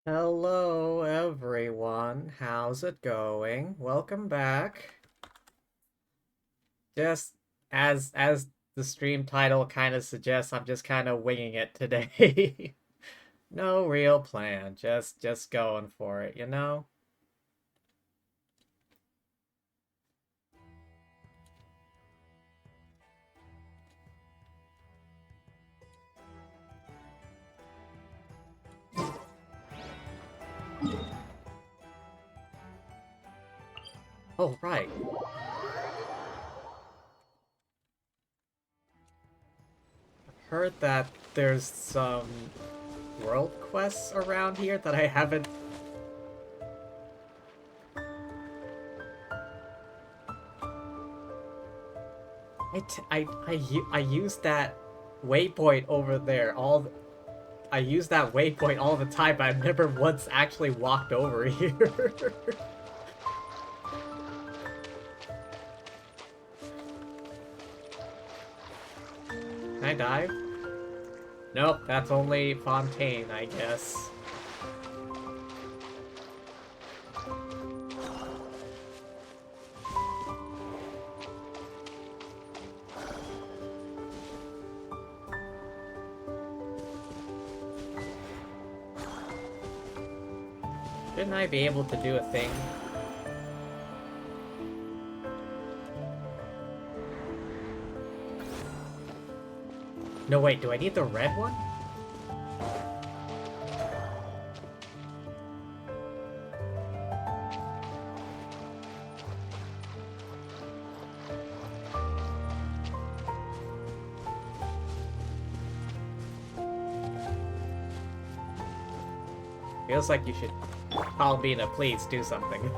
Hello everyone, how's it going? Welcome back. Just as the stream title kind of suggests, I'm just kind of winging it today. No real plan, just going for it, you know? Oh, right. Heard that there's some world quests around here that I haven't. I used that waypoint over there I use that waypoint all the time, but I've never once actually walked over here. Can I dive? Nope, that's only Fontaine, I guess. Shouldn't I be able to do a thing? No, wait, do I need the red one? Feels like you should call Mina, please do something.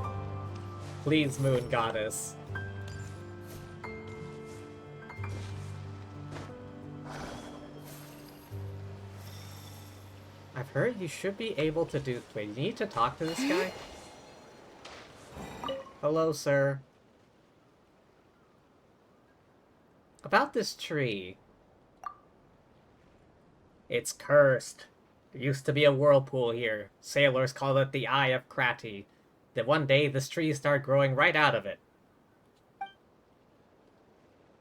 Please, Moon Goddess. I've heard you should be able to do... Wait, you need to talk to this guy? Hello, sir. About this tree. It's cursed. There used to be a whirlpool here. Sailors called it the Eye of Krati. Then one day, this tree started growing right out of it.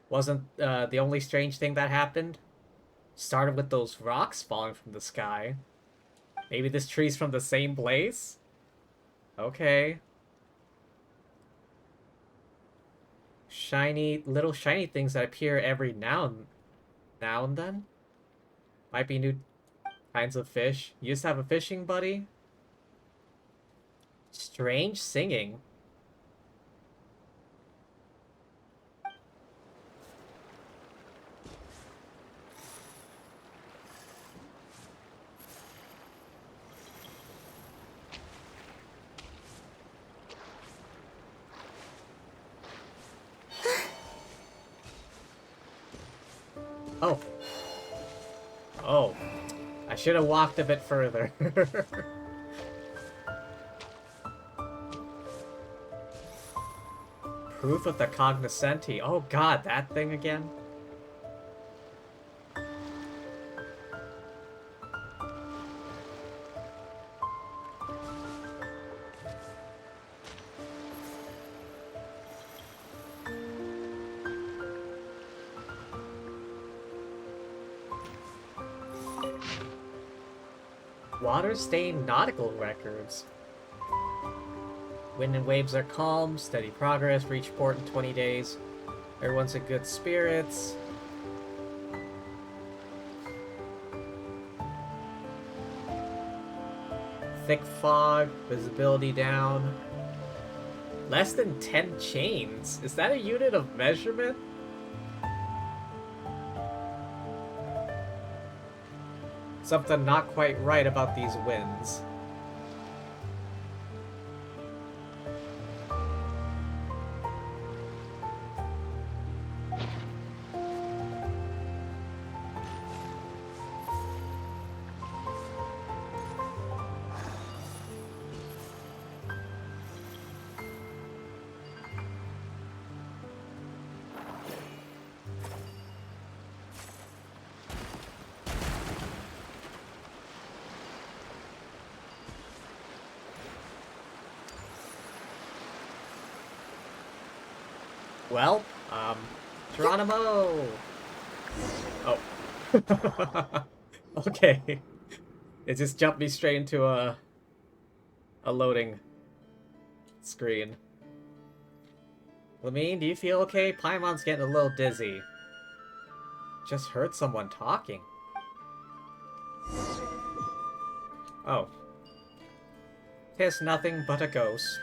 Wasn't the only strange thing that happened? Started with those rocks falling from the sky. Maybe this tree's from the same place? Okay. Little shiny things that appear every now and then? Might be new kinds of fish. You used to have a fishing buddy? Strange singing. Oh. Oh. I should have walked a bit further. Proof of the cognoscenti. Oh god, that thing again? Water-stained nautical records. Wind and waves are calm, steady progress, reach port in 20 days. Everyone's in good spirits. Thick fog, visibility down. Less than 10 chains. Is that a unit of measurement? Something not quite right about these winds. Well, Geronimo! Oh. Okay. It just jumped me straight into a loading screen. Lamine, do you feel okay? Paimon's getting a little dizzy. Just heard someone talking. Oh. Tis nothing but a ghost.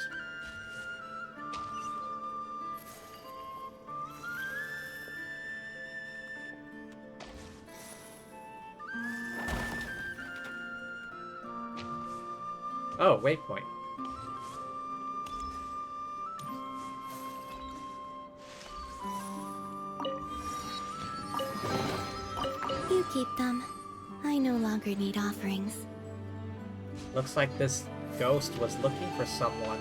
Oh, waypoint. You keep them. I no longer need offerings. Looks like this ghost was looking for someone.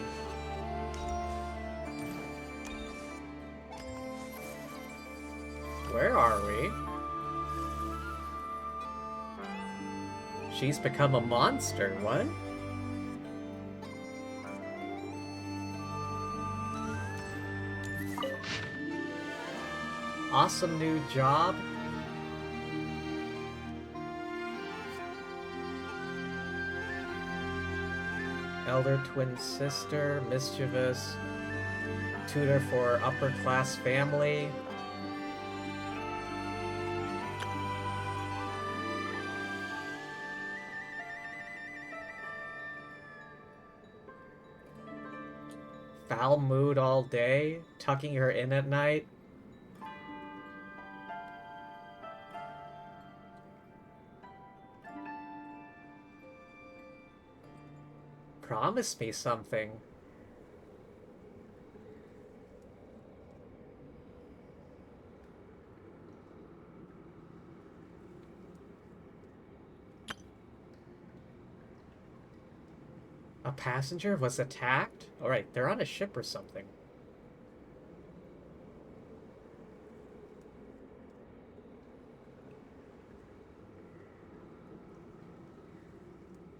Where are we? She's become a monster, what? Awesome new job. Elder twin sister, mischievous, tutor for upper class family. foul mood all day, tucking her in at night. Promise me something. A passenger was attacked? Alright, they're on a ship or something.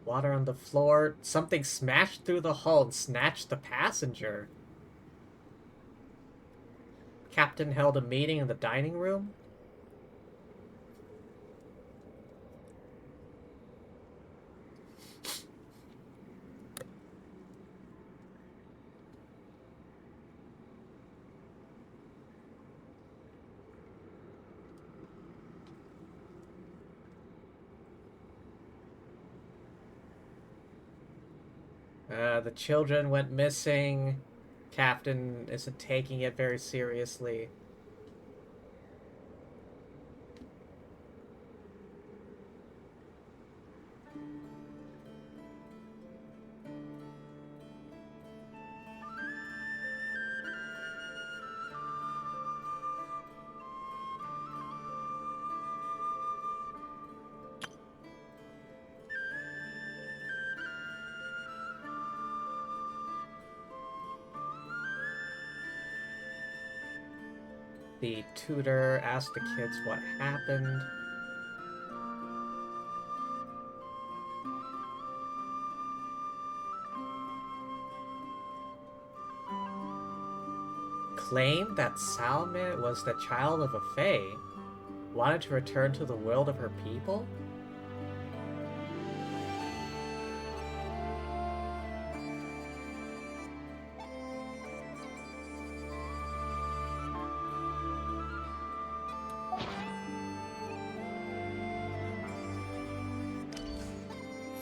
Water on the floor. Something smashed through the hull and snatched the passenger. Captain held a meeting in the dining room. The children went missing. Captain isn't taking it very seriously. The tutor asked the kids what happened. Claimed that Salme was the child of a fae. Wanted to return to the world of her people?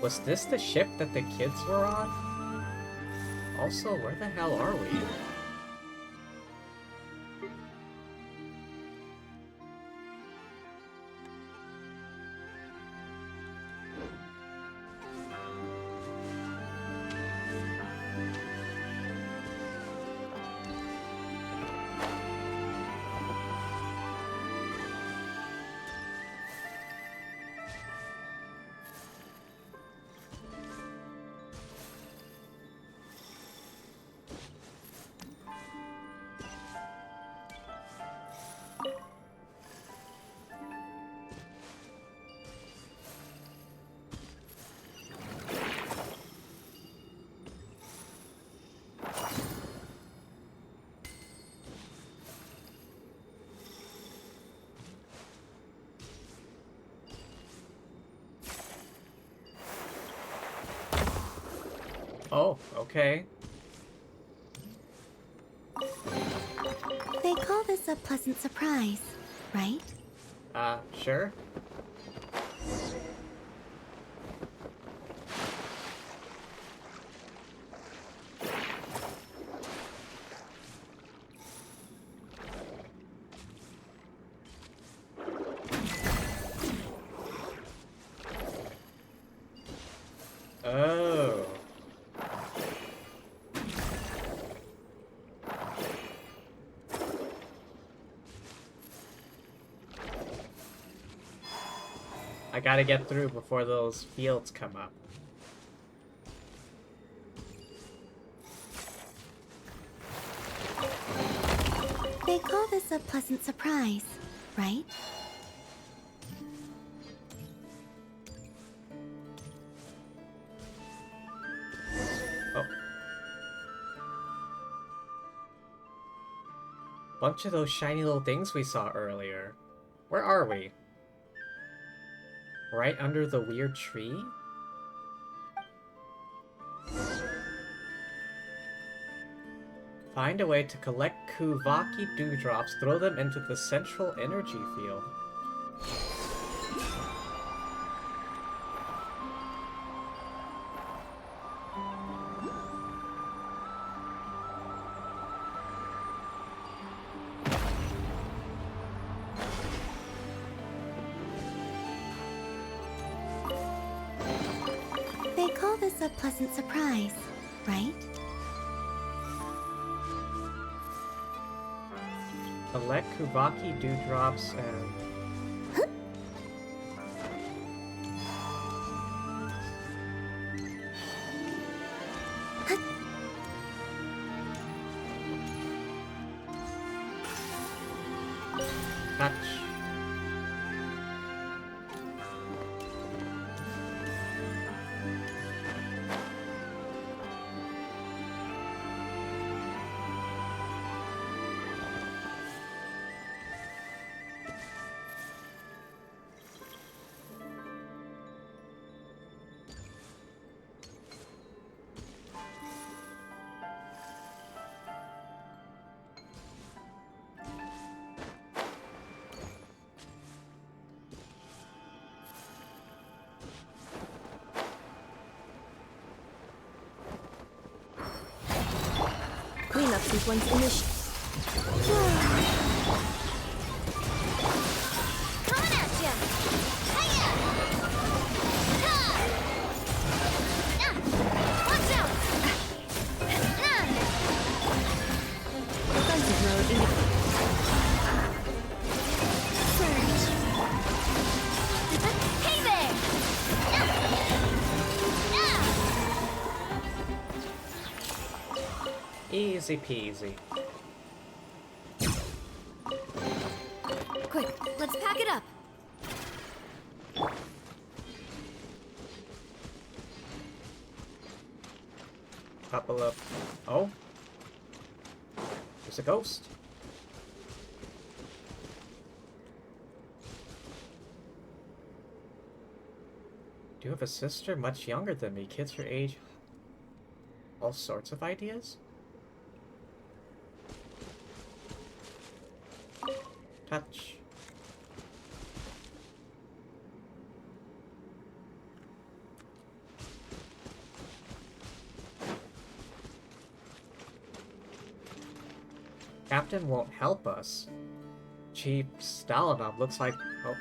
Was this the ship that the kids were on? Also, where the hell are we? Oh, okay. They call this a pleasant surprise, right? Sure. Oh. I gotta get through before those fields come up. They call this a pleasant surprise, right? Oh. Bunch of those shiny little things we saw earlier. Where are we? Right under the weird tree? Find a way to collect Kuvaki dewdrops, throw them into the central energy field. this a pleasant surprise, right? Collect Kubaki dewdrops and... Touch. Cleanup sequence initiated. Coming at ya! Hiya! Watch out! Defensive mode indicated. Surge. Hey there! Easy peasy. Quick, let's pack it up. Couple of... Oh? There's a ghost. Do you have a sister much younger than me? Kids your age? All sorts of ideas? Touch. Captain won't help us. Chief Stalinov looks like... Oh.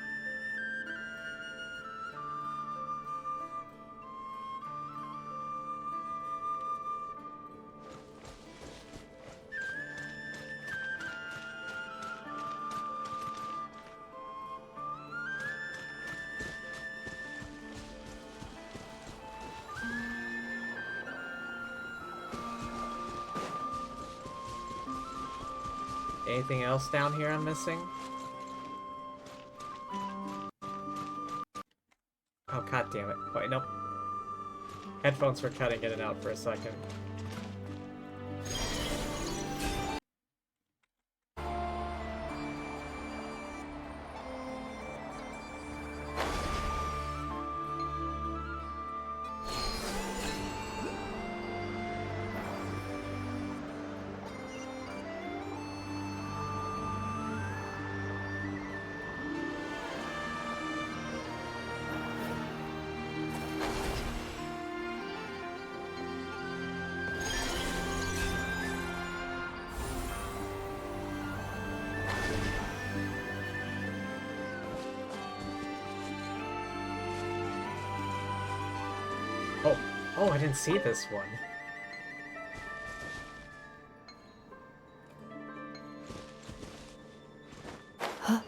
Anything else down here I'm missing? Oh, god damn it. Wait, nope. Headphones were cutting in and out for a second. Oh, I didn't see this one. Huh?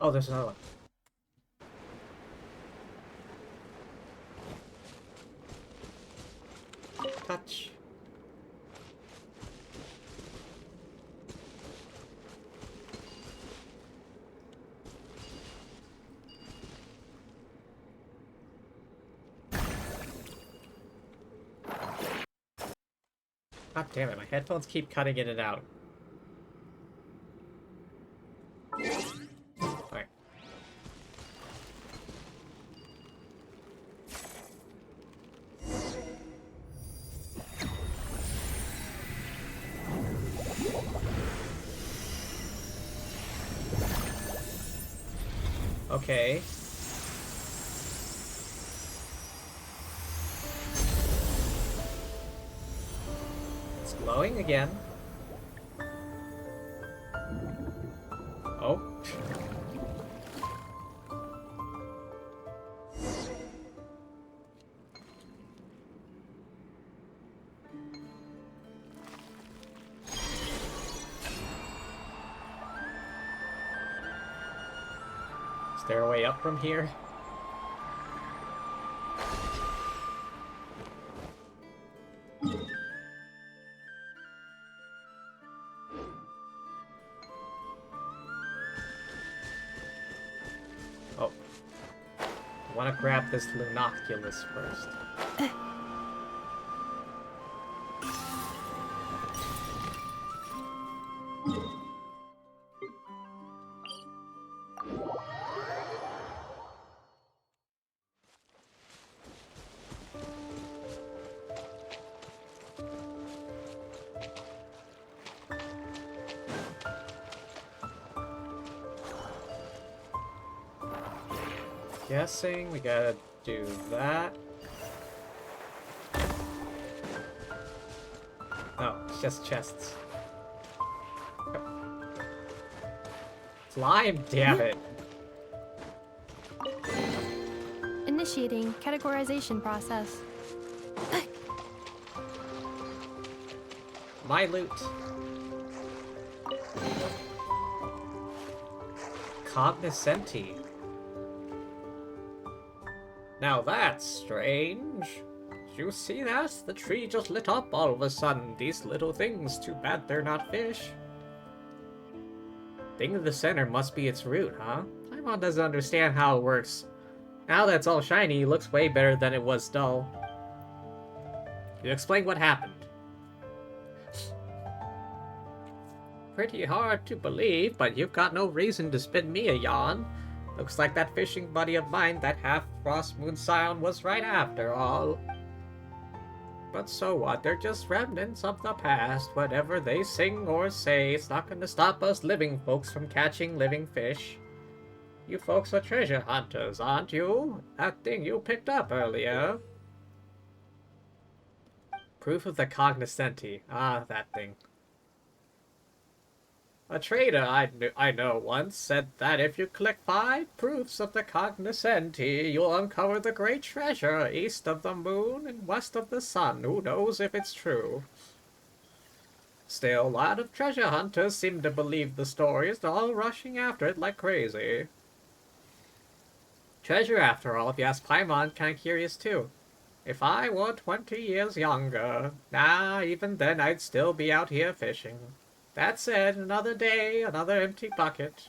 Oh, there's another one. Touch. God damn it, my headphones keep cutting in and out. Alright. Okay. glowing again. Oh. Is there a way up from here? Oh. I want to grab this Lunoculus first. Guessing we gotta do that. Oh, it's just chests. Slime, damn it. Initiating categorization process. My loot. Cognoscenti. Now that's strange. Did you see that? The tree just lit up all of a sudden. These little things, too bad they're not fish. Thing in the center must be its root, huh? Paimon doesn't understand how it works. Now that it's all shiny, it looks way better than it was dull. You explain what happened. Pretty hard to believe, but you've got no reason to spin me a yarn. Looks like that fishing buddy of mine, that half-frost moon scion, was right after all. But so what? They're just remnants of the past. Whatever they sing or say, it's not going to stop us living folks from catching living fish. You folks are treasure hunters, aren't you? That thing you picked up earlier. Proof of the cognoscenti. Ah, that thing. A trader I know once said that if you collect 5 proofs of the cognoscenti, you'll uncover the great treasure east of the moon and west of the sun. Who knows if it's true? Still, a lot of treasure hunters seem to believe the stories. They're all rushing after it like crazy. Treasure, after all, if you ask Paimon, kinda curious too. If I were 20 years younger, even then I'd still be out here fishing. That said, another day, another empty bucket.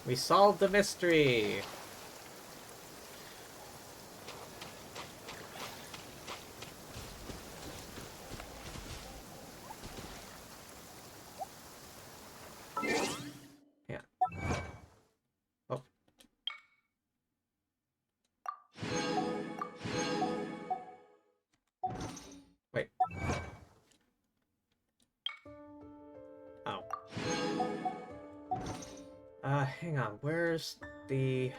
We solved the mystery. Yeah. Oh. Wait. Oh. Hang on. Where's the...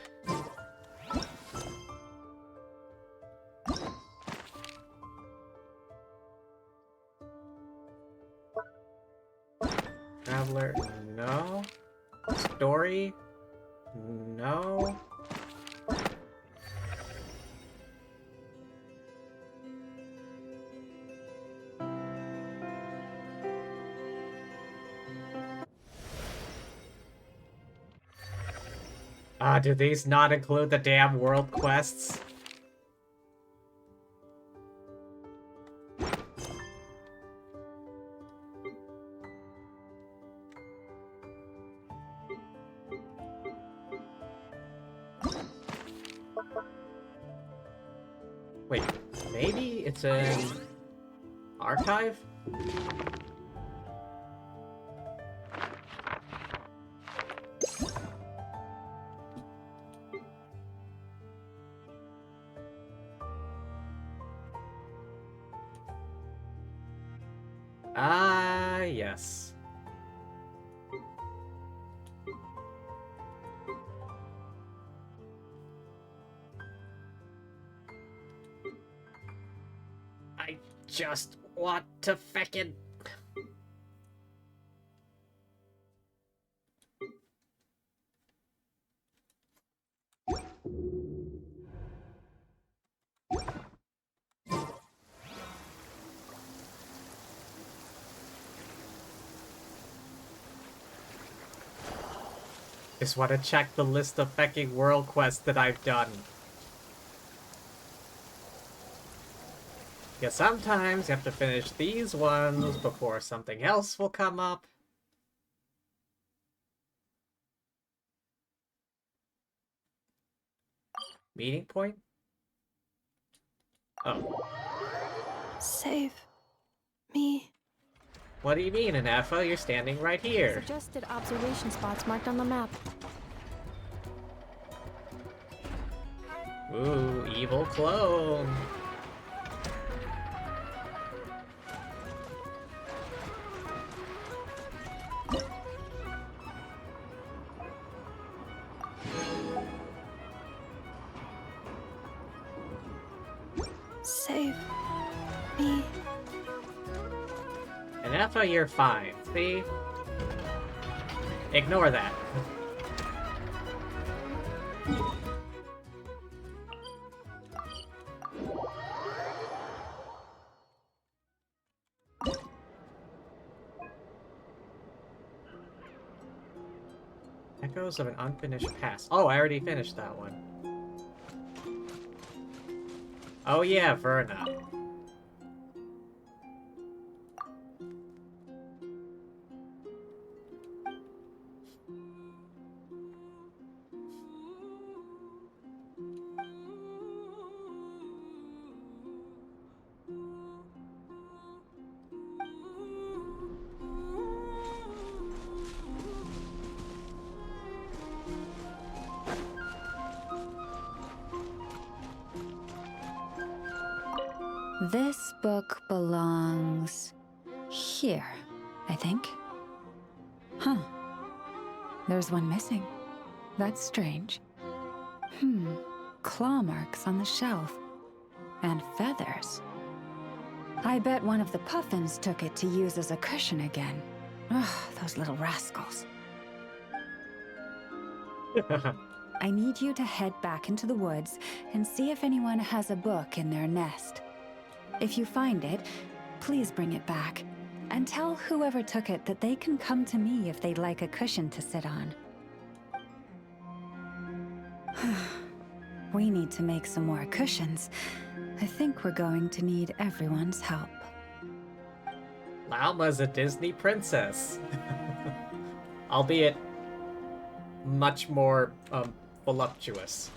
Traveler? No. Story? No. Do these not include the damn world quests? Wait, maybe it's an archive? Ah, yes. just want to feckin'... Just want to check the list of fecking world quests that I've done. Because sometimes you have to finish these ones before something else will come up. Meeting point? Oh. Save me. What do you mean, Anafa? You're standing right here. Suggested observation spots marked on the map. Ooh, evil clone. Save me. Anafa, you're fine. See? Ignore that. Echoes of an unfinished past. Oh, I already finished that one. Oh yeah, Verna. This book belongs here, I think. Huh. There's one missing. That's strange. Claw marks on the shelf. And feathers. I bet one of the puffins took it to use as a cushion again. Ugh, those little rascals. I need you to head back into the woods and see if anyone has a book in their nest. If you find it, please bring it back. And tell whoever took it that they can come to me if they'd like a cushion to sit on. We need to make some more cushions. I think we're going to need everyone's help. Lauma's a Disney princess. Albeit much more voluptuous.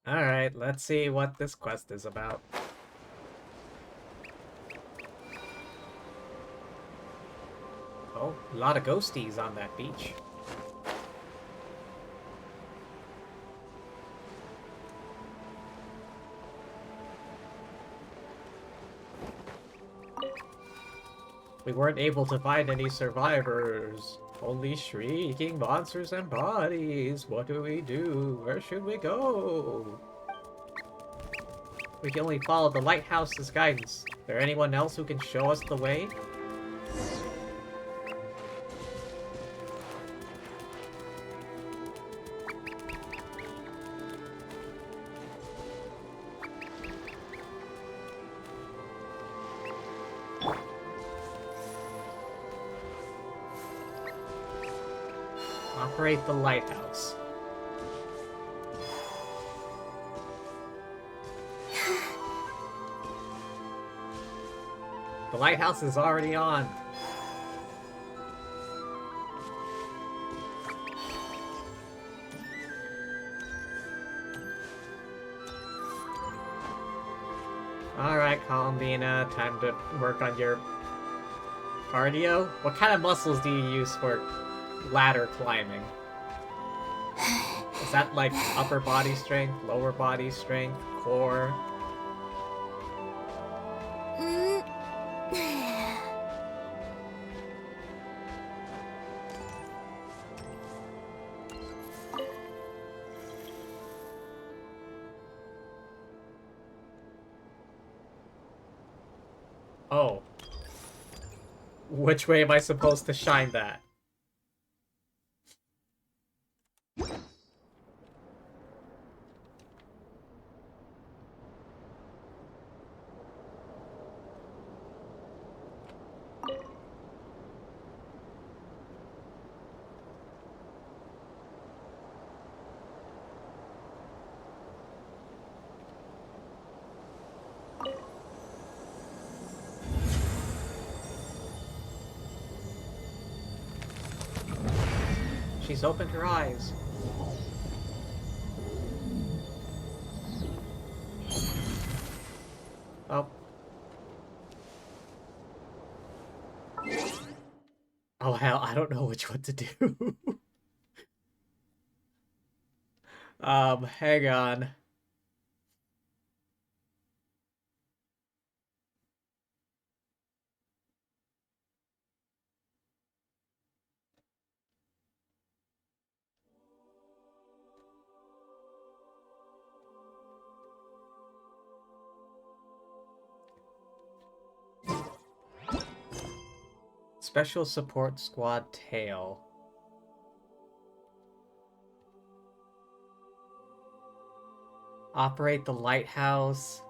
Alright, let's see what this quest is about. Oh, a lot of ghosties on that beach. We weren't able to find any survivors. Only shrieking monsters and bodies. What do we do? Where should we go? We can only follow the lighthouse's guidance. Is there anyone else who can show us the way? Operate the lighthouse. The lighthouse is already on. Alright, Columbina, time to work on your cardio. What kind of muscles do you use for ladder climbing? that like upper body strength, lower body strength, core? Mm. Oh. Which way am I supposed to shine that? She's opened her eyes. Oh. Oh hell, I don't know which one to do. Hang on. Special Support Squad Tail. Operate the lighthouse.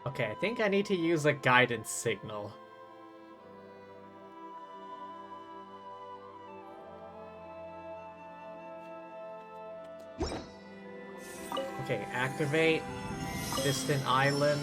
Okay, I think I need to use a guidance signal. Okay, activate distant island.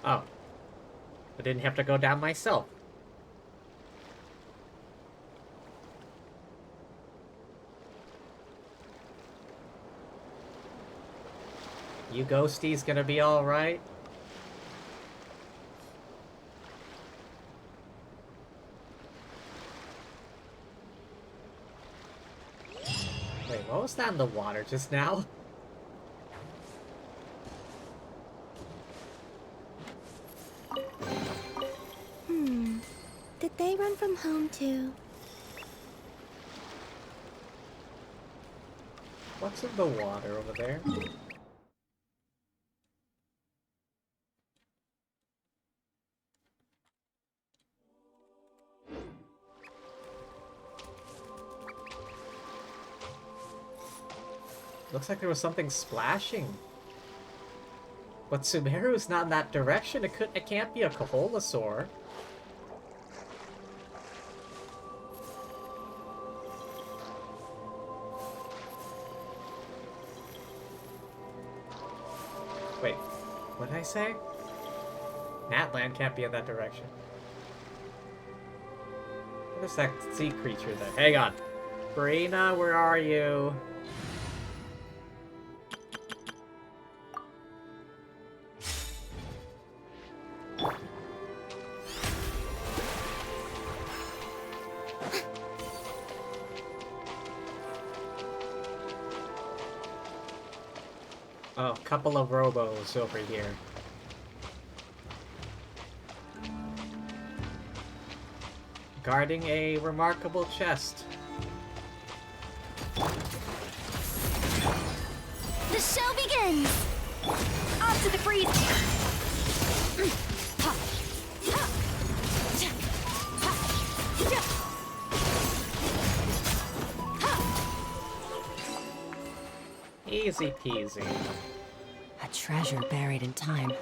Oh. I didn't have to go down myself. You ghosties gonna be alright? Wait, what was that in the water just now? Did they run from home too? What's in the water over there? Looks like there was something splashing. But Sumeru's not in that direction. It can't be a Kaholasaur. Wait, what did I say? Natland can't be in that direction. What is that sea creature then? Hang on. Brina, where are you? Oh, couple of robos over here. Guarding a remarkable chest. The show begins! Off to the freeze! Easy peasy. A treasure buried in time.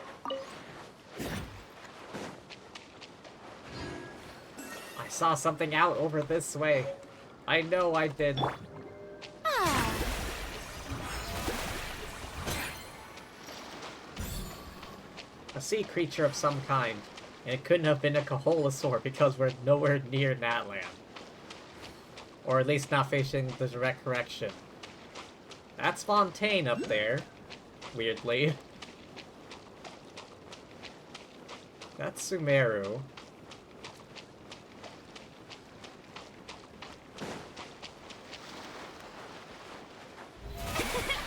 I saw something out over this way. I know I did. Ah! A sea creature of some kind. And it couldn't have been a Kaholosaur because we're nowhere near Natlan. Or at least not facing the direct direction. That's Fontaine up there. Weirdly. That's Sumeru.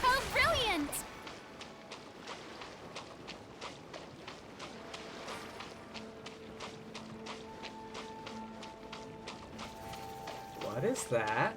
How brilliant! What is that?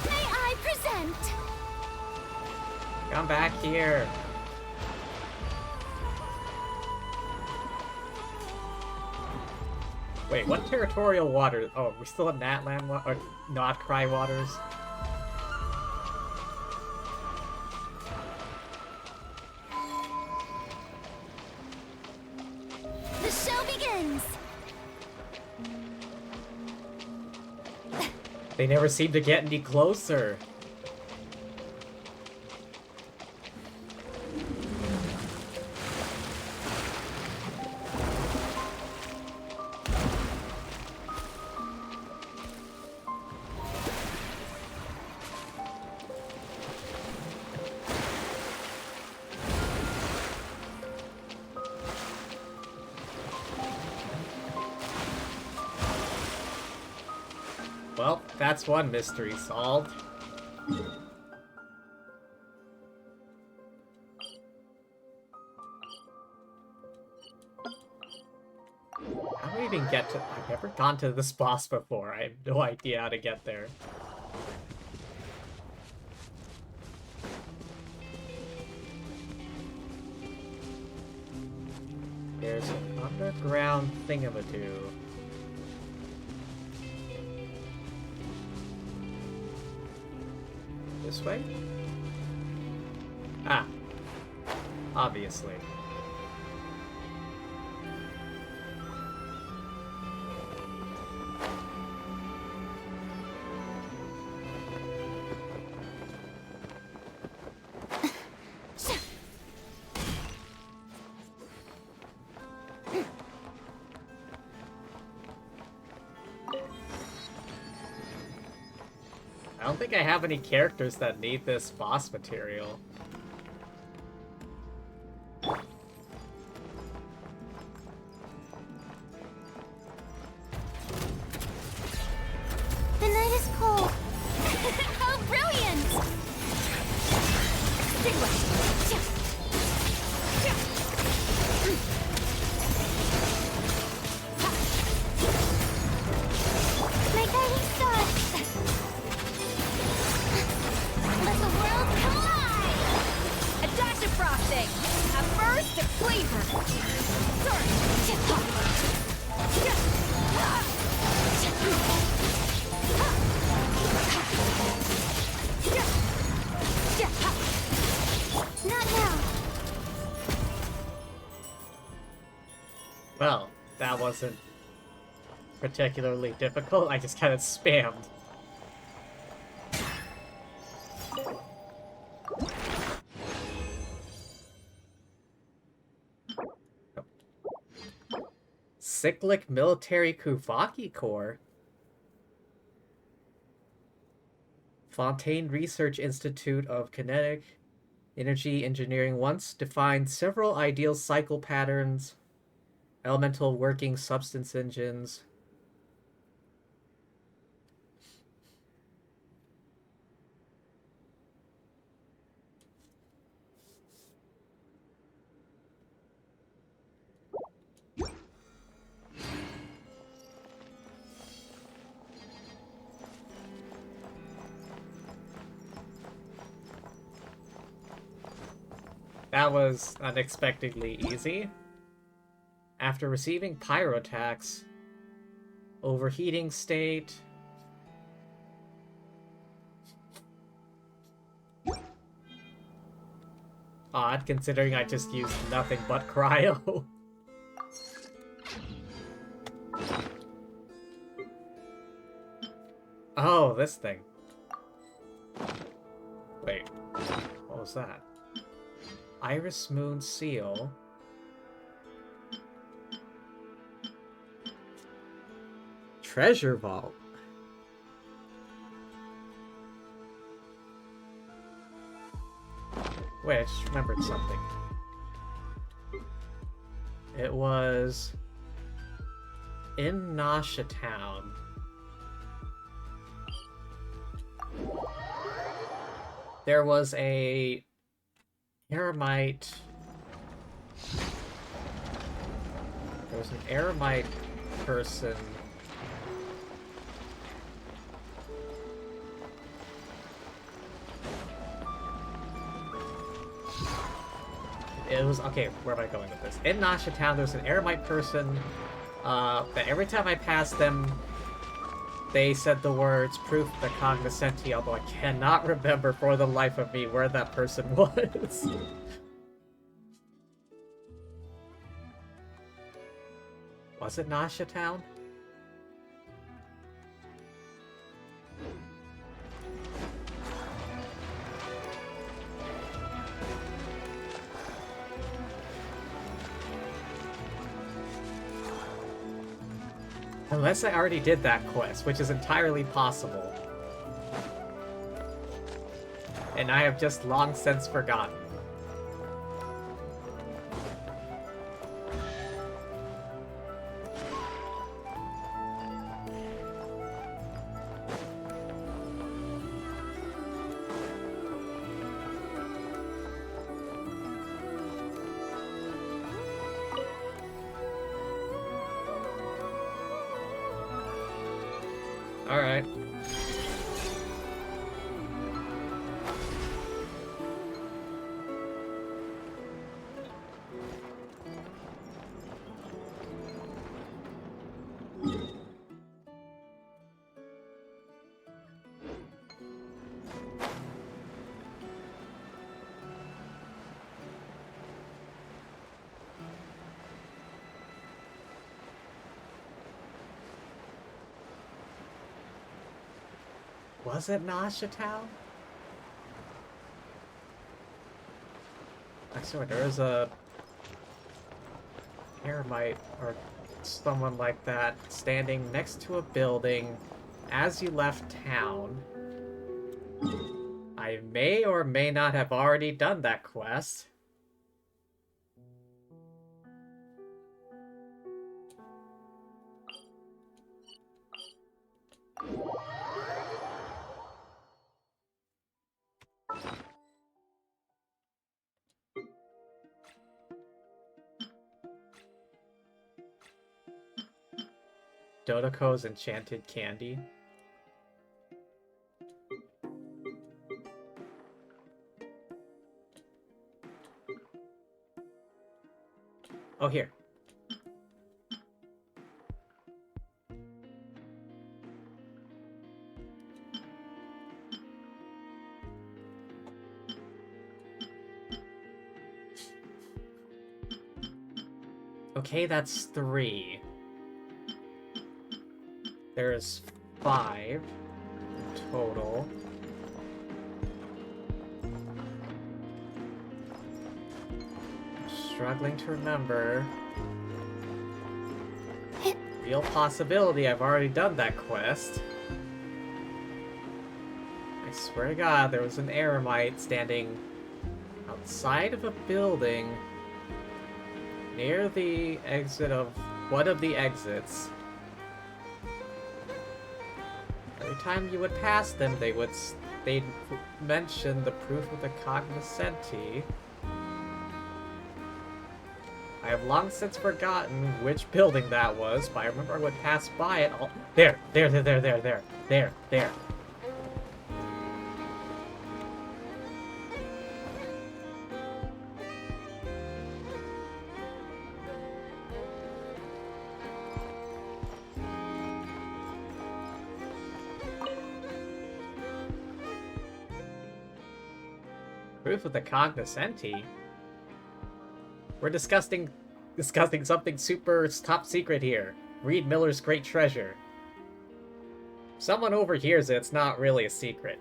May I present? Come back here. Wait, what territorial waters? Oh, we still in Natlan or not Cry waters? The show begins! They never seem to get any closer. Well, that's one mystery solved. How do I even get to... I've never gone to this boss before. I have no idea how to get there. There's an underground thingamadoo. This way? Ah. Obviously. I don't think I have any characters that need this boss material. The night is cold. How brilliant! My guiding star! Let the world collide! A dash of frosting! A burst of flavor! Not now. Well, that wasn't particularly difficult. I just kind of spammed. Cyclic Military Kuvaki Corps. Fontaine Research Institute of Kinetic Energy Engineering once defined several ideal cycle patterns, elemental working substance engines. That was unexpectedly easy. After receiving pyrotax, overheating state. Odd, considering I just used nothing but cryo. Oh, this thing. Wait, what was that? Iris Moon Seal. Treasure Vault. Wait, I just remembered something. It was in Nasha Town. There was a Eremite. There was an Eremite person. It was okay. Where am I going with this? In Nasha Town, there's an Eremite person. That every time I passed them, they said the words "proof the cognoscenti," although I cannot remember for the life of me where that person was. Was it Nasha Town? Unless I already did that quest, which is entirely possible. And I have just long since forgotten. Alright. Was it Nasha Town? I swear there was a Eremite or someone like that standing next to a building as you left town. I may or may not have already done that quest. Dodoko's Enchanted Candy. Oh, here. Okay, that's 3. There's 5 in total. Struggling to remember. Real possibility I've already done that quest. I swear to God, there was an eremite standing outside of a building near the exit of one of the exits. Every time you would pass them, they'd mention the proof of the cognoscenti. I have long since forgotten which building that was, but I remember I would pass by it all. There! Proof of the cognoscenti? We're discussing something super top secret here. Reed Miller's great treasure. If someone overhears it, it's not really a secret.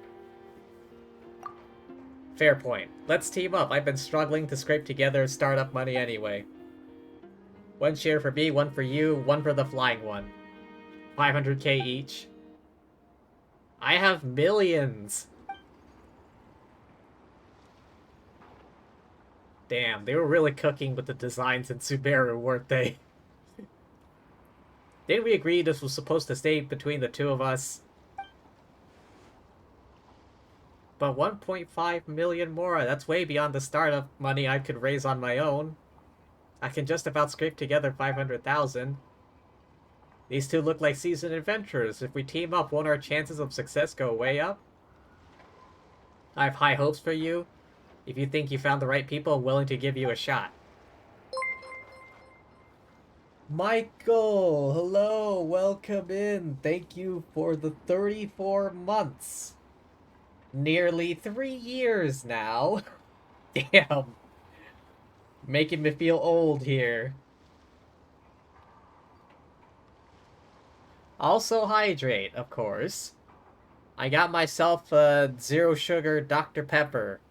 Fair point. Let's team up. I've been struggling to scrape together startup money anyway. 1 share for me, 1 for you, 1 for the flying one. 500k each. I have millions! Damn, they were really cooking with the designs in Subaru, weren't they? Didn't we agree this was supposed to stay between the two of us? But 1.5 million more, that's way beyond the startup money I could raise on my own. I can just about scrape together 500,000. These two look like seasoned adventurers. If we team up, won't our chances of success go way up? I have high hopes for you. If you think you found the right people, I'm willing to give you a shot. Michael, hello, welcome in. Thank you for the 34 months. Nearly 3 years now. Damn. Making me feel old here. Also hydrate, of course. I got myself a zero sugar Dr. Pepper.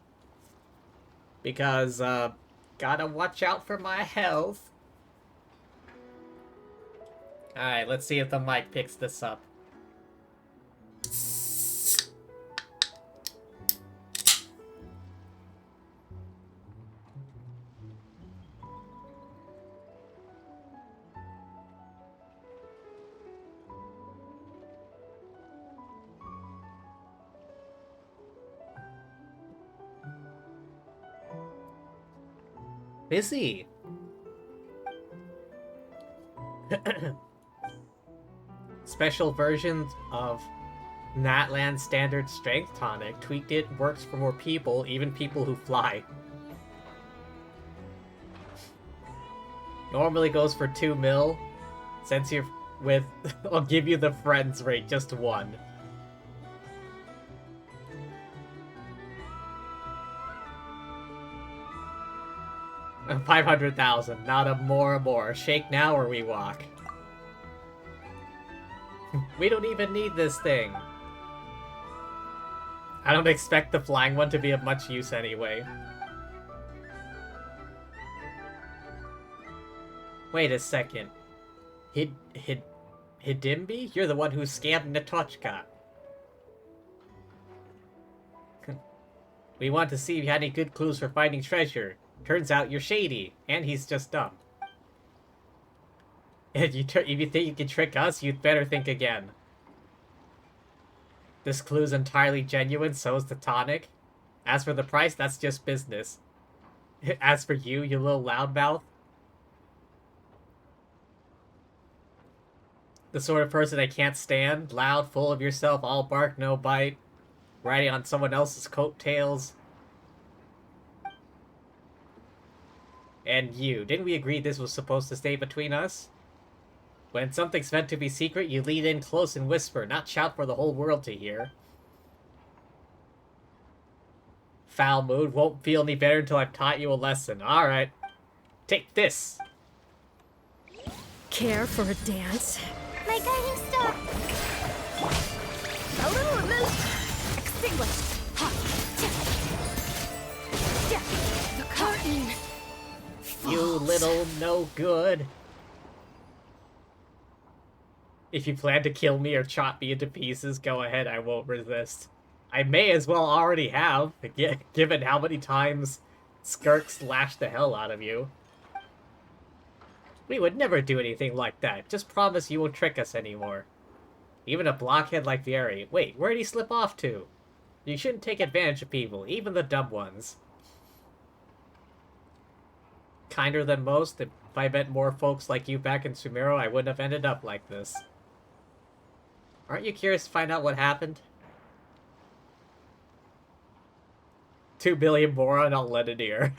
Because, gotta watch out for my health. Alright, let's see if the mic picks this up. Busy. Special versions of Natland Standard Strength Tonic. Tweaked it, works for more people, even people who fly. Normally goes for 2 mil. Since you're with... I'll give you the friends rate, just 1. And 500,000, not a more. Shake now or we walk. We don't even need this thing. I don't expect the flying one to be of much use anyway. Wait a second. Hidimbi? You're the one who scammed Natochka. We want to see if you had any good clues for finding treasure. Turns out you're shady, and he's just dumb. If you think you can trick us, you'd better think again. This clue's entirely genuine, so is the tonic. As for the price, that's just business. As for you, you little loudmouth. The sort of person I can't stand. Loud, full of yourself, all bark, no bite. Riding on someone else's coattails. And you. Didn't we agree this was supposed to stay between us? When something's meant to be secret, you lean in close and whisper, not shout for the whole world to hear. Foul mood. Won't feel any better until I've taught you a lesson. Alright. Take this! care for a dance? My guiding star. A little emotion. Extinguished. The curtain. You little no good. If you plan to kill me or chop me into pieces, go ahead, I won't resist. I may as well already have, given how many times Skirk slashed the hell out of you. We would never do anything like that. Just promise you won't trick us anymore. Even a blockhead like Vieri. Wait, where'd he slip off to? You shouldn't take advantage of people, even the dumb ones. Kinder than most. If I met more folks like you back in Sumero, I wouldn't have ended up like this. Aren't you curious to find out what happened? 2 billion boron, I'll let it hear.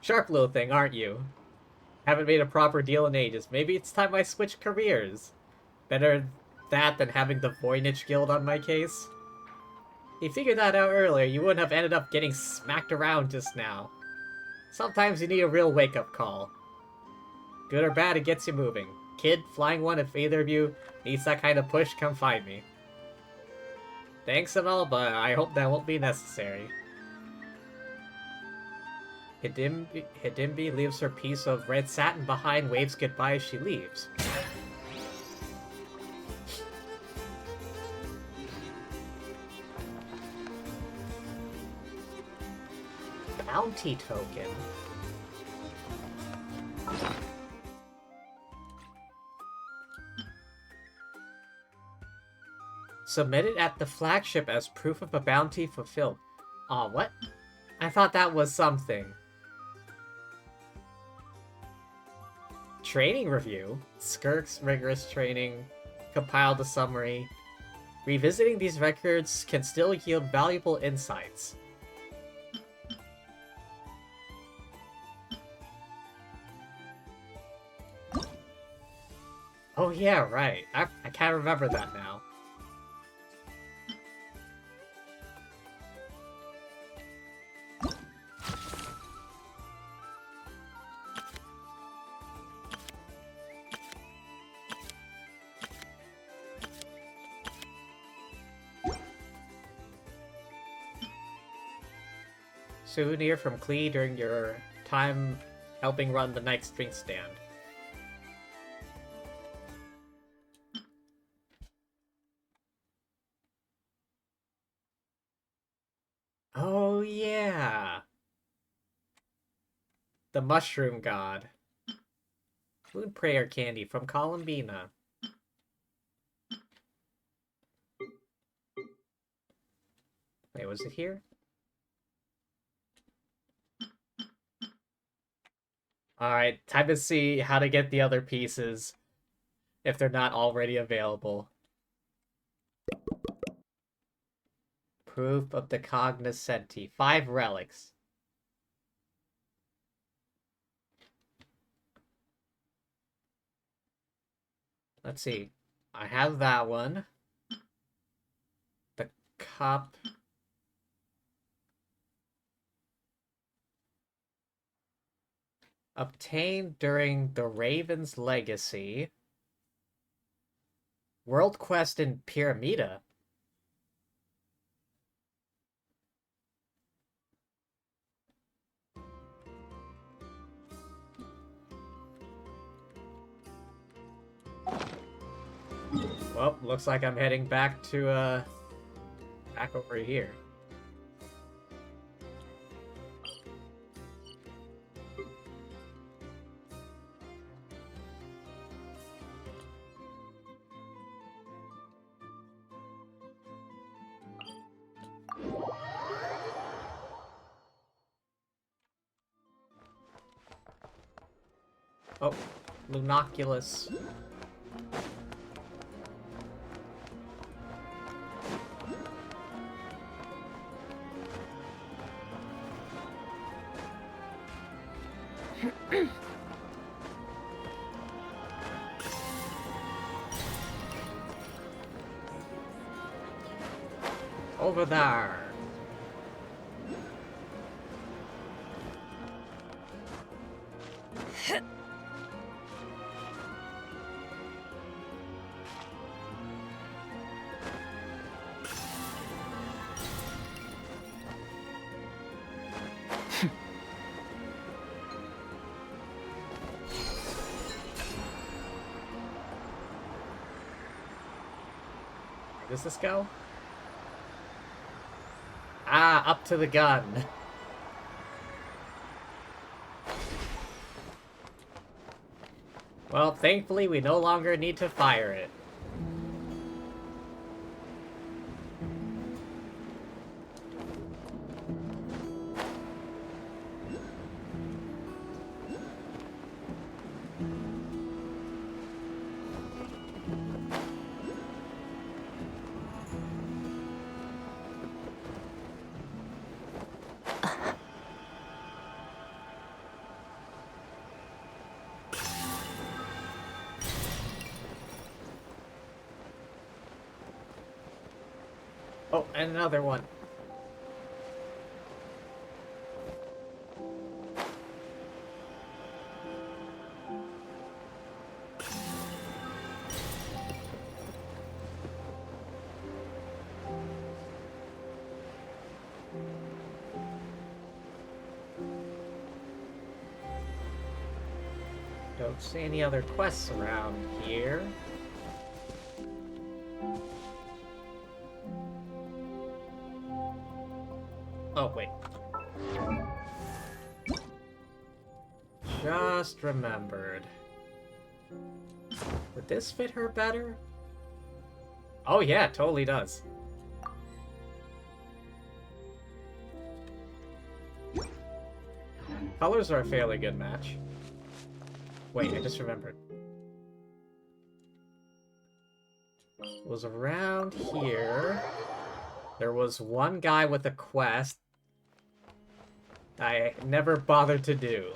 Sharp little thing, aren't you? Haven't made a proper deal in ages. Maybe it's time I switch careers. Better that than having the Voynich Guild on my case. If you figured that out earlier, you wouldn't have ended up getting smacked around just now. Sometimes you need a real wake-up call. Good or bad, it gets you moving. Kid, flying one, if either of you needs that kind of push, come find me. Thanks and all, but I hope that won't be necessary. Hidimbi leaves her piece of red satin behind, waves goodbye as she leaves. Bounty token. Submitted at the flagship as proof of a bounty fulfilled. Aw, what? I thought that was something. Training review? Skirk's rigorous training. Compiled a summary. Revisiting these records can still yield valuable insights. Oh yeah, right. I can't remember that now. Souvenir from Klee during your time helping run the next drink stand. Oh yeah! The Mushroom God. Moon Prayer Candy from Columbina. Wait, was it here? Alright, time to see how to get the other pieces, if they're not already available. Proof of the Cognoscenti. 5 relics. Let's see. I have that one. The cup. Obtained during the Raven's Legacy. World Quest in Pyramida. Well, looks like I'm heading back to, back over here. Oh, Lunoculus. Over there. Does this go? Ah, up to the gun. Well, thankfully we no longer need to fire it. Oh, and another one. Don't see any other quests around here. Oh, wait. Just remembered. Would this fit her better? Oh yeah, it totally does. Colors are a fairly good match. Wait, I just remembered. It was around here. There was one guy with a quest I never bothered to do.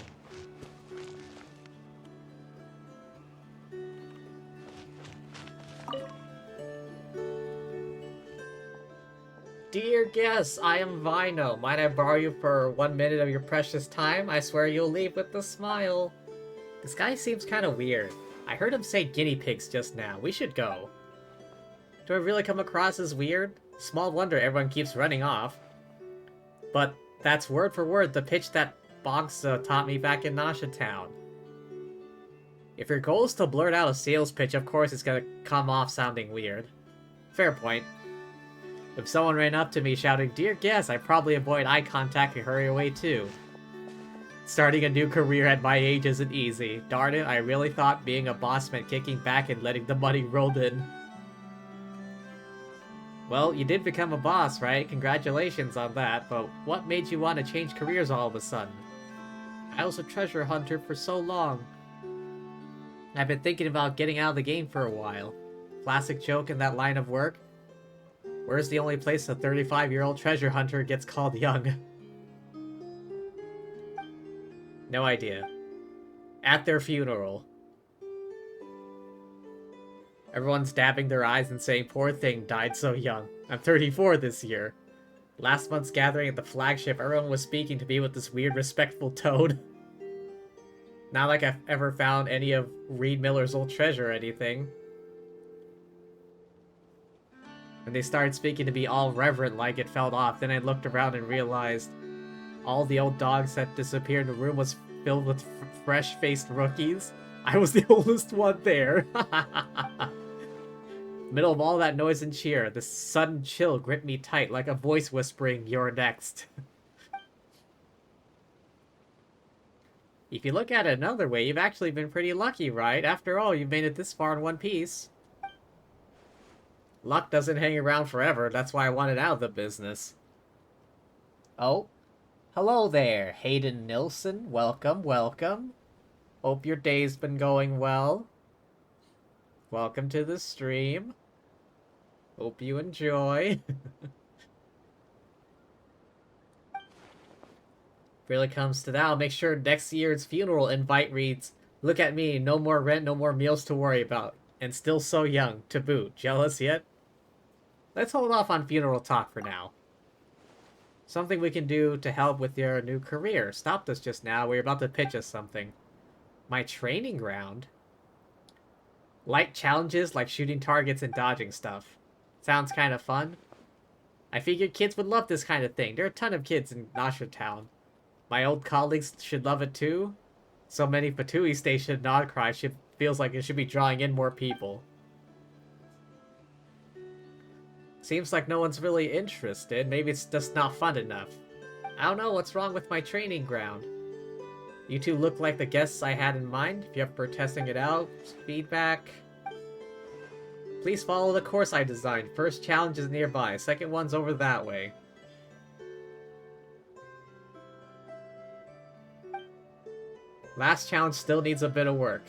Dear guest, I am Vino. Might I borrow you for 1 minute of your precious time? I swear you'll leave with a smile. This guy seems kind of weird. I heard him say guinea pigs just now. We should go. Do I really come across as weird? Small wonder everyone keeps running off. But that's word for word the pitch that Boggs taught me back in Nasha Town. If your goal is to blurt out a sales pitch, of course it's gonna come off sounding weird. Fair point. If someone ran up to me shouting, "Dear guest," I'd probably avoid eye contact and hurry away too. Starting a new career at my age isn't easy. Darn it, I really thought being a boss meant kicking back and letting the money roll in. Well, you did become a boss, right? Congratulations on that, but what made you want to change careers all of a sudden? I was a treasure hunter for so long. I've been thinking about getting out of the game for a while. Classic joke in that line of work. Where's the only place a 35-year-old treasure hunter gets called young? No idea. At their funeral. Everyone's dabbing their eyes and saying, "Poor thing, died so young. I'm 34 this year." Last month's gathering at the flagship, everyone was speaking to me with this weird, respectful tone. Not like I've ever found any of Reed Miller's old treasure or anything. When they started speaking to me all reverent like it felt off, then I looked around and realized all the old dogs that disappeared in the room was filled with fresh-faced rookies. I was the oldest one there. Middle of all that noise and cheer, the sudden chill gripped me tight like a voice whispering, "You're next." If you look at it another way, you've actually been pretty lucky, right? After all, you've made it this far in one piece. Luck doesn't hang around forever, that's why I wanted out of the business. Oh, hello there, Hayden Nilsson. Welcome, welcome. Hope your day's been going well. Welcome to the stream. Hope you enjoy. Really comes to that, I'll make sure next year's funeral invite reads, "Look at me, no more rent, no more meals to worry about. And still so young, to boot. Jealous yet?" Let's hold off on funeral talk for now. Something we can do to help with your new career. Stopped us just now, we were about to pitch us something. My training ground? Light challenges like shooting targets and dodging stuff. Sounds kind of fun. I figured kids would love this kind of thing. There are a ton of kids in Nasha Town. My old colleagues should love it too. So many Fatui Station nod cry feels like it should be drawing in more people. Seems like no one's really interested. Maybe it's just not fun enough. I don't know what's wrong with my training ground. You two look like the guests I had in mind. If you're up for testing it out, feedback. Please follow the course I designed. First challenge is nearby. Second one's over that way. Last challenge still needs a bit of work.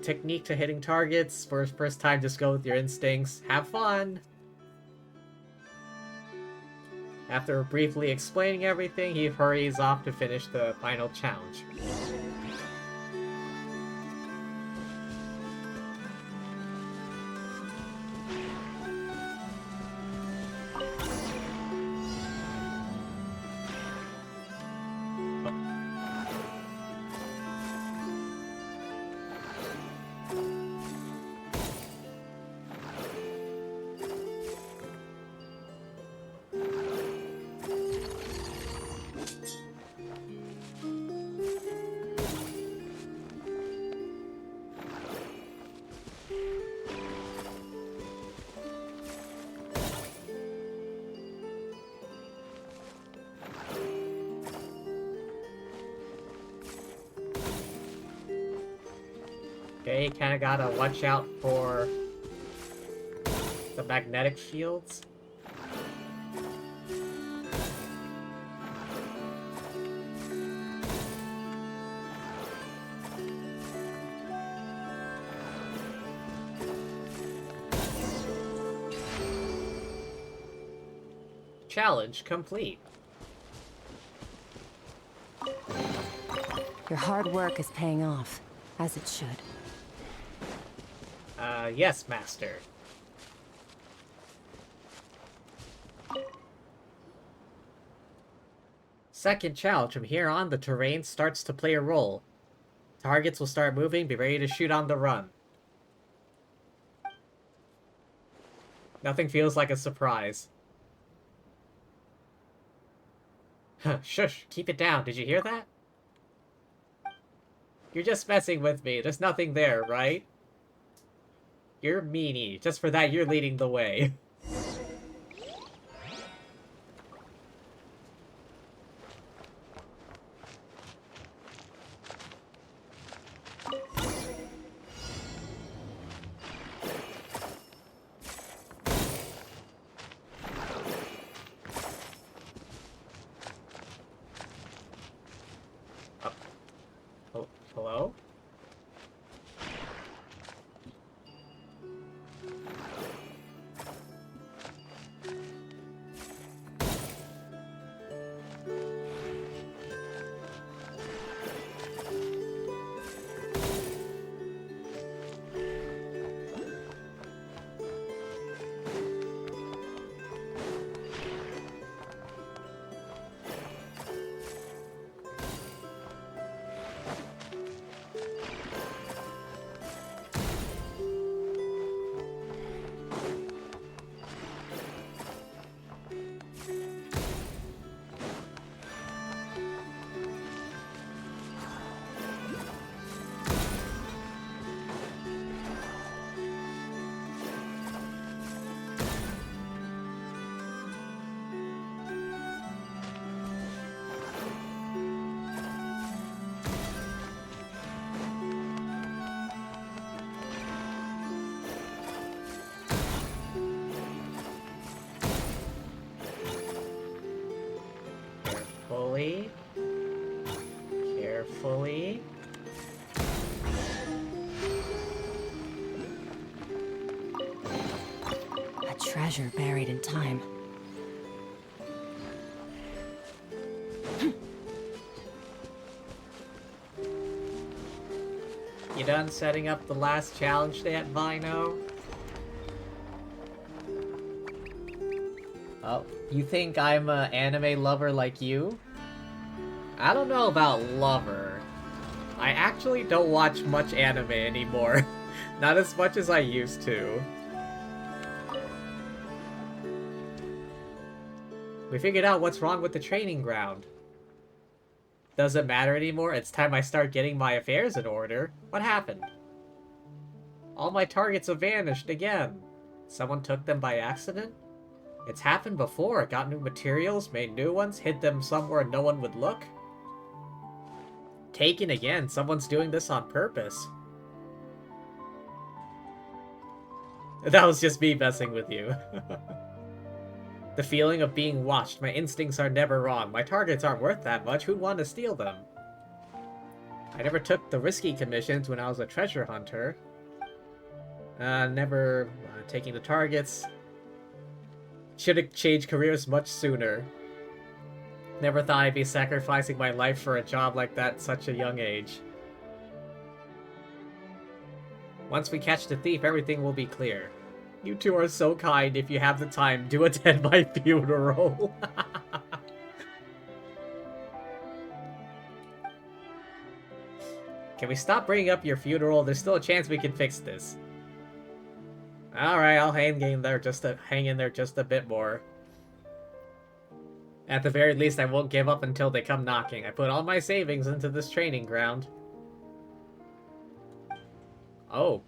Technique to hitting targets. First time, just go with your instincts. Have fun! After briefly explaining everything, he hurries off to finish the final challenge. Okay, kinda gotta watch out for the magnetic shields. Challenge complete. Your hard work is paying off, as it should. Yes, Master. Second challenge. From here on, the terrain starts to play a role. Targets will start moving, be ready to shoot on the run. Nothing feels like a surprise. Shush, keep it down. Did you hear that? You're just messing with me. There's nothing there, right? You're meanie. Just for that, you're leading the way. Oh, hello? Carefully. Carefully. A treasure buried in time. You done setting up the last challenge yet, Vino? Oh, you think I'm an anime lover like you? I don't know about lover. I actually don't watch much anime anymore. Not as much as I used to. We figured out what's wrong with the training ground. Doesn't matter anymore. It's time I start getting my affairs in order. What happened? All my targets have vanished again. Someone took them by accident? It's happened before. Got new materials, made new ones, hid them somewhere no one would look. Taken again. Someone's doing this on purpose. That was just me messing with you. The feeling of being watched. My instincts are never wrong. My targets aren't worth that much. Who'd want to steal them? I never took the risky commissions when I was a treasure hunter. Never taking the targets. Should have changed careers much sooner. Never thought I'd be sacrificing my life for a job like that at such a young age. Once we catch the thief, everything will be clear. You two are so kind. If you have the time, do attend my funeral. Can we stop bringing up your funeral? There's still a chance we can fix this. Alright, I'll hang in there just a bit more. At the very least, I won't give up until they come knocking. I put all my savings into this training ground. Oh.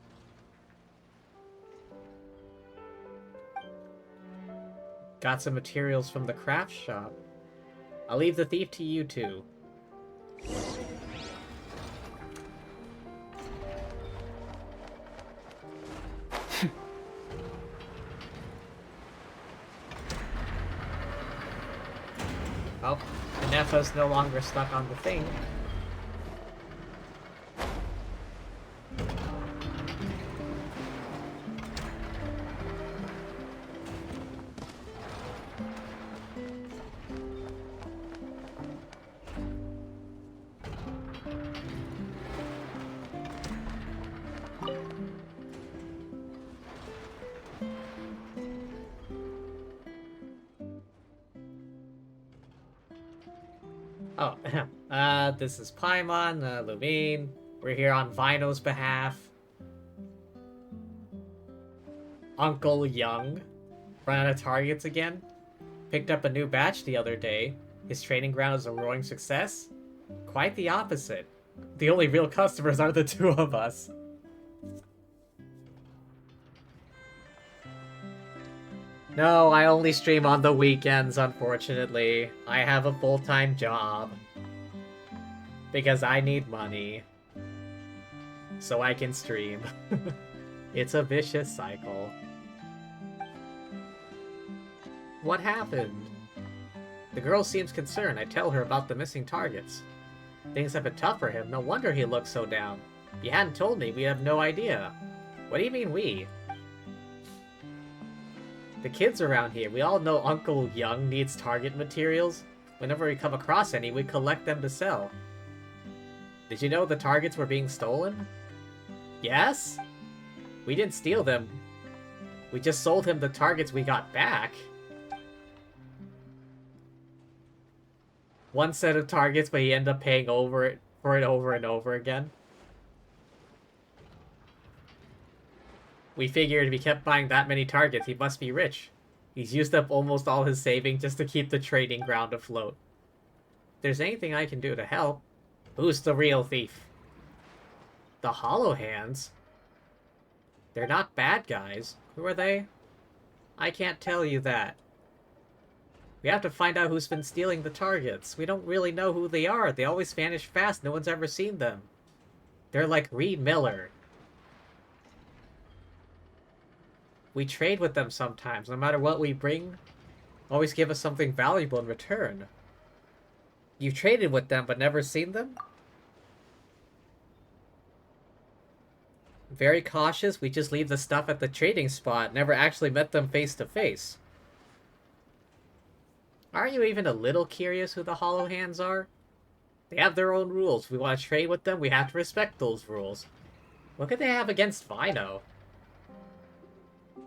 Got some materials from the craft shop. I'll leave the thief to you two. Oh, Nefa's no longer stuck on the thing. Oh, this is Paimon, Lumine. We're here on Vino's behalf. Uncle Young. Run out of targets again. Picked up a new batch the other day. His training ground is a roaring success. Quite the opposite. The only real customers are the two of us. No, I only stream on the weekends, unfortunately. I have a full-time job. Because I need money. So I can stream. It's a vicious cycle. What happened? The girl seems concerned. I tell her about the missing targets. Things have been tough for him. No wonder he looks so down. If you hadn't told me, we'd have no idea. What do you mean we? The kids around here, we all know Uncle Young needs target materials. Whenever we come across any, we collect them to sell. Did you know the targets were being stolen? Yes? We didn't steal them. We just sold him the targets we got back. One set of targets, but he ended up paying for it over and over again. We figured if he kept buying that many targets, he must be rich. He's used up almost all his savings just to keep the trading ground afloat. If there's anything I can do to help, who's the real thief? The Hollow Hands? They're not bad guys. Who are they? I can't tell you that. We have to find out who's been stealing the targets. We don't really know who they are. They always vanish fast. No one's ever seen them. They're like Reed Miller. We trade with them sometimes. No matter what we bring, always give us something valuable in return. You've traded with them but never seen them? Very cautious. We just leave the stuff at the trading spot. Never actually met them face to face. Aren't you even a little curious who the Hollow Hands are? They have their own rules. If we want to trade with them, we have to respect those rules. What could they have against Vino?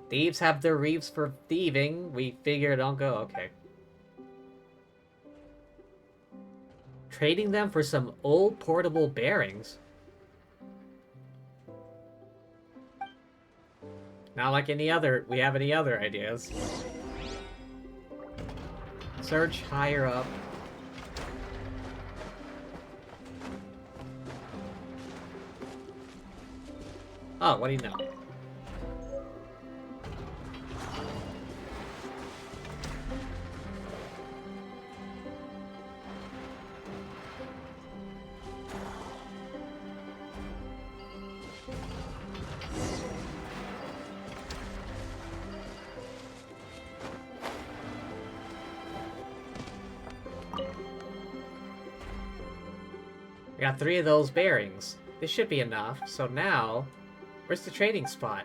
Thieves have their reefs for thieving. We figured on go. Okay. Trading them for some old portable bearings. Not like any other. We have any other ideas. Search higher up. Oh, what do you know? We got 3 of those bearings. This should be enough. So now, where's the trading spot?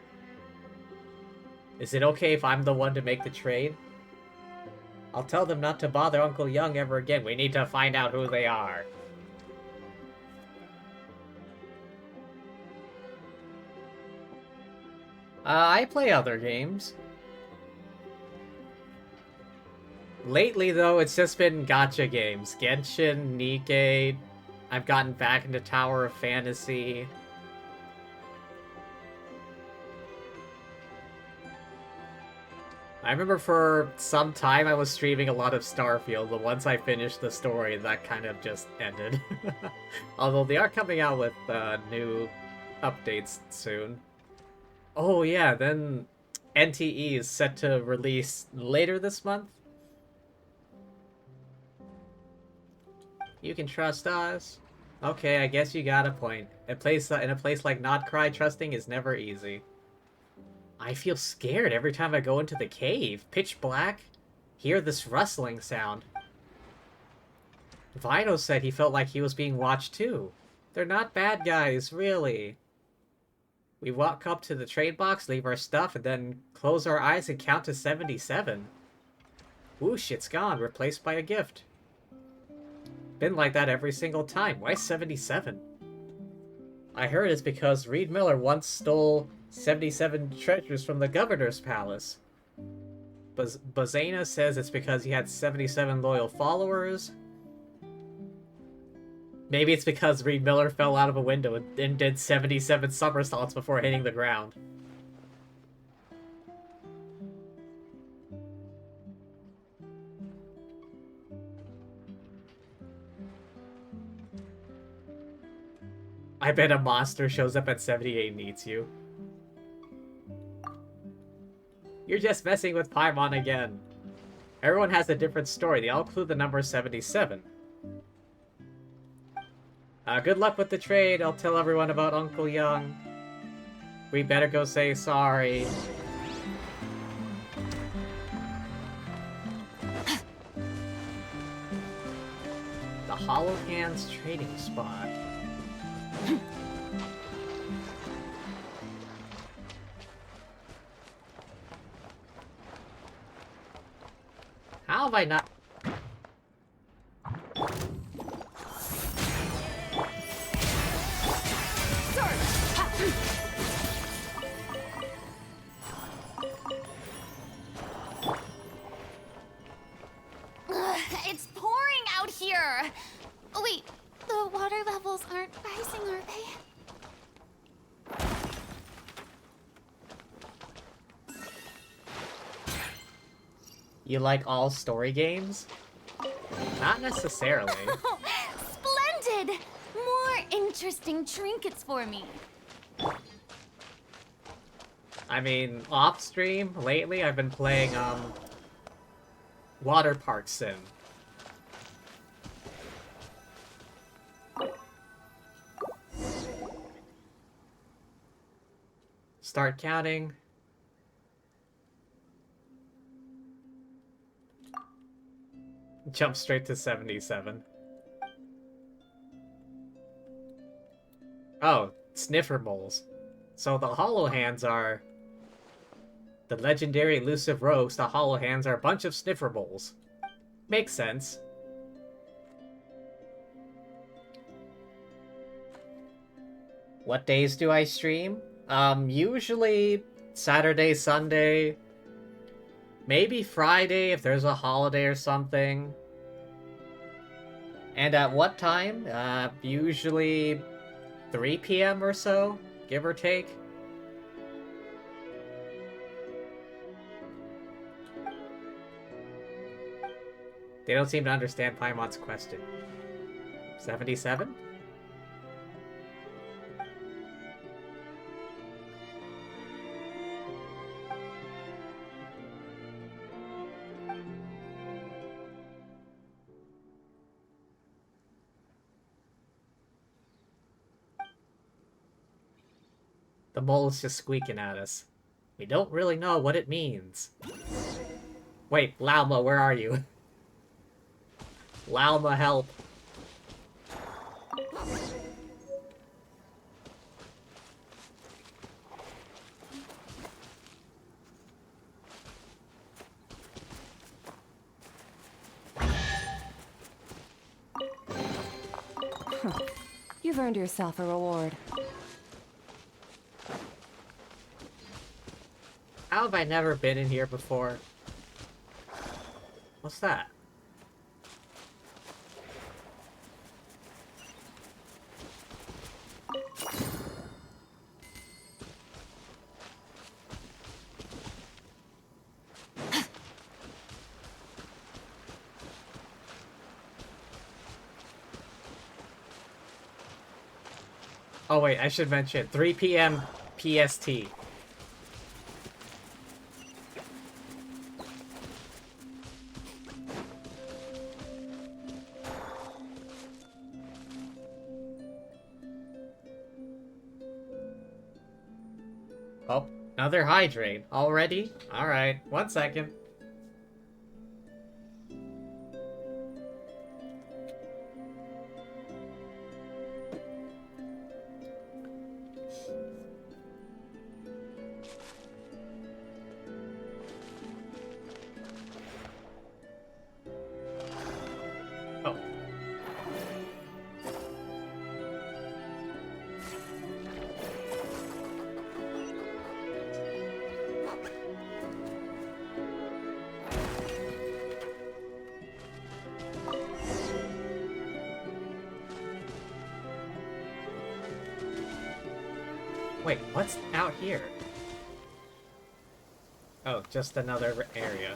Is it okay if I'm the one to make the trade? I'll tell them not to bother Uncle Young ever again. We need to find out who they are. I play other games. Lately, though, it's just been gacha games. Genshin, Nikkei. I've gotten back into Tower of Fantasy. I remember for some time I was streaming a lot of Starfield, but once I finished the story, that kind of just ended. Although they are coming out with new updates soon. Oh yeah, then NTE is set to release later this month. You can trust us. Okay, I guess you got a point. In a place like Notcry, trusting is never easy. I feel scared every time I go into the cave. Pitch black. Hear this rustling sound. Vino said he felt like he was being watched too. They're not bad guys, really. We walk up to the trade box, leave our stuff, and then close our eyes and count to 77. Whoosh, it's gone, replaced by a gift. Been like that every single time. Why 77? I heard it's because Reed Miller once stole 77 treasures from the governor's palace. Bazana says it's because he had 77 loyal followers. Maybe it's because Reed Miller fell out of a window and did 77 somersaults before hitting the ground. I bet a monster shows up at 78 and eats you. You're just messing with Paimon again. Everyone has a different story. They all include the number 77. Good luck with the trade. I'll tell everyone about Uncle Young. We better go say sorry. The Hollow Hands trading spot. How have I not... It's pouring out here! Oh, wait, the water levels aren't rising, are they? You like all story games? Not necessarily. Oh, splendid! More interesting trinkets for me. I mean, off stream, lately I've been playing, Water Park Sim. Start counting. Jump straight to 77. Oh, sniffer moles. So the Hollow Hands are... the legendary elusive rogues. The Hollow Hands are a bunch of sniffer moles. Makes sense. What days do I stream? Usually Saturday, Sunday. Maybe Friday if there's a holiday or something. And at what time? Usually 3 p.m. or so, give or take. They don't seem to understand Paimon's question. 77? The mole is just squeaking at us. We don't really know what it means. Wait, Lauma, where are you? Lauma, help. You've earned yourself a reward. How have I never been in here before? What's that? Oh wait, I should mention 3 p.m. PST. Oh, another hydrate. Already? Alright, 1 second. Oh. Wait, what's out here? Oh, just another area.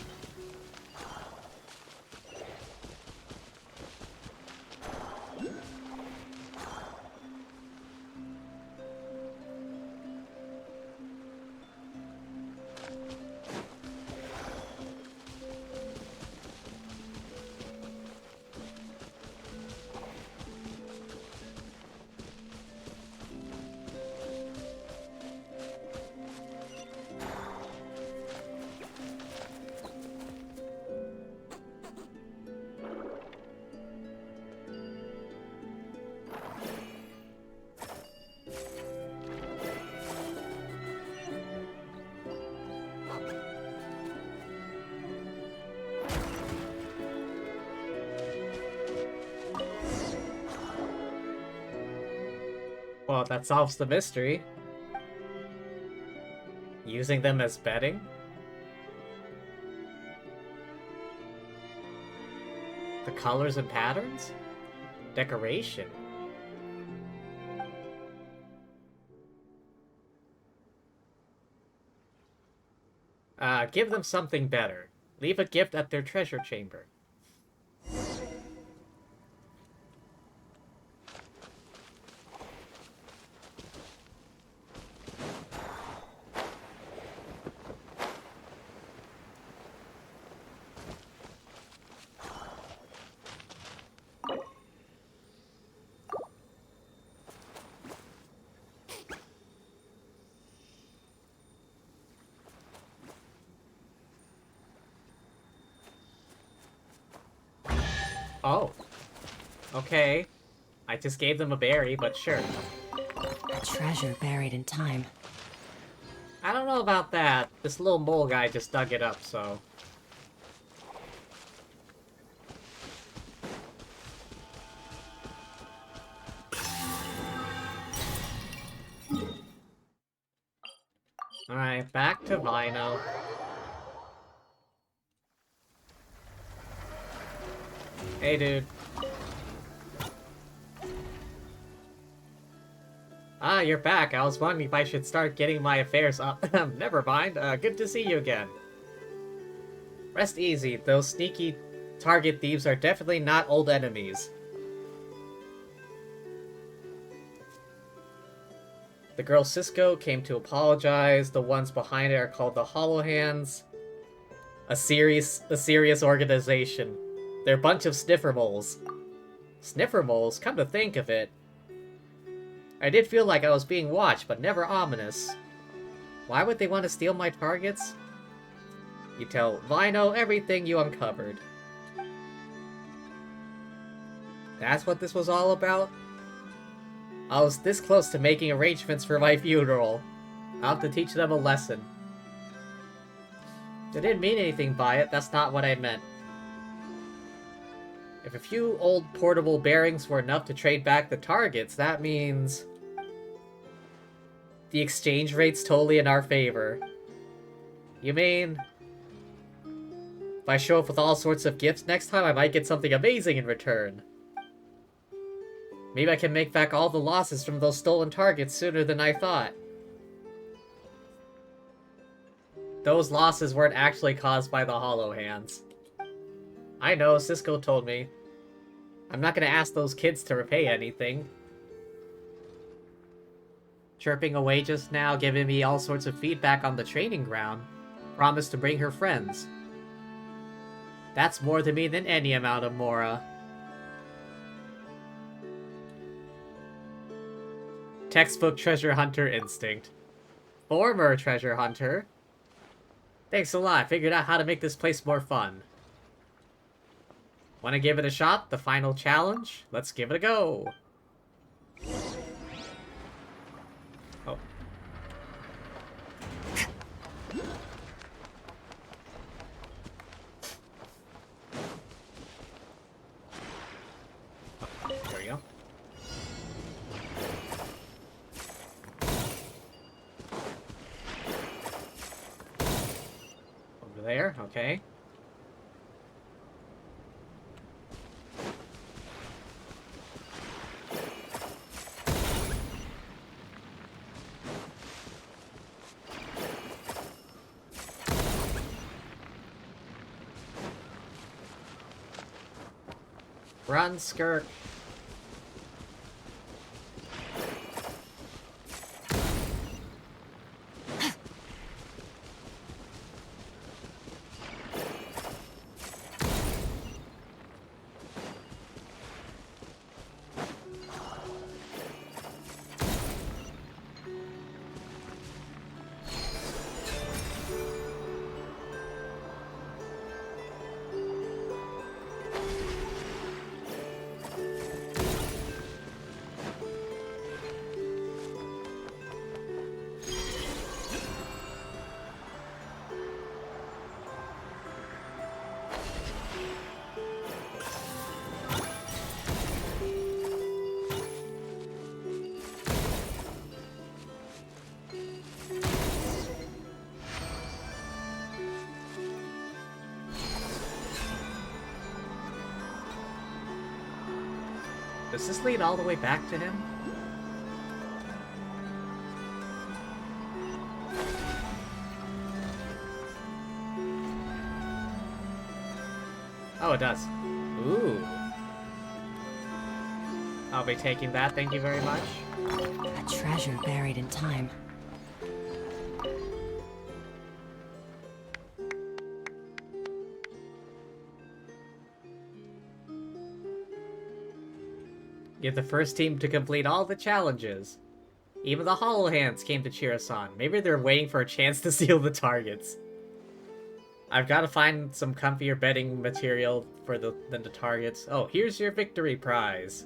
Well, that solves the mystery. Using them as bedding? The colors and patterns? Decoration? Give them something better. Leave a gift at their treasure chamber. Oh. Okay. I just gave them a berry, but sure. A treasure buried in time. I don't know about that. This little mole guy just dug it up, so... Alright, back to Vino. Hey, dude. Ah, you're back. I was wondering if I should start getting my affairs up. Never mind. Good to see you again. Rest easy. Those sneaky target thieves are definitely not old enemies. The girl Cisco came to apologize. The ones behind it are called the Hollow Hands. A serious organization. They're a bunch of sniffer moles. Sniffer moles? Come to think of it. I did feel like I was being watched, but never ominous. Why would they want to steal my targets? You tell Vino everything you uncovered. That's what this was all about? I was this close to making arrangements for my funeral. I'll have to teach them a lesson. I didn't mean anything by it, that's not what I meant. If If a few old portable bearings were enough to trade back the targets, that means the exchange rate's totally in our favor. You mean if I show up with all sorts of gifts next time, I might get something amazing in return? Maybe I can make back all the losses from those stolen targets sooner than I thought. Those losses weren't actually caused by the Hollow Hands. I know, Cisco told me. I'm not gonna ask those kids to repay anything. Chirping away just now, giving me all sorts of feedback on the training ground. Promised to bring her friends. That's more to me than any amount of Mora. Textbook treasure hunter instinct. Former treasure hunter. Thanks a lot, figured out how to make this place more fun. Wanna give it a shot? The final challenge? Let's give it a go. Oh. There we go. Over there, okay. Run, Skirk. Does this lead all the way back to him? Oh, it does. Ooh. I'll be taking that, thank you very much. A treasure buried in time. You're the first team to complete all the challenges. Even the Hollow Hands came to cheer us on. Maybe they're waiting for a chance to steal the targets. I've got to find some comfier bedding material for than the targets. Oh, here's your victory prize.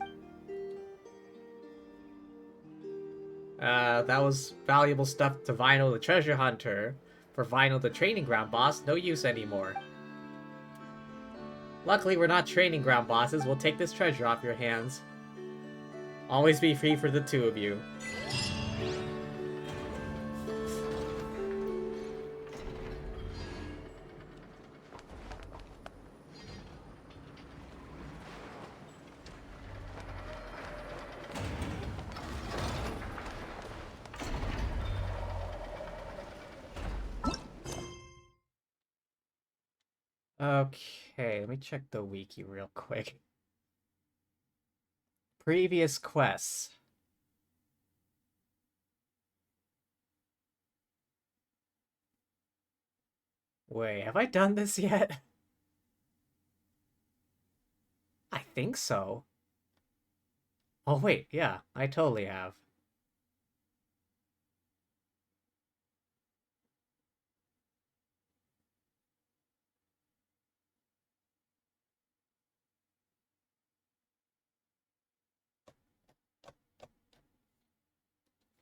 That was valuable stuff to Vinyl the Treasure Hunter. For Vinyl the Training Ground Boss, no use anymore. Luckily, we're not training ground bosses. We'll take this treasure off your hands. Always be free for the two of you. Okay, let me check the wiki real quick. Previous quests. Wait, have I done this yet? I think so. Oh wait, yeah, I totally have.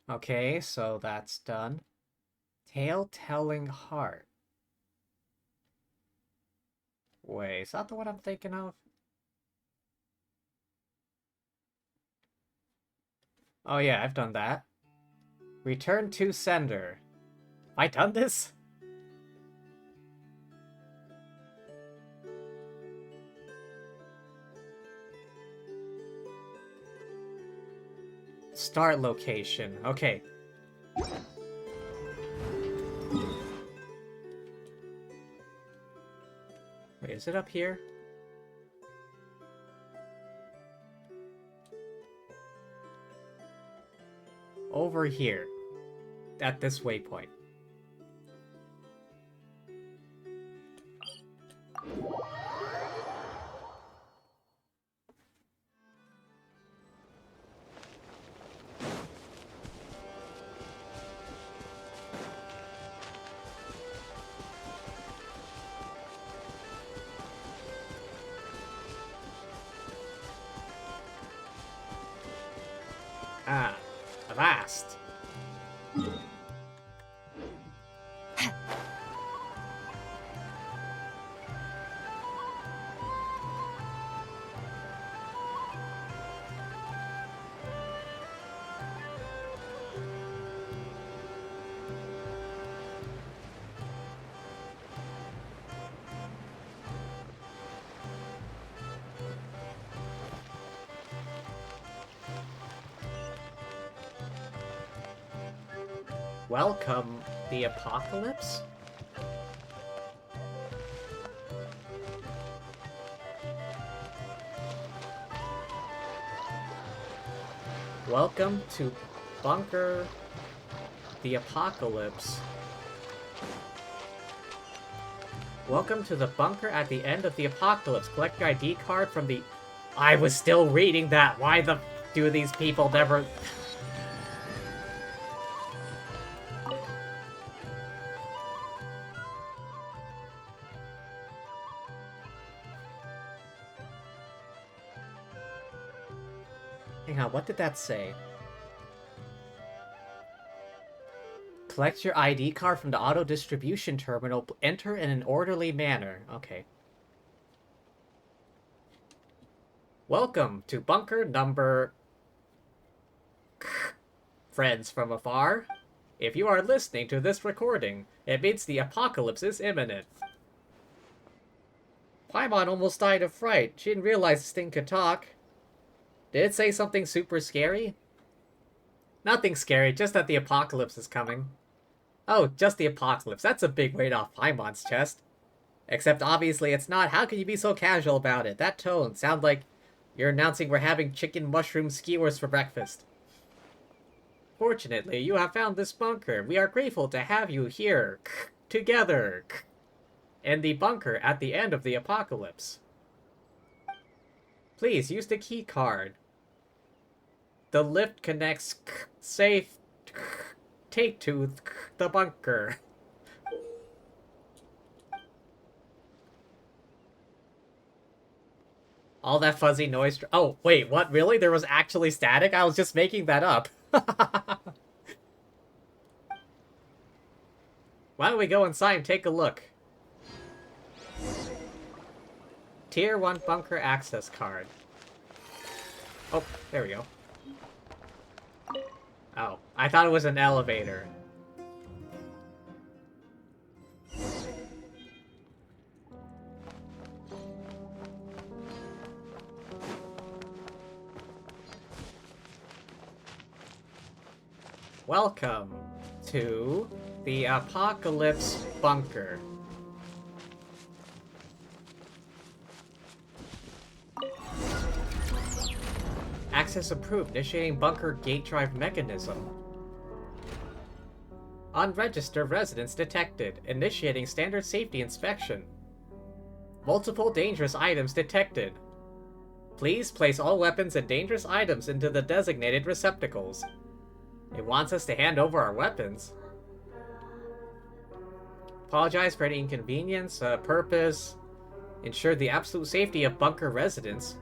Okay, so that's done. Tale-telling heart. Wait, is that the one I'm thinking of? Oh yeah, I've done that. Return to sender. Have I done this? Start location. Okay. Wait, is it up here? Over here. At this waypoint. Ah, avast. Welcome, the apocalypse? Welcome to Bunker the Apocalypse. Welcome to the bunker at the end of the apocalypse. Collect your ID card from the... I was still reading that! Why the... do these people never... Hang on, what did that say? Collect your ID card from the auto distribution terminal. Enter in an orderly manner. Okay. Welcome to bunker number... Friends from afar. If you are listening to this recording, it means the apocalypse is imminent. Paimon almost died of fright. She didn't realize this thing could talk. Did it say something super scary? Nothing scary, just that the apocalypse is coming. Oh, just the apocalypse. That's a big weight off Paimon's chest. Except obviously it's not. How can you be so casual about it? That tone sounds like you're announcing we're having chicken mushroom skewers for breakfast. Fortunately, you have found this bunker. We are grateful to have you here, together, in the bunker at the end of the apocalypse. Please use the key card. The lift connects safe take to the bunker. All that fuzzy noise. Oh, wait, what? Really? There was actually static? I was just making that up. Why don't we go inside and take a look? Tier 1 bunker access card. Oh, there we go. Oh, I thought it was an elevator. Welcome to the Apocalypse Bunker. Access approved. Initiating bunker gate drive mechanism. Unregistered residents detected. Initiating standard safety inspection. Multiple dangerous items detected. Please place all weapons and dangerous items into the designated receptacles. It wants us to hand over our weapons. Apologize for any inconvenience. Purpose. Ensure the absolute safety of bunker residents.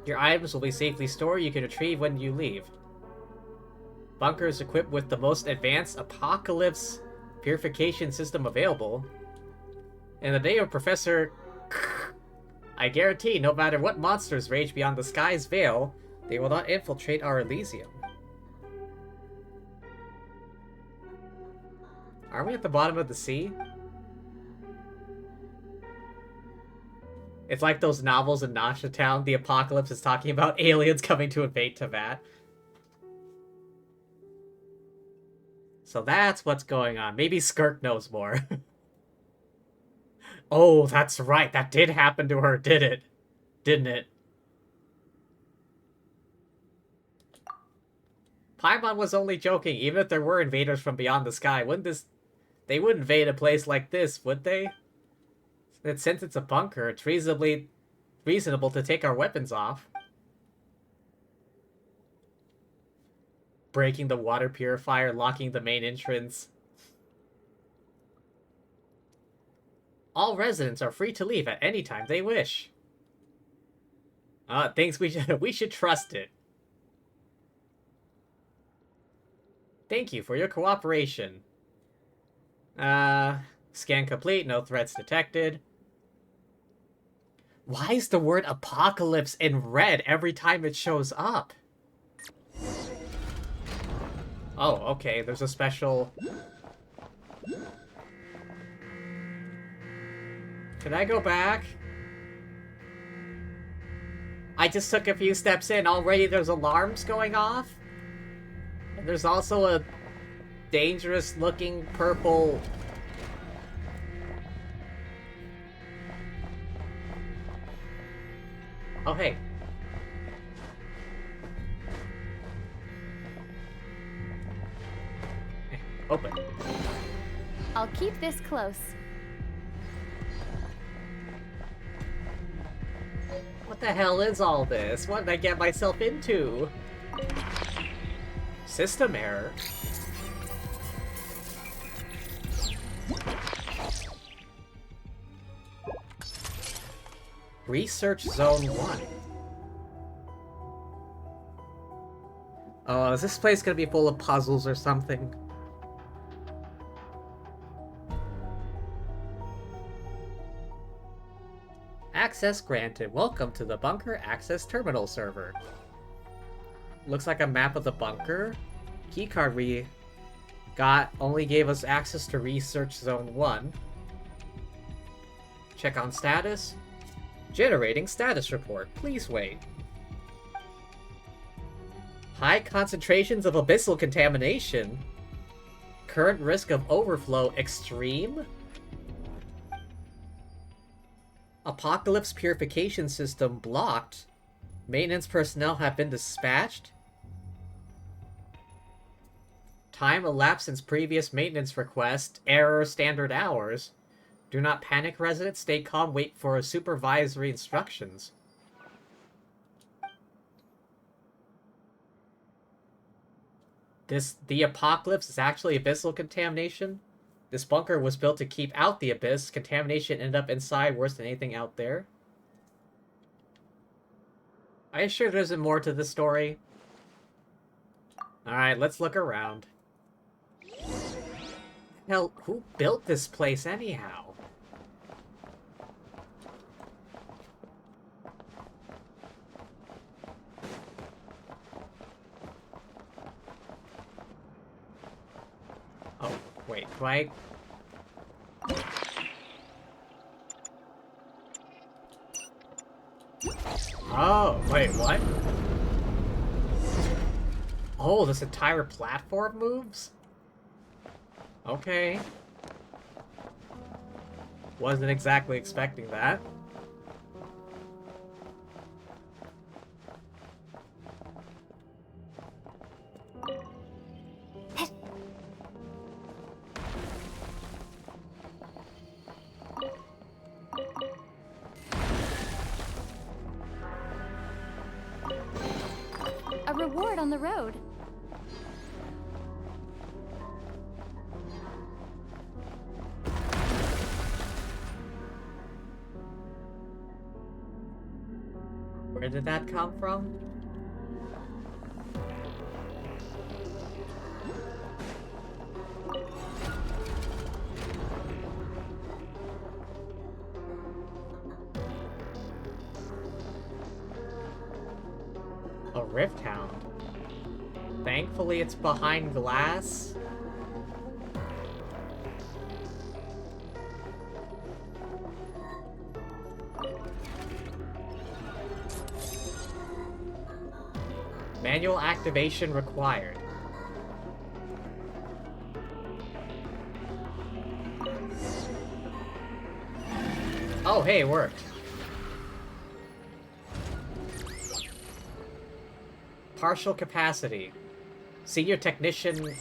Your items will be safely stored. You can retrieve when you leave. Bunker is equipped with the most advanced apocalypse purification system available. In the name of Professor... I guarantee no matter what monsters rage beyond the sky's veil, They will not infiltrate our Elysium. Are we at the bottom of the sea? It's like those novels in Nasha Town. The apocalypse is talking about aliens coming to invade Tibet. So that's what's going on. Maybe Skirk knows more. Oh, that's right. That did happen to her, did it? Didn't it? Paimon was only joking. Even if there were invaders from beyond the sky, they wouldn't invade a place like this, would they? And since it's a bunker, it's reasonable to take our weapons off. Breaking the water purifier, locking the main entrance. All residents are free to leave at any time they wish. Thinks we should trust it. Thank you for your cooperation. Scan complete, no threats detected. Why is the word apocalypse in red every time it shows up? Oh, okay, there's a special... Can I go back? I just took a few steps in, already there's alarms going off? And there's also a dangerous-looking purple... Oh, hey. Open. I'll keep this close. What the hell is all this? What did I get myself into? System error? Research Zone 1. Oh, is this place gonna be full of puzzles or something? Access granted. Welcome to the Bunker Access Terminal server. Looks like a map of the bunker. Keycard we got only gave us access to Research Zone 1. Check on status. Generating status report. Please wait. High concentrations of abyssal contamination. Current risk of overflow extreme. Apocalypse purification system blocked. Maintenance personnel have been dispatched. Time elapsed since previous maintenance request. Error standard hours. Do not panic, residents. Stay calm. Wait for supervisory instructions. The apocalypse is actually abyssal contamination. This bunker was built to keep out the abyss. Contamination ended up inside, worse than anything out there. Are you sure there isn't more to this story? Alright, let's look around. Hell, who built this place anyhow? Oh, wait, do I... Oh, wait, what? Oh, this entire platform moves? Okay. Wasn't exactly expecting that. A reward on the road. Where did that come from? A Rift Hound. Thankfully, it's behind glass. Manual activation required. Oh, hey, it worked. Partial capacity. Senior technician.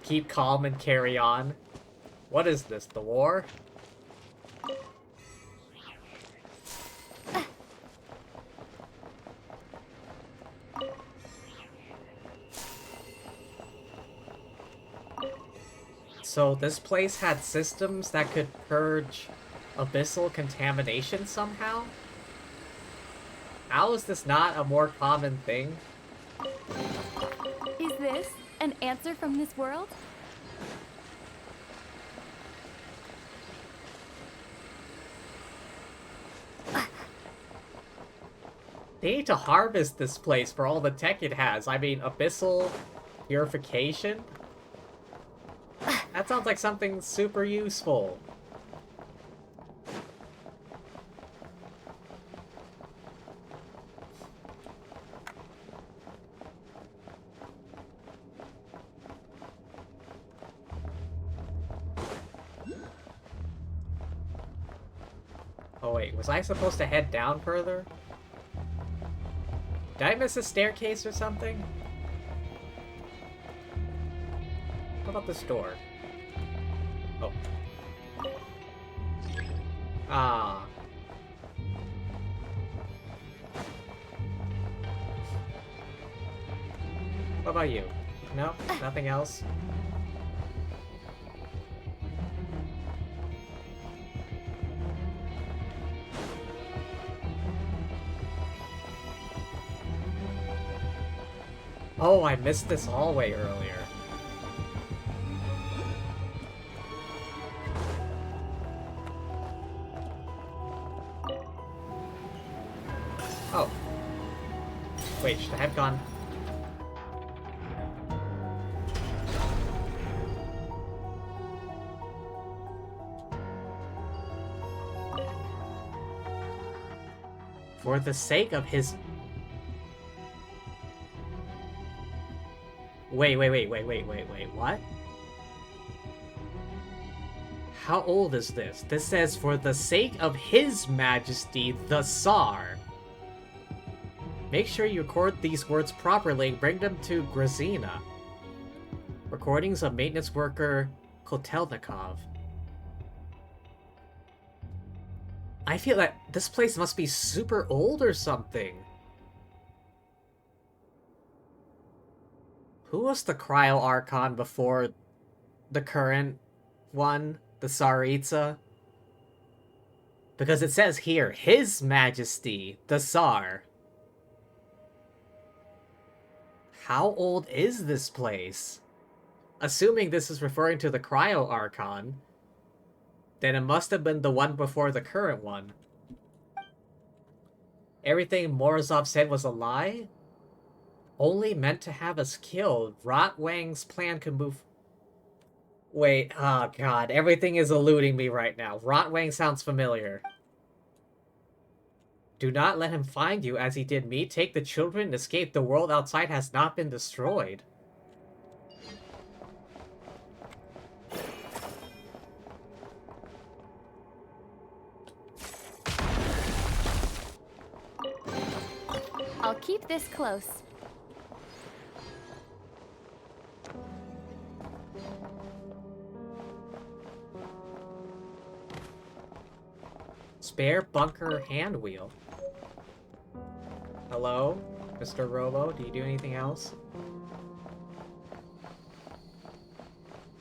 Keep calm and carry on. What is this, the war? So this place had systems that could purge abyssal contamination somehow? How is this not a more common thing? Is this an answer from this world? They need to harvest this place for all the tech it has. I mean, abyssal purification? That sounds like something super useful. Oh wait, was I supposed to head down further? Did I miss a staircase or something? What about this door? Oh. Ah. What about you? No? Nothing else? Oh, I missed this hallway earlier. Oh. Wait, should I have gone... For the sake of his... Wait, what? How old is this? This says, for the sake of His Majesty, the Tsar. Make sure you record these words properly and bring them to Grazina. Recordings of maintenance worker Kotelnikov. I feel that this place must be super old or something. Who was the Cryo Archon before the current one, the Tsaritsa? Because it says here, His Majesty, the Tsar. How old is this place? Assuming this is referring to the Cryo Archon, then it must have been the one before the current one. Everything Morozov said was a lie? Only meant to have us killed. Rotwang's plan could move... Wait, oh god, everything is eluding me right now. Rotwang sounds familiar. Do not let him find you as he did me. Take the children and escape. The world outside has not been destroyed. I'll keep this close. Spare bunker hand wheel. Hello, Mr. Robo, do you do anything else?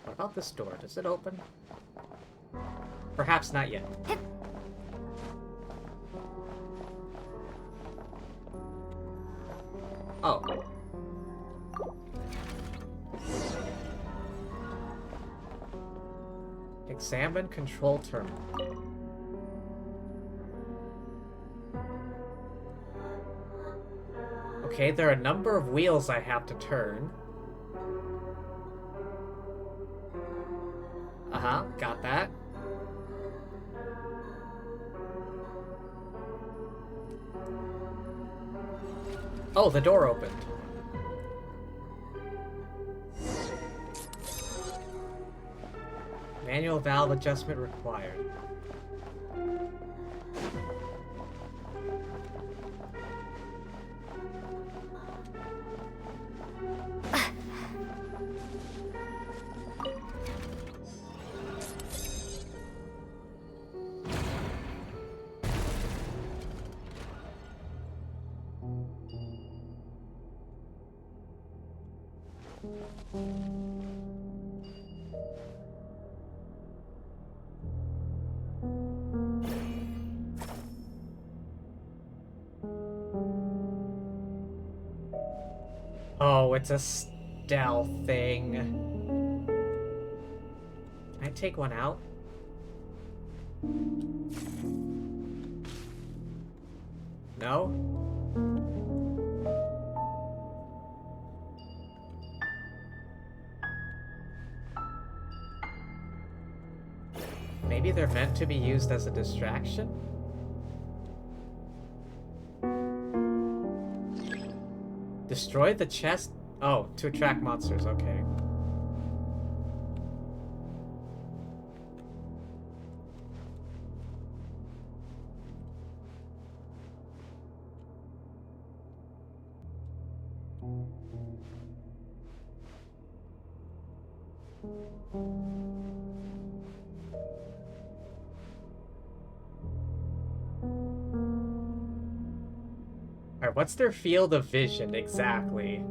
What about this door? Does it open? Perhaps not yet. Oh. Examine control terminal. Okay, there are a number of wheels I have to turn. Uh-huh, got that. Oh, the door opened. Manual valve adjustment required. Oh, it's a stealth thing. Can I take one out? No? Maybe they're meant to be used as a distraction? Destroy the chest? Oh, to attract monsters, okay. Alright, what's their field of vision exactly?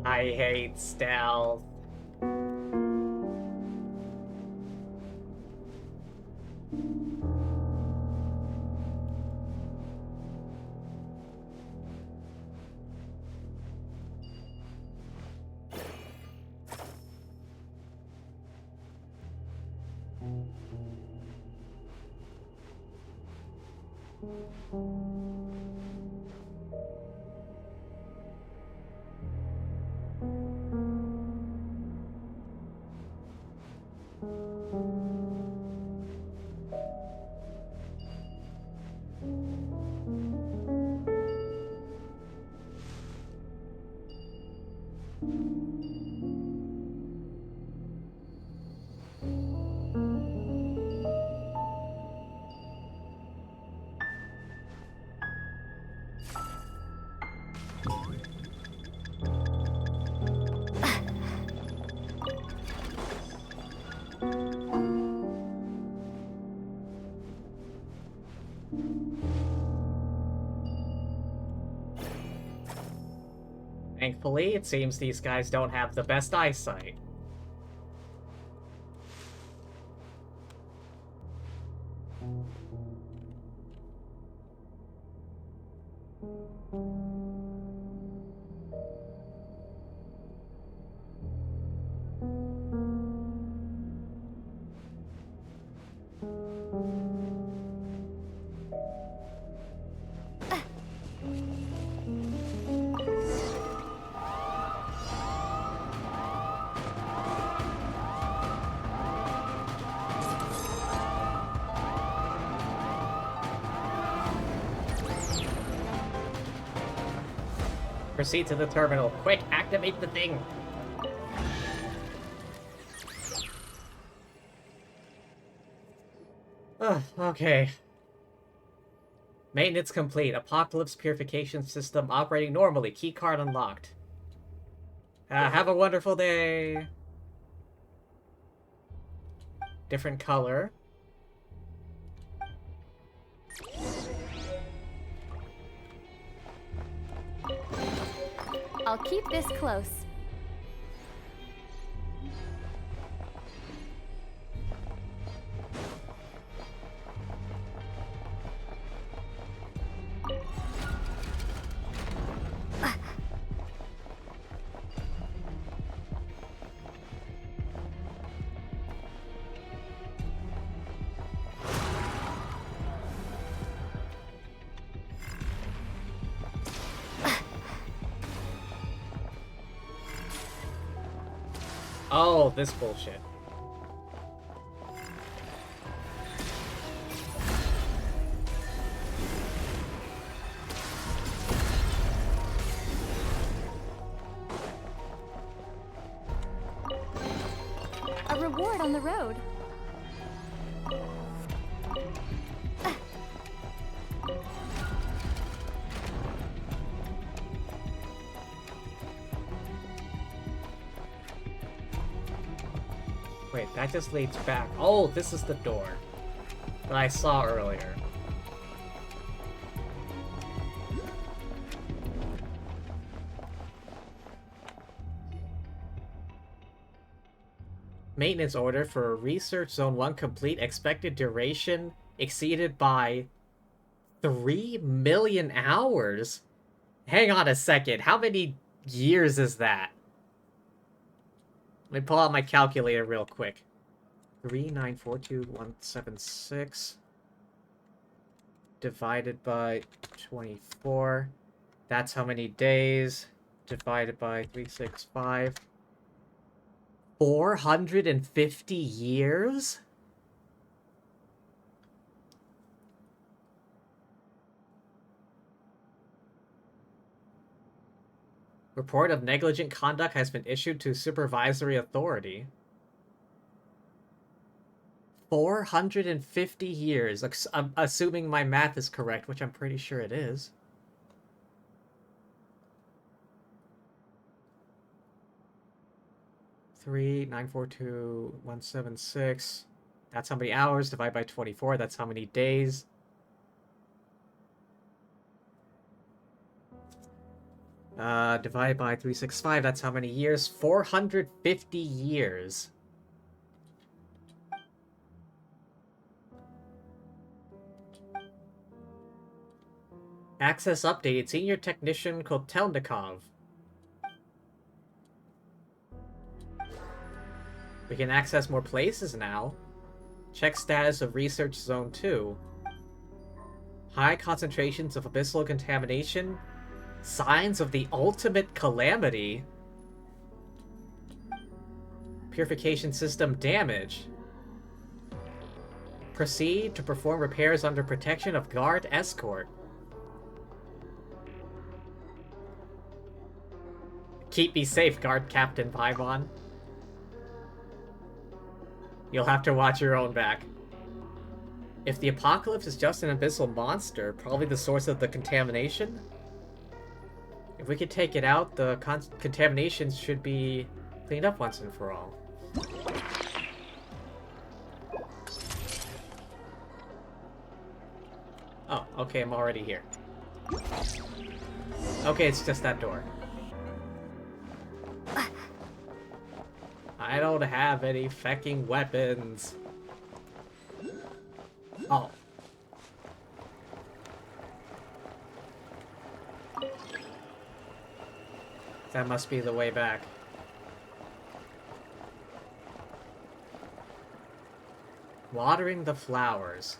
I hate stealth. Thankfully, it seems these guys don't have the best eyesight. Proceed to the terminal. Quick, activate the thing. Okay. Maintenance complete. Apocalypse purification system operating normally. Keycard unlocked. Have a wonderful day. Different color. I'll keep this close. Oh, this bullshit. A reward on the road. Wait, that just leads back. Oh, this is the door that I saw earlier. Maintenance order for Research Zone 1 complete. Expected duration exceeded by 3 million hours? Hang on a second. How many years is that? Let me pull out my calculator real quick. 3942176 divided by 24. That's how many days. Divided by 365. 450 years? Report of negligent conduct has been issued to supervisory authority. 450 years, assuming my math is correct, which I'm pretty sure it is. Three, 942,176. That's how many hours. Divided by 24. That's how many days. Divided by 365. That's how many years. 450 years. Access updated. Senior Technician Kotelnikov. We can access more places now. Check status of Research Zone 2. High concentrations of abyssal contamination. Signs of the ultimate calamity. Purification system damage. Proceed to perform repairs under protection of guard escort. Keep me safe, Guard Captain Paimon. You'll have to watch your own back. If the apocalypse is just an abyssal monster, probably the source of the contamination? If we could take it out, the contamination should be cleaned up once and for all. Oh, okay, I'm already here. Okay, it's just that door. I don't have any fucking weapons. Oh. That must be the way back. Watering the flowers.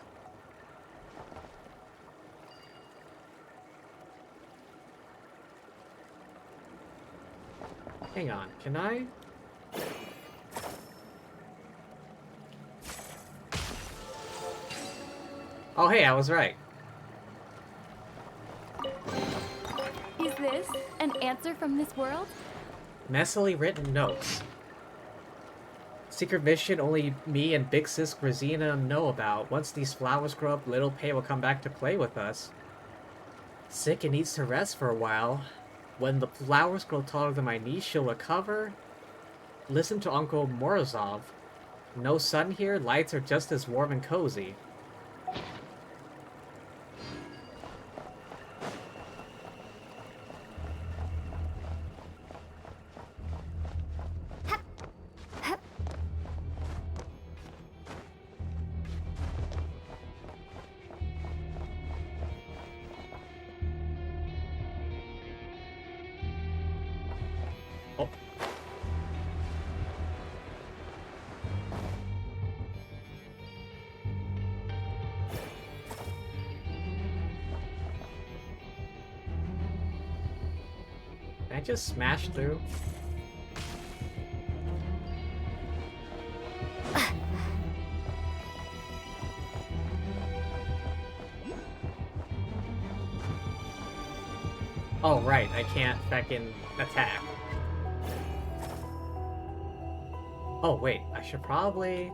Hang on, can I? Oh hey, I was right. Is this an answer from this world? Messily written notes. Secret mission only me and Big Sis Grazina know about. Once these flowers grow up, Little Pei will come back to play with us. Sick and needs to rest for a while. When the flowers grow taller than my knees, she'll recover. Listen to Uncle Morozov. No sun here, lights are just as warm and cozy. Oh. Can I just smash through? Oh, right, I can't fucking attack. Oh, wait, I should probably...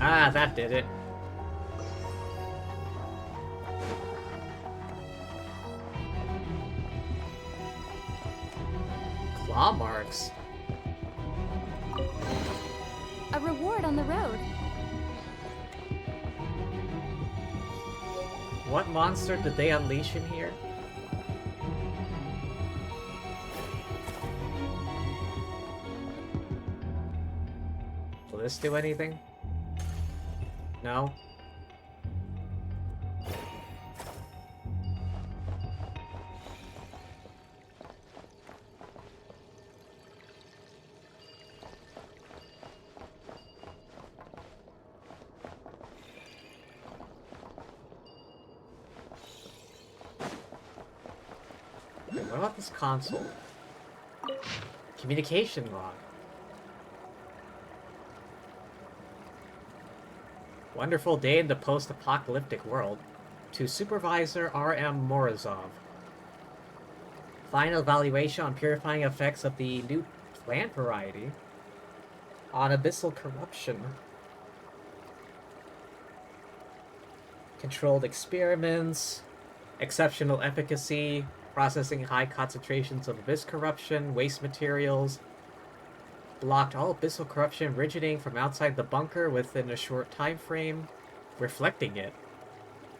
Ah, that did it. Claw marks. A reward on the road. What monster did they unleash in here? Will this do anything? No? Wait, what about this console? Communication log. Wonderful day in the post-apocalyptic world. To Supervisor R.M. Morozov. Final evaluation on purifying effects of the new plant variety. On abyssal corruption. Controlled experiments. Exceptional efficacy. Processing high concentrations of abyss corruption. Waste materials. Blocked all abyssal corruption originating from outside the bunker within a short time frame, reflecting it.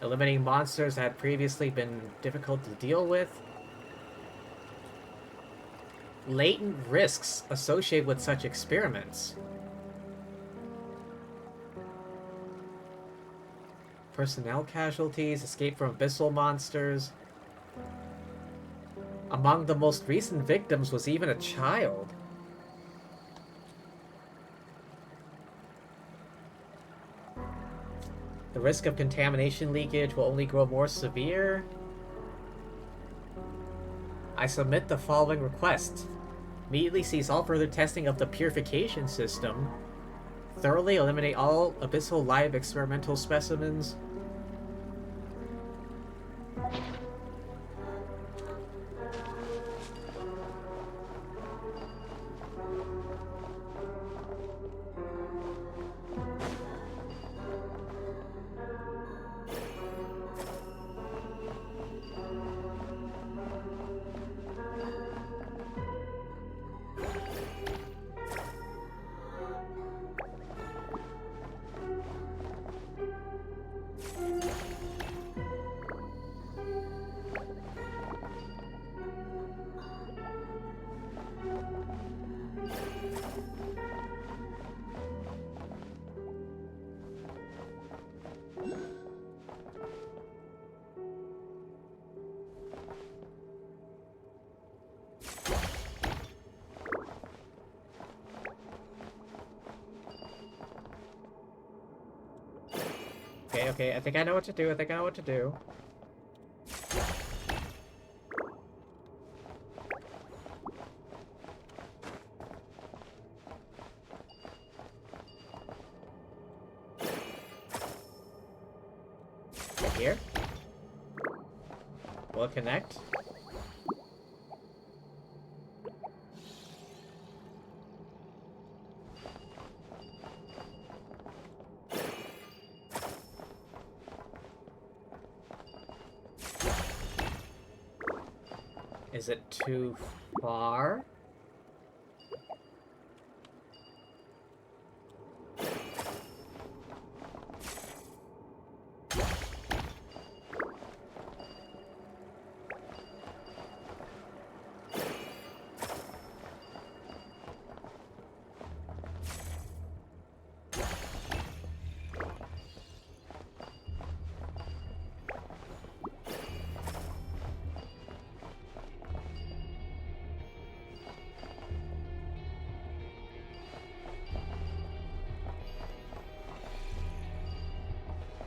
Eliminating monsters that had previously been difficult to deal with. Latent risks associated with such experiments. Personnel casualties, escape from abyssal monsters. Among the most recent victims was even a child. The risk of contamination leakage will only grow more severe. I submit the following request. Immediately cease all further testing of the purification system. Thoroughly eliminate all abyssal live experimental specimens. Okay, I think I know what to do. Here? Will it connect? Is it too far?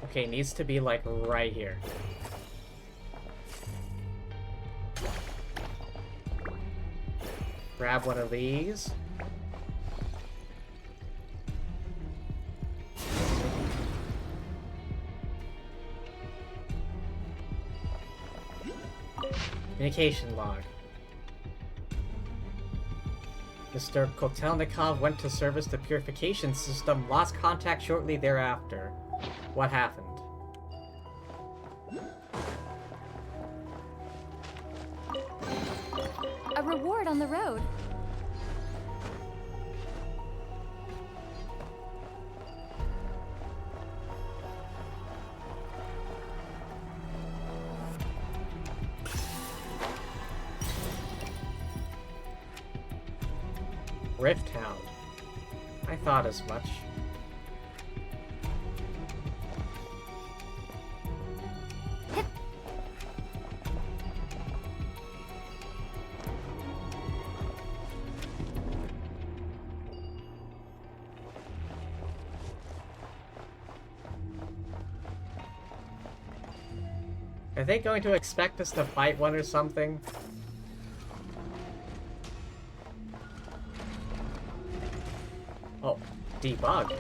Okay, needs to be like right here. Grab one of these. Communication log. Mr. Kotelnikov went to service the purification system, lost contact shortly thereafter. What happened? A reward on the road. Rift Hound. I thought as much. Are they going to expect us to fight one or something? Oh, debug.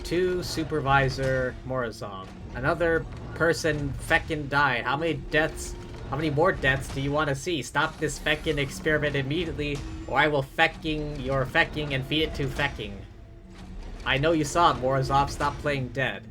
To Supervisor Morozov. Another person feckin' died. How many more deaths do you want to see? Stop this feckin' experiment immediately, or I will fecking your fecking and feed it to fecking. I know you saw it, Morozov. Stop playing dead.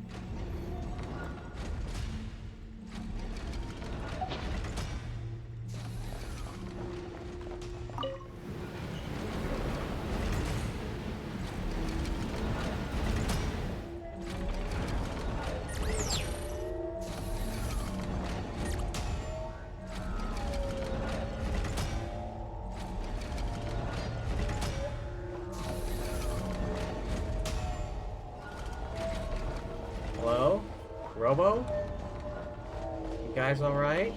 Hello? Robo? You guys alright?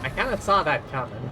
I kinda saw that coming.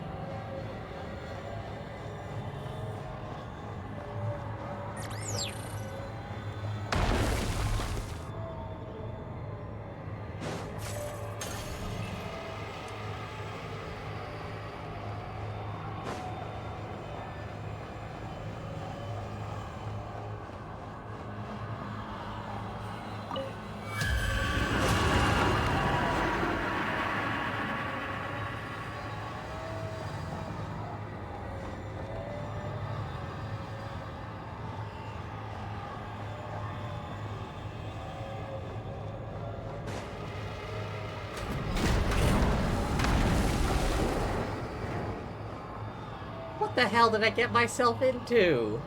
What the hell did I get myself into?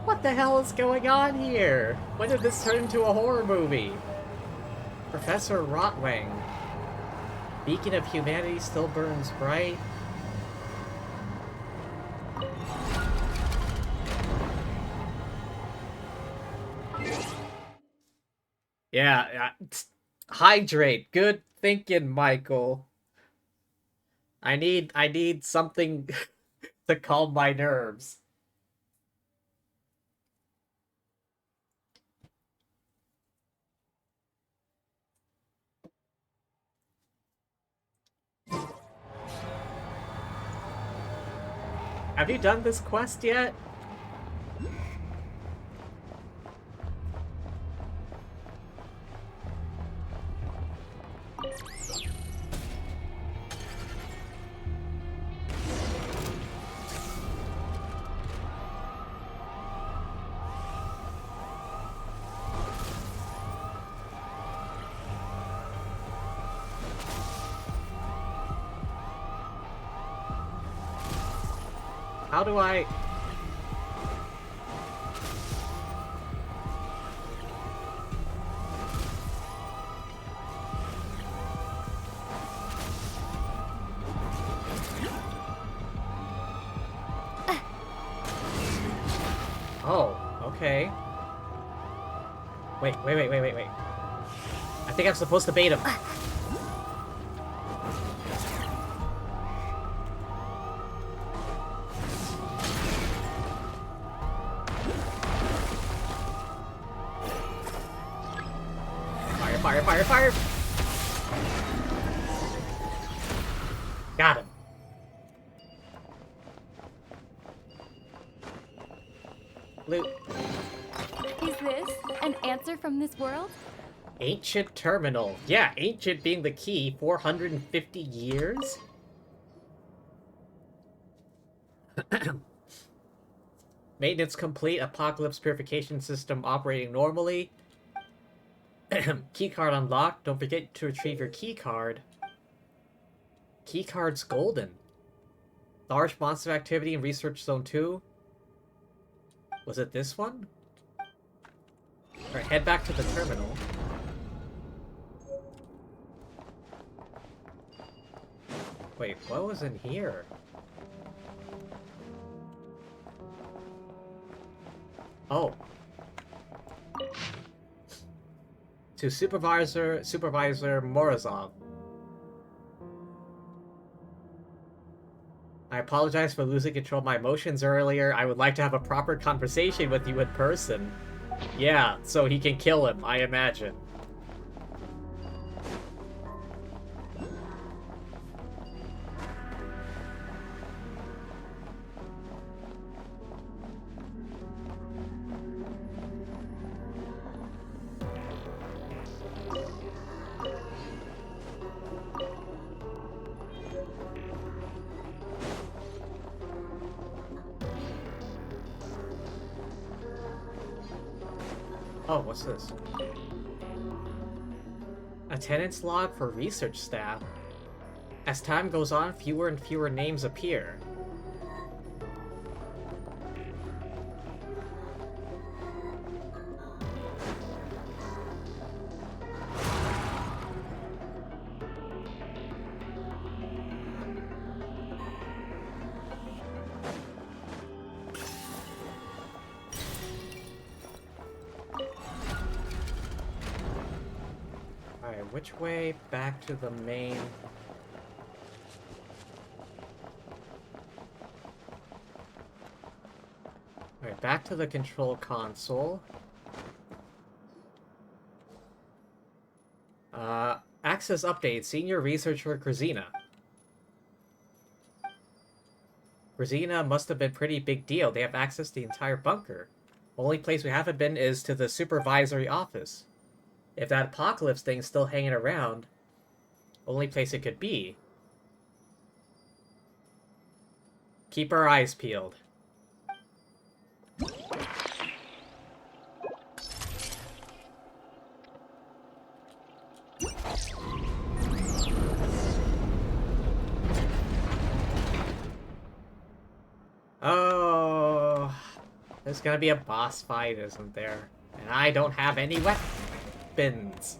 What the hell is going on here? When did this turn into a horror movie? Professor Rotwang. Beacon of humanity still burns bright. Yeah, hydrate. Good thinking, Michael. I need something to calm my nerves. Have you done this quest yet? How do I... Okay. Wait. I think I'm supposed to bait him. Fire! Got him. Loot. Is this an answer from this world? Ancient terminal. Yeah, ancient being the key. 450 years? Maintenance complete. Apocalypse purification system operating normally. Keycard unlocked. Don't forget to retrieve your keycard. Keycard's golden. Large monster activity in Research Zone 2. Was it this one? Alright, head back to the terminal. Wait, what was in here? Oh. To Supervisor Morozov. I apologize for losing control of my emotions earlier. I would like to have a proper conversation with you in person. Yeah, so he can kill him, I imagine. Oh, what's this? Attendance log for research staff. As time goes on, fewer and fewer names appear. Which way back to the main? Alright, back to the control console. Access update. Senior researcher Grazina. Grazina must have been a pretty big deal. They have access to the entire bunker. Only place we haven't been is to the supervisory office. If that apocalypse thing's still hanging around, only place it could be. Keep our eyes peeled. Oh, there's gonna be a boss fight, isn't there? And I don't have any weapons.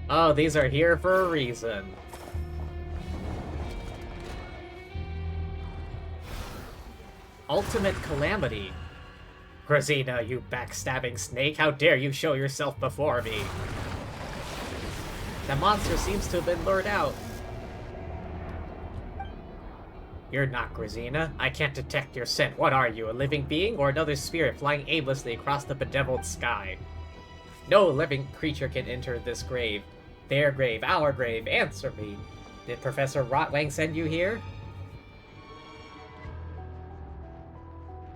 Oh, these are here for a reason. Ultimate Calamity. Grazina, you backstabbing snake, how dare you show yourself before me? The monster seems to have been lured out. You're not Grazina. I can't detect your scent. What are you, a living being or another spirit flying aimlessly across the bedeviled sky? No living creature can enter this grave. Their grave, our grave, answer me. Did Professor Rotwang send you here?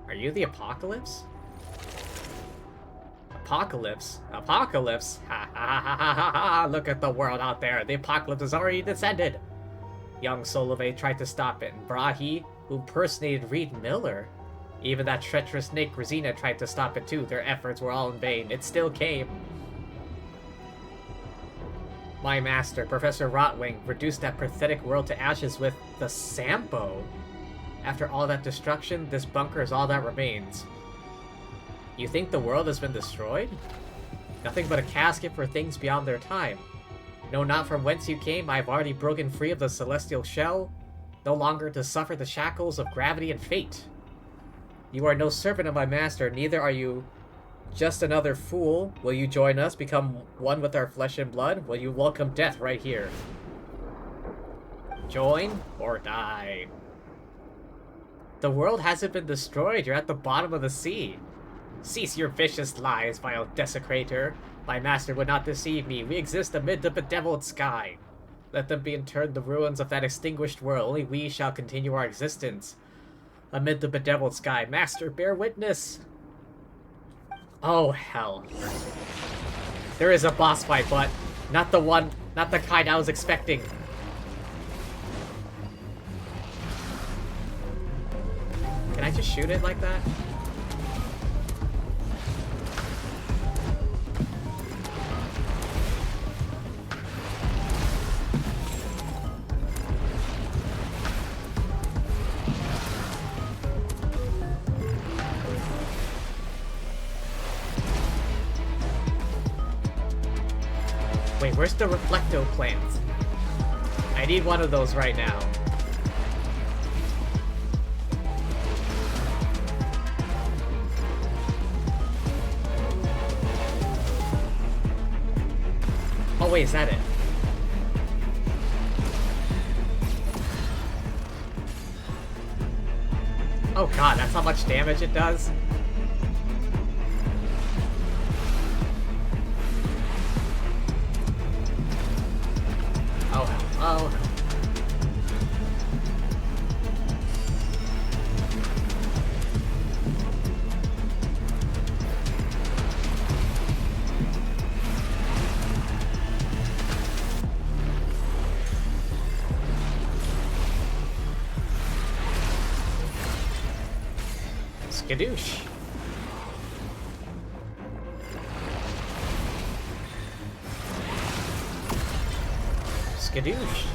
Are you the Apocalypse? Apocalypse? Apocalypse? Ha ha ha ha ha ha! Look at the world out there. The Apocalypse has already descended. Young Solovey tried to stop it, and Brahi, who impersonated Reed Miller. Even that treacherous snake Grazina tried to stop it too. Their efforts were all in vain. It still came. My master, Professor Rotwing, reduced that pathetic world to ashes with the Sampo. After all that destruction, this bunker is all that remains. You think the world has been destroyed? Nothing but a casket for things beyond their time. Know not from whence you came, I have already broken free of the celestial shell, no longer to suffer the shackles of gravity and fate. You are no servant of my master, neither are you just another fool. Will you join us, become one with our flesh and blood? Will you welcome death right here? Join or die. The world hasn't been destroyed, you're at the bottom of the sea. Cease your vicious lies, vile desecrator. My master would not deceive me. We exist amid the bedeviled sky. Let them be interred in the ruins of that extinguished world. Only we shall continue our existence amid the bedeviled sky. Master, bear witness. Oh, hell. There is a boss fight, but not the kind I was expecting. Can I just shoot it like that? Wait, where's the Reflecto plant? I need one of those right now. Oh wait, is that it? Oh god, that's how much damage it does? Oh, oh. Skadoosh. Skadoosh.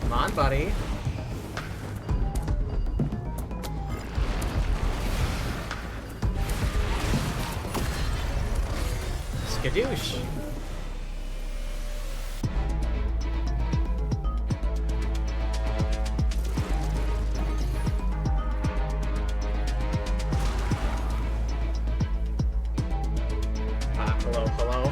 Come on, buddy. Skadoosh. Hello, hello.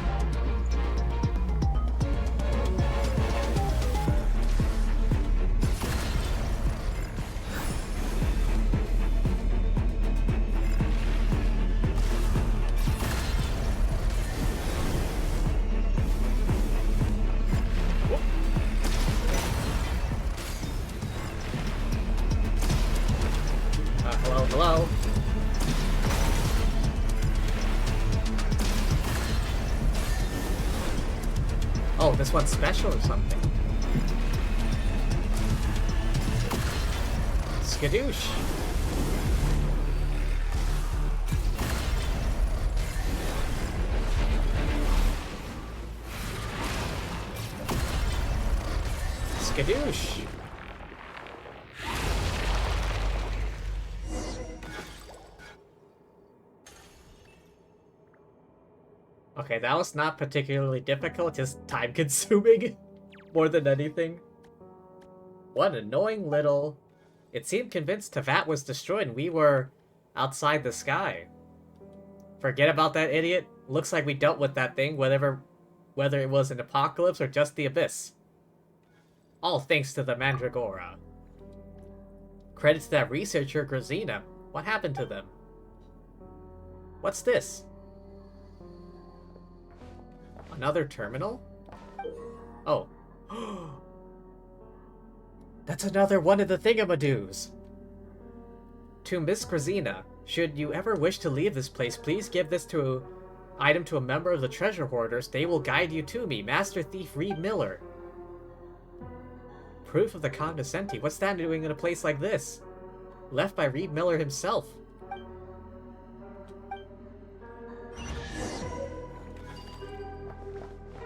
Hello, hello. Oh, this one's special or something. Skadoosh. Skadoosh. Okay, that was not particularly difficult, just time-consuming more than anything. What annoying little... It seemed convinced Tavat was destroyed and we were outside the sky. Forget about that idiot. Looks like we dealt with that thing, whether it was an apocalypse or just the abyss. All thanks to the Mandragora. Credit to that researcher, Grazina. What happened to them? What's this? Another terminal? Oh. That's another one of the thingamadoos! To Miss Grazina, should you ever wish to leave this place, please give this item to a member of the treasure hoarders. They will guide you to me, Master Thief Reed Miller. Proof of the cognoscenti. What's that doing in a place like this? Left by Reed Miller himself.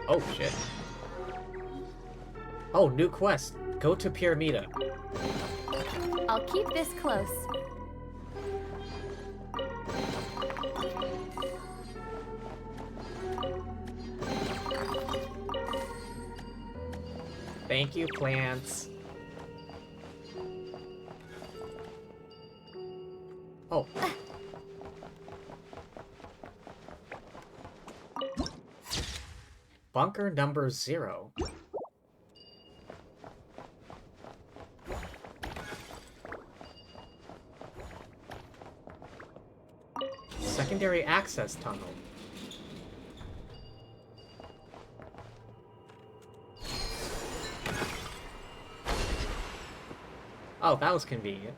Oh, shit. Oh, new quest. Go to Pyramida. I'll keep this close. Thank you, plants. Oh. Bunker number 0. Secondary access tunnel. Oh, that was convenient.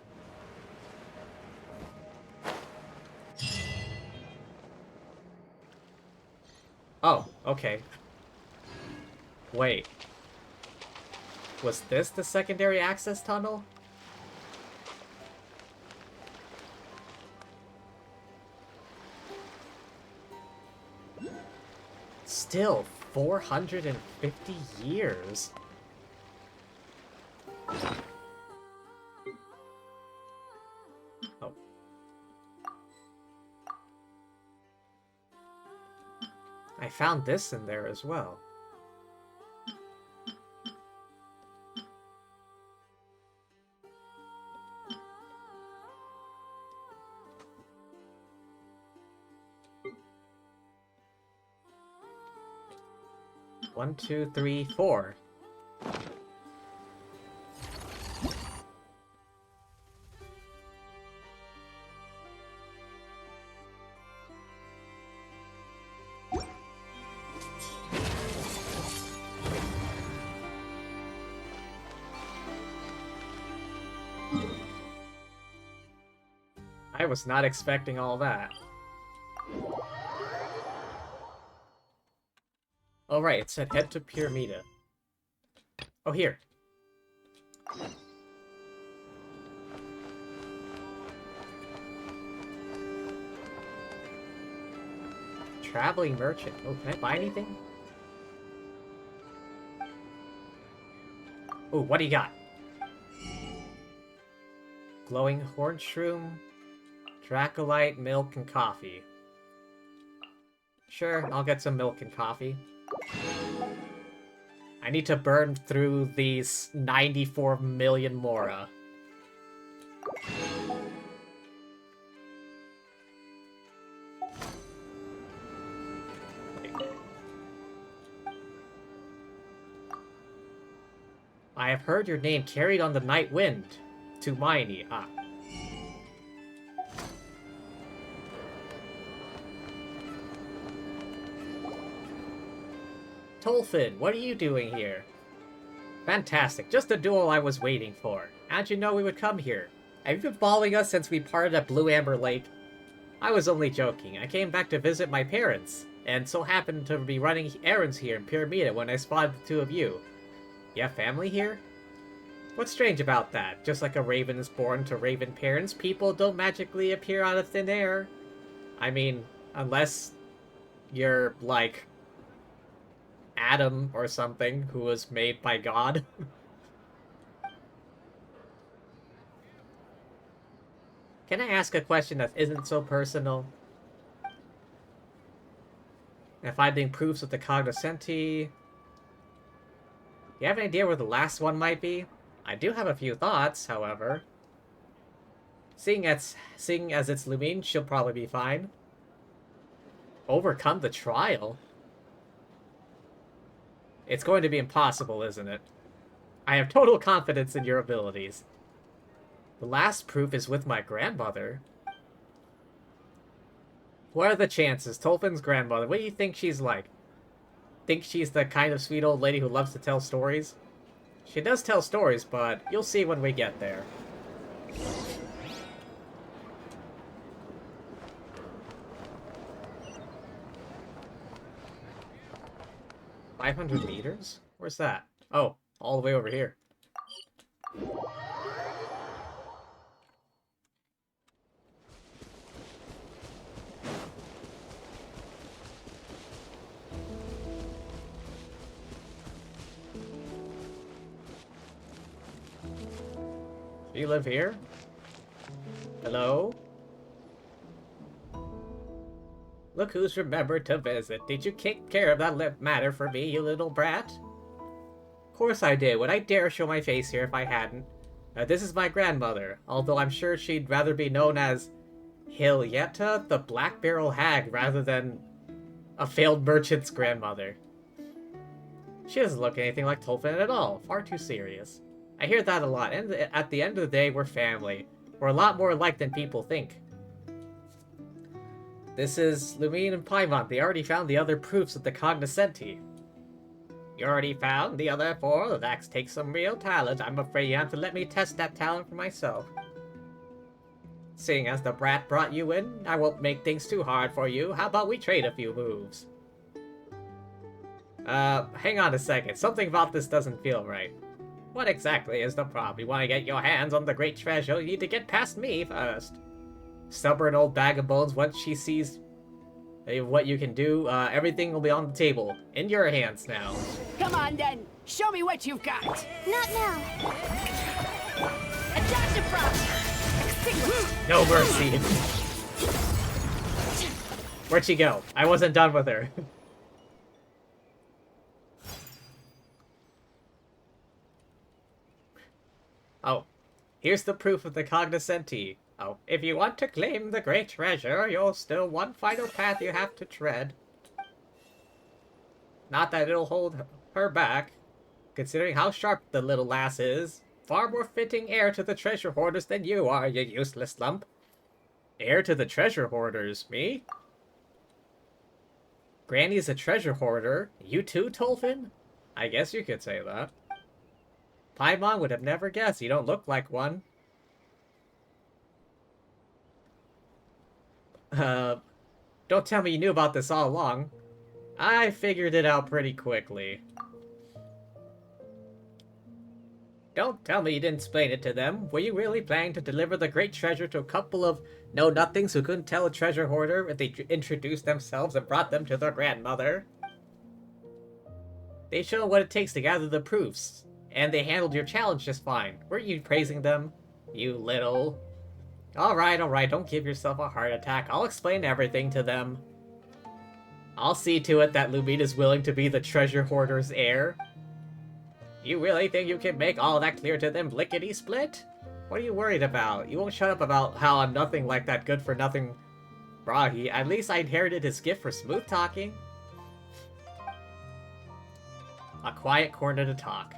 Oh, okay. Wait. Was this the secondary access tunnel? Still, 450 years. Oh. I found this in there as well. One, two, three, four. I was not expecting all that. Oh right, it said head to Pyramida. Oh, here. Traveling merchant. Oh, can I buy anything? Oh, what do you got? Glowing horn shroom, Dracolite, milk, and coffee. Sure, I'll get some milk and coffee. I need to burn through these 94 million Mora. I have heard your name carried on the night wind. To Miney. Ah. Tolfin, what are you doing here? Fantastic, just the duel I was waiting for. How'd you know we would come here? Have you been following us since we parted at Blue Amber Lake? I was only joking. I came back to visit my parents, and so happened to be running errands here in Pyramida when I spotted the two of you. You have family here? What's strange about that? Just like a raven is born to raven parents, people don't magically appear out of thin air. I mean, unless you're, like, Adam or something who was made by God. Can I ask a question that isn't so personal? Finding proofs of the cognoscenti. You have an idea where the last one might be? I do have a few thoughts, however. Seeing as it's Lumine, she'll probably be fine. Overcome the trial? It's going to be impossible, isn't it? I have total confidence in your abilities. The last proof is with my grandmother. What are the chances? Tolfin's grandmother, what do you think she's like? Think she's the kind of sweet old lady who loves to tell stories? She does tell stories, but you'll see when we get there. $500 meters? Where's that? Oh, all the way over here. You live here? Hello? Look who's remembered to visit. Did you take care of that matter for me, you little brat? Of course I did. Would I dare show my face here if I hadn't? This is my grandmother, although I'm sure she'd rather be known as Hilyetta, the Black Barrel Hag, rather than a failed merchant's grandmother. She doesn't look anything like Tolfin at all. Far too serious. I hear that a lot, and at the end of the day, we're family. We're a lot more alike than people think. This is Lumine and Paimon. They already found the other proofs of the cognoscenti. You already found the other 4? That takes some real talent. I'm afraid you have to let me test that talent for myself. Seeing as the brat brought you in, I won't make things too hard for you. How about we trade a few moves? Hang on a second. Something about this doesn't feel right. What exactly is the problem? You want to get your hands on the great treasure, you need to get past me first. Stubborn old bag of bones, once she sees what you can do, everything will be on the table. In your hands now. Come on then, show me what you've got. Not now. Attack the frost. Extinguish. No mercy. Where'd she go? I wasn't done with her. Oh, here's the proof of the cognoscenti. Oh, if you want to claim the great treasure, you'll still one final path you have to tread. Not that it'll hold her back, considering how sharp the little lass is. Far more fitting heir to the treasure hoarders than you are, you useless lump. Heir to the treasure hoarders? Me? Granny's a treasure hoarder? You too, Tolfin? I guess you could say that. Paimon would have never guessed. You don't look like one. Don't tell me you knew about this all along. I figured it out pretty quickly. Don't tell me you didn't explain it to them. Were you really planning to deliver the great treasure to a couple of know-nothings who couldn't tell a treasure hoarder if they introduced themselves and brought them to their grandmother? They showed what it takes to gather the proofs, and they handled your challenge just fine. Weren't you praising them? You little... Alright, don't give yourself a heart attack. I'll explain everything to them. I'll see to it that Lumine is willing to be the treasure hoarder's heir. You really think you can make all that clear to them lickety-split? What are you worried about? You won't shut up about how I'm nothing like that good-for-nothing Brahi. At least I inherited his gift for smooth talking. A quiet corner to talk.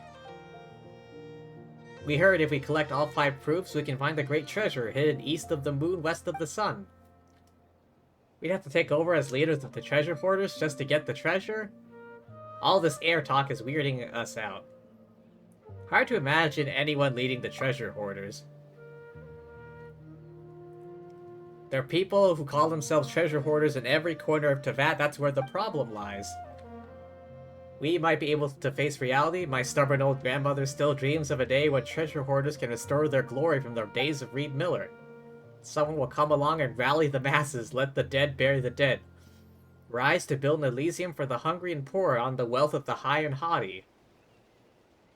We heard if we collect all 5 proofs, we can find the great treasure hidden east of the moon, west of the sun. We'd have to take over as leaders of the treasure hoarders just to get the treasure? All this air talk is weirding us out. Hard to imagine anyone leading the treasure hoarders. There are people who call themselves treasure hoarders in every corner of Teyvat. That's where the problem lies. We might be able to face reality. My stubborn old grandmother still dreams of a day when treasure hoarders can restore their glory from their days of Reed Miller. Someone will come along and rally the masses, let the dead bury the dead. Rise to build an Elysium for the hungry and poor on the wealth of the high and haughty.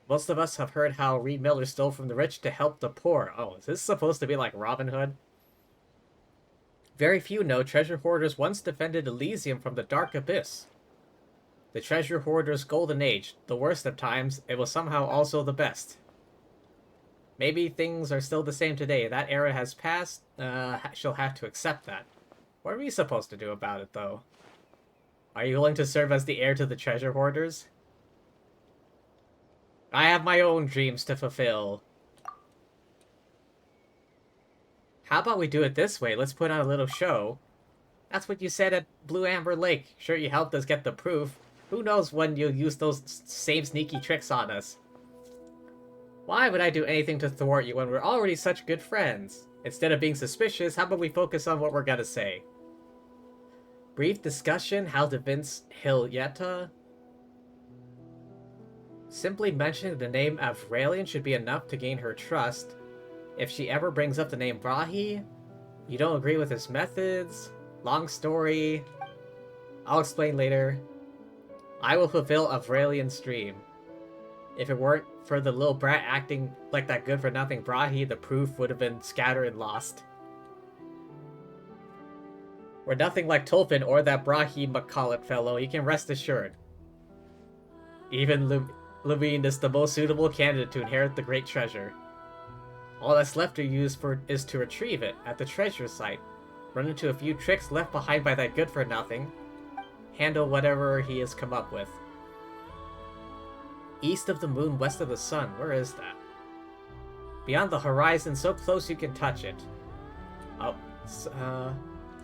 Most of us have heard how Reed Miller stole from the rich to help the poor. Oh, is this supposed to be like Robin Hood? Very few know treasure hoarders once defended Elysium from the dark abyss. The treasure hoarder's golden age, the worst of times, it was somehow also the best. Maybe things are still the same today. That era has passed. She'll have to accept that. What are we supposed to do about it, though? Are you willing to serve as the heir to the treasure hoarders? I have my own dreams to fulfill. How about we do it this way? Let's put on a little show. That's what you said at Blue Amber Lake. Sure, you helped us get the proof. Who knows when you'll use those same sneaky tricks on us? Why would I do anything to thwart you when we're already such good friends? Instead of being suspicious, how about we focus on what we're gonna say? Brief discussion, how to convince Hilyetta? Simply mentioning the name Avralian should be enough to gain her trust. If she ever brings up the name Brahi, you don't agree with his methods. Long story. I'll explain later. I will fulfill Avralian's dream. If it weren't for the little brat acting like that good-for-nothing Brahi, the proof would have been scattered and lost. We're nothing like Tolfin or that Brahi McCulloch fellow, you can rest assured. Even Levine is the most suitable candidate to inherit the great treasure. All that's left to use is to retrieve it at the treasure site, run into a few tricks left behind by that good-for-nothing, handle whatever he has come up with. East of the moon, west of the sun, where is that? Beyond the horizon, so close you can touch it.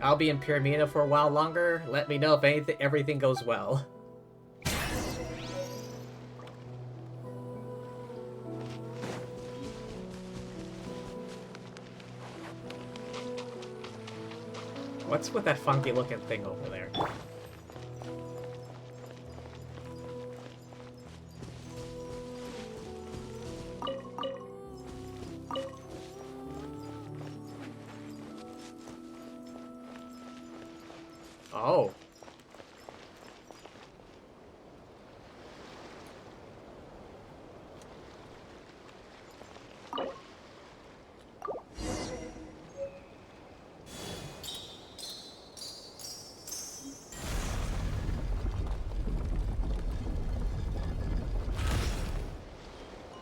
I'll be in Pyramida for a while longer. Let me know if everything goes well. What's with that funky looking thing over there? Oh.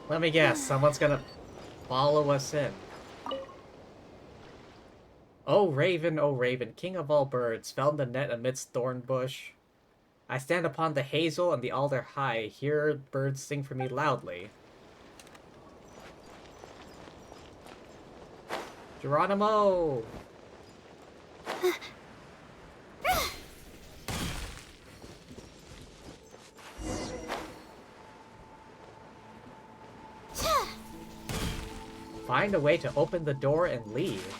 Let me guess, someone's gonna follow us in. Oh Raven, king of all birds, fell in the net amidst thorn bush. I stand upon the hazel and the alder high, hear birds sing for me loudly. Geronimo! Find a way to open the door and leave.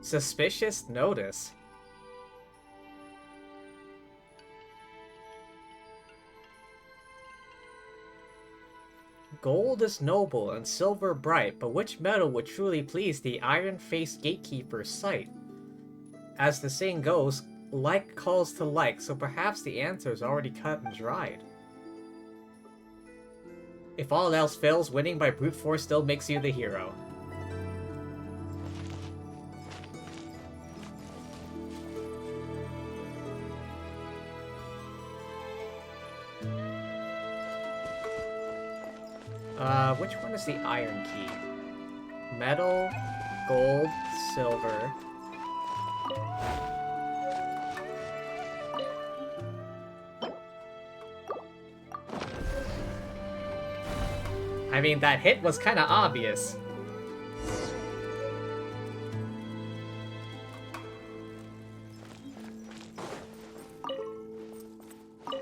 Suspicious notice. Gold is noble and silver bright, but which metal would truly please the iron-faced gatekeeper's sight? As the saying goes, like calls to like, so perhaps the answer is already cut and dried. If all else fails, winning by brute force still makes you the hero. Which one is the iron key? Metal, gold, silver. I mean, that hit was kind of obvious.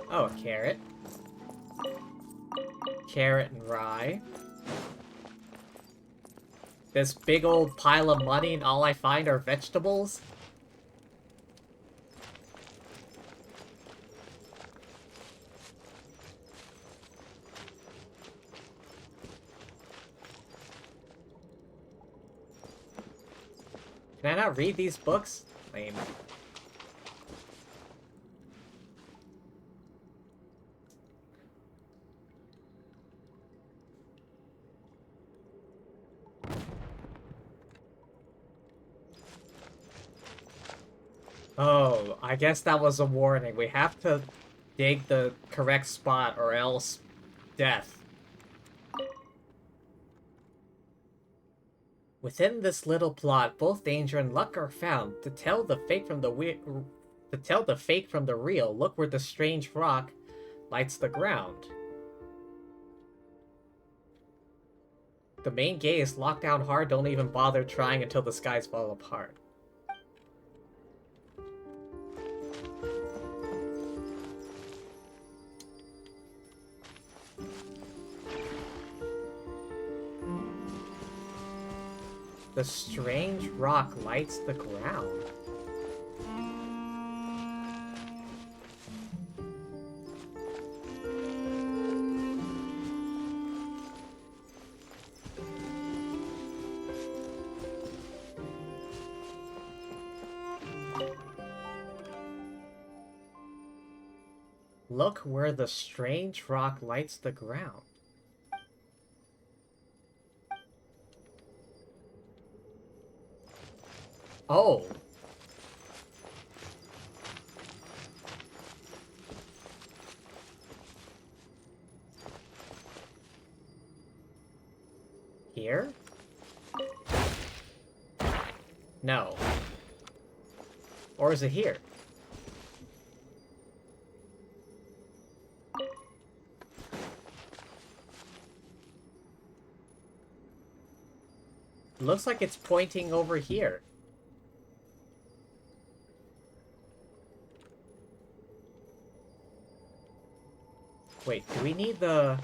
Oh, a carrot. Carrot and rye. This big old pile of money and all I find are vegetables? Can I not read these books? Lame. Oh, I guess that was a warning. We have to dig the correct spot or else death. Within this little plot, both danger and luck are found. To tell the fake from the real, look where the strange rock lights the ground. The main gate is locked down hard. Don't even bother trying until the skies fall apart. The strange rock lights the ground. Look where the strange rock lights the ground. Oh. Here? No. Or is it here? Looks like it's pointing over here. Wait, do we need the...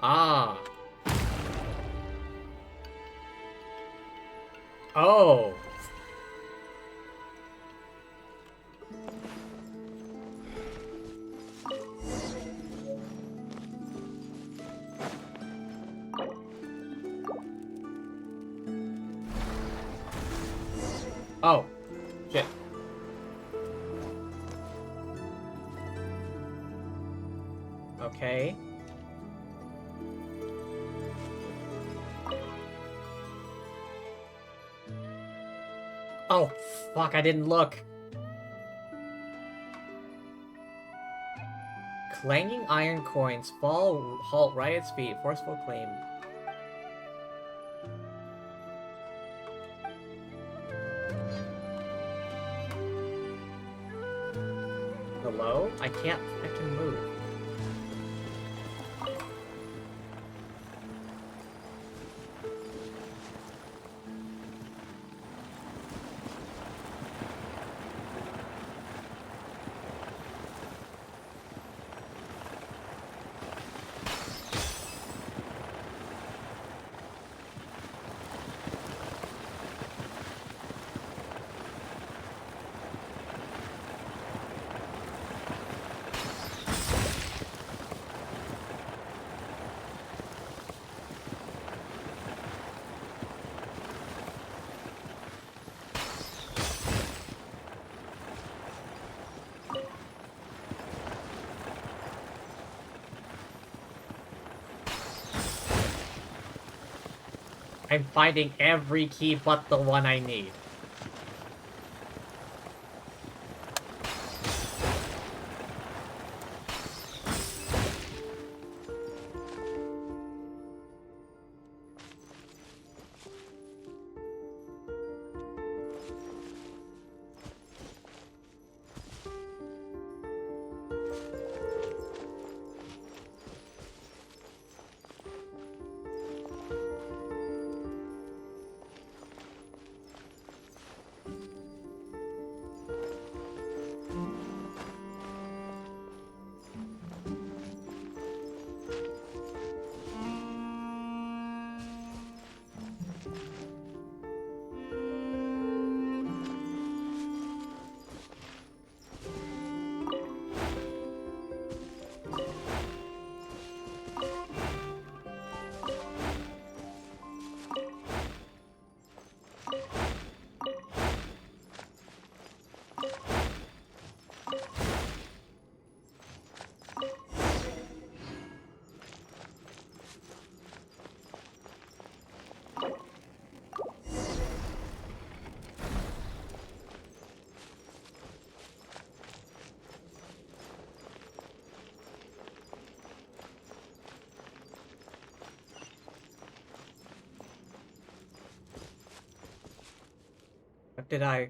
Ah. Oh. Oh. Shit. Okay. Oh, fuck, I didn't look. Clanging iron coins halt right at its feet. Forceful claim. Hello? I can't frickin' move. I'm finding every key but the one I need. What did I...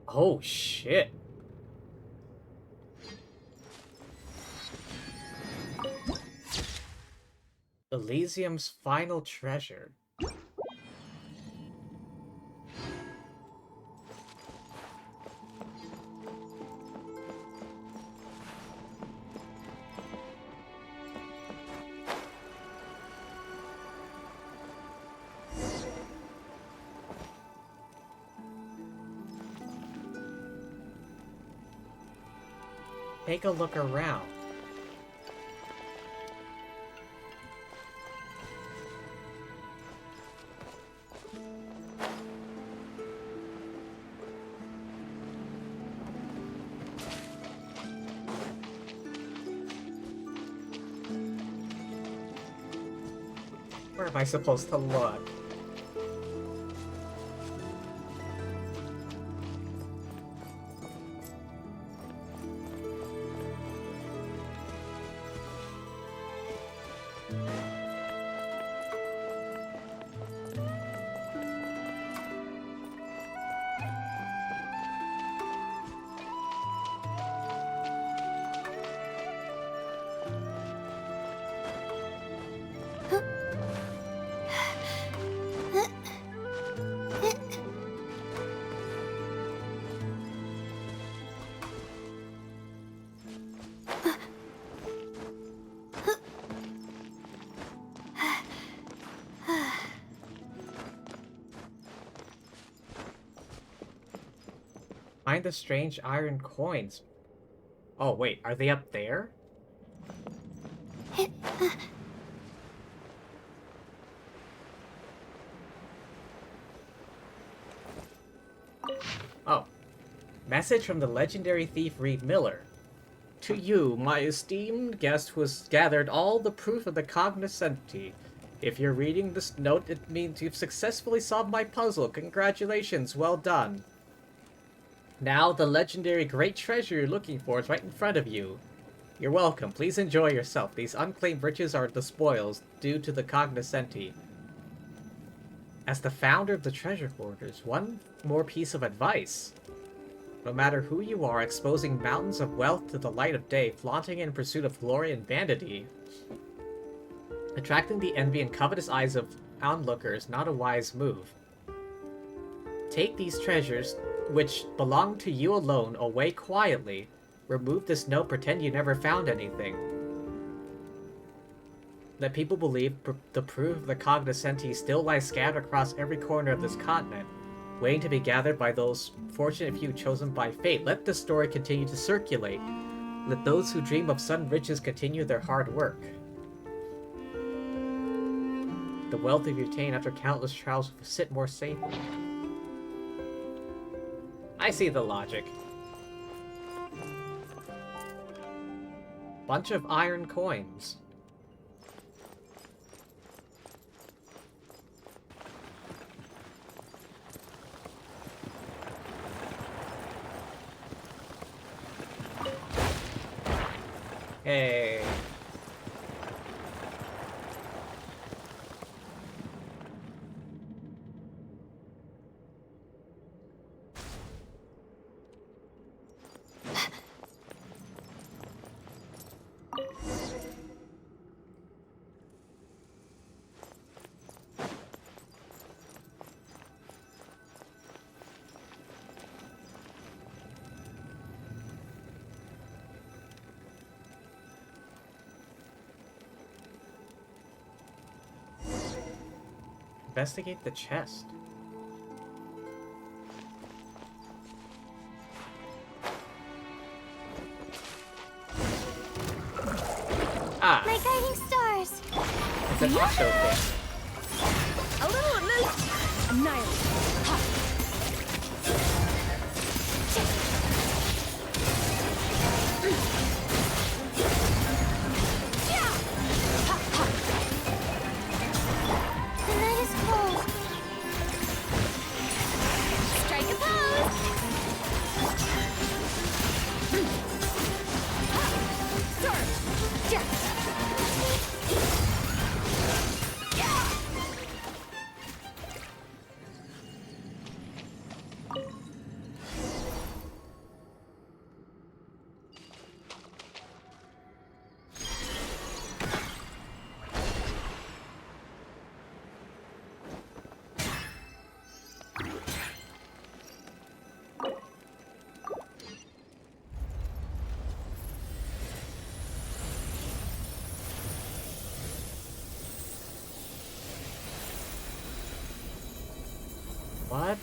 Oh, shit. Elysium's final treasure. Take a look around. Where am I supposed to look? Find the strange iron coins. Oh, wait, are they up there? Oh. Message from the legendary thief Reed Miller. To you, my esteemed guest who has gathered all the proof of the cognoscenti. If you're reading this note, it means you've successfully solved my puzzle. Congratulations, well done. Now, the legendary great treasure you're looking for is right in front of you. You're welcome. Please enjoy yourself. These unclaimed riches are the spoils due to the cognoscenti. As the founder of the treasure hoarders, one more piece of advice. No matter who you are, exposing mountains of wealth to the light of day, flaunting in pursuit of glory and vanity, attracting the envy and covetous eyes of onlookers is not a wise move. Take these treasures, which belong to you alone, away quietly. Remove this note, pretend you never found anything. Let people believe the proof of the cognoscenti still lies scattered across every corner of this continent, waiting to be gathered by those fortunate few chosen by fate. Let the story continue to circulate. Let those who dream of sudden riches continue their hard work. The wealth you obtain after countless trials will sit more safely. I see the logic. Bunch of iron coins. Hey. Investigate the chest. Ah, My guiding stars! it's an Octo thing. A little loose. Annihilate. Ha. Yeah. Ha, ha. The night is cold. Strike a pose. Ha. Surge. Yeah. What?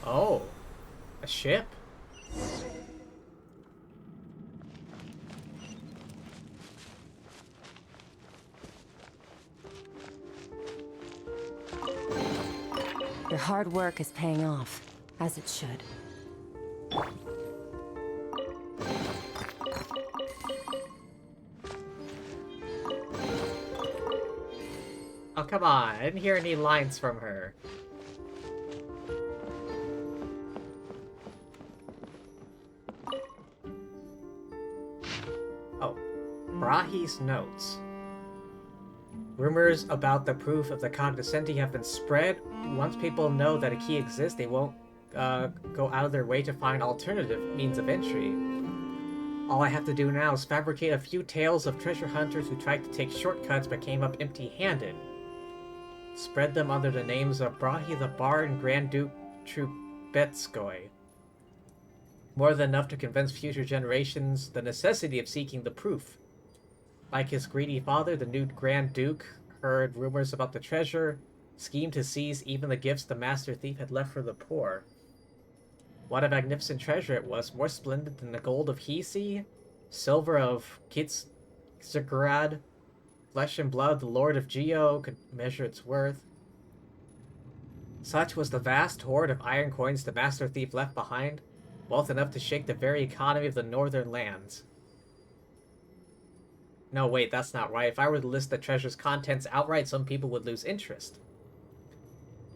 Oh, a ship? Your hard work is paying off, as it should. Oh, come on. I didn't hear any lines from her. Oh, Brahi's notes. Rumors about the proof of the cognoscenti have been spread. Once people know that a key exists, they won't go out of their way to find alternative means of entry. All I have to do now is fabricate a few tales of treasure hunters who tried to take shortcuts but came up empty-handed. Spread them under the names of Brahi the Bard and Grand Duke Trubetskoy. More than enough to convince future generations the necessity of seeking the proof. Like his greedy father, the new Grand Duke heard rumors about the treasure, schemed to seize even the gifts the Master Thief had left for the poor. What a magnificent treasure it was, more splendid than the gold of Hisi, silver of Kitzgrad, flesh and blood the Lord of Geo could measure its worth. Such was the vast hoard of iron coins the Master Thief left behind, wealth enough to shake the very economy of the northern lands. No, wait, that's not right. If I were to list the treasure's contents outright, some people would lose interest.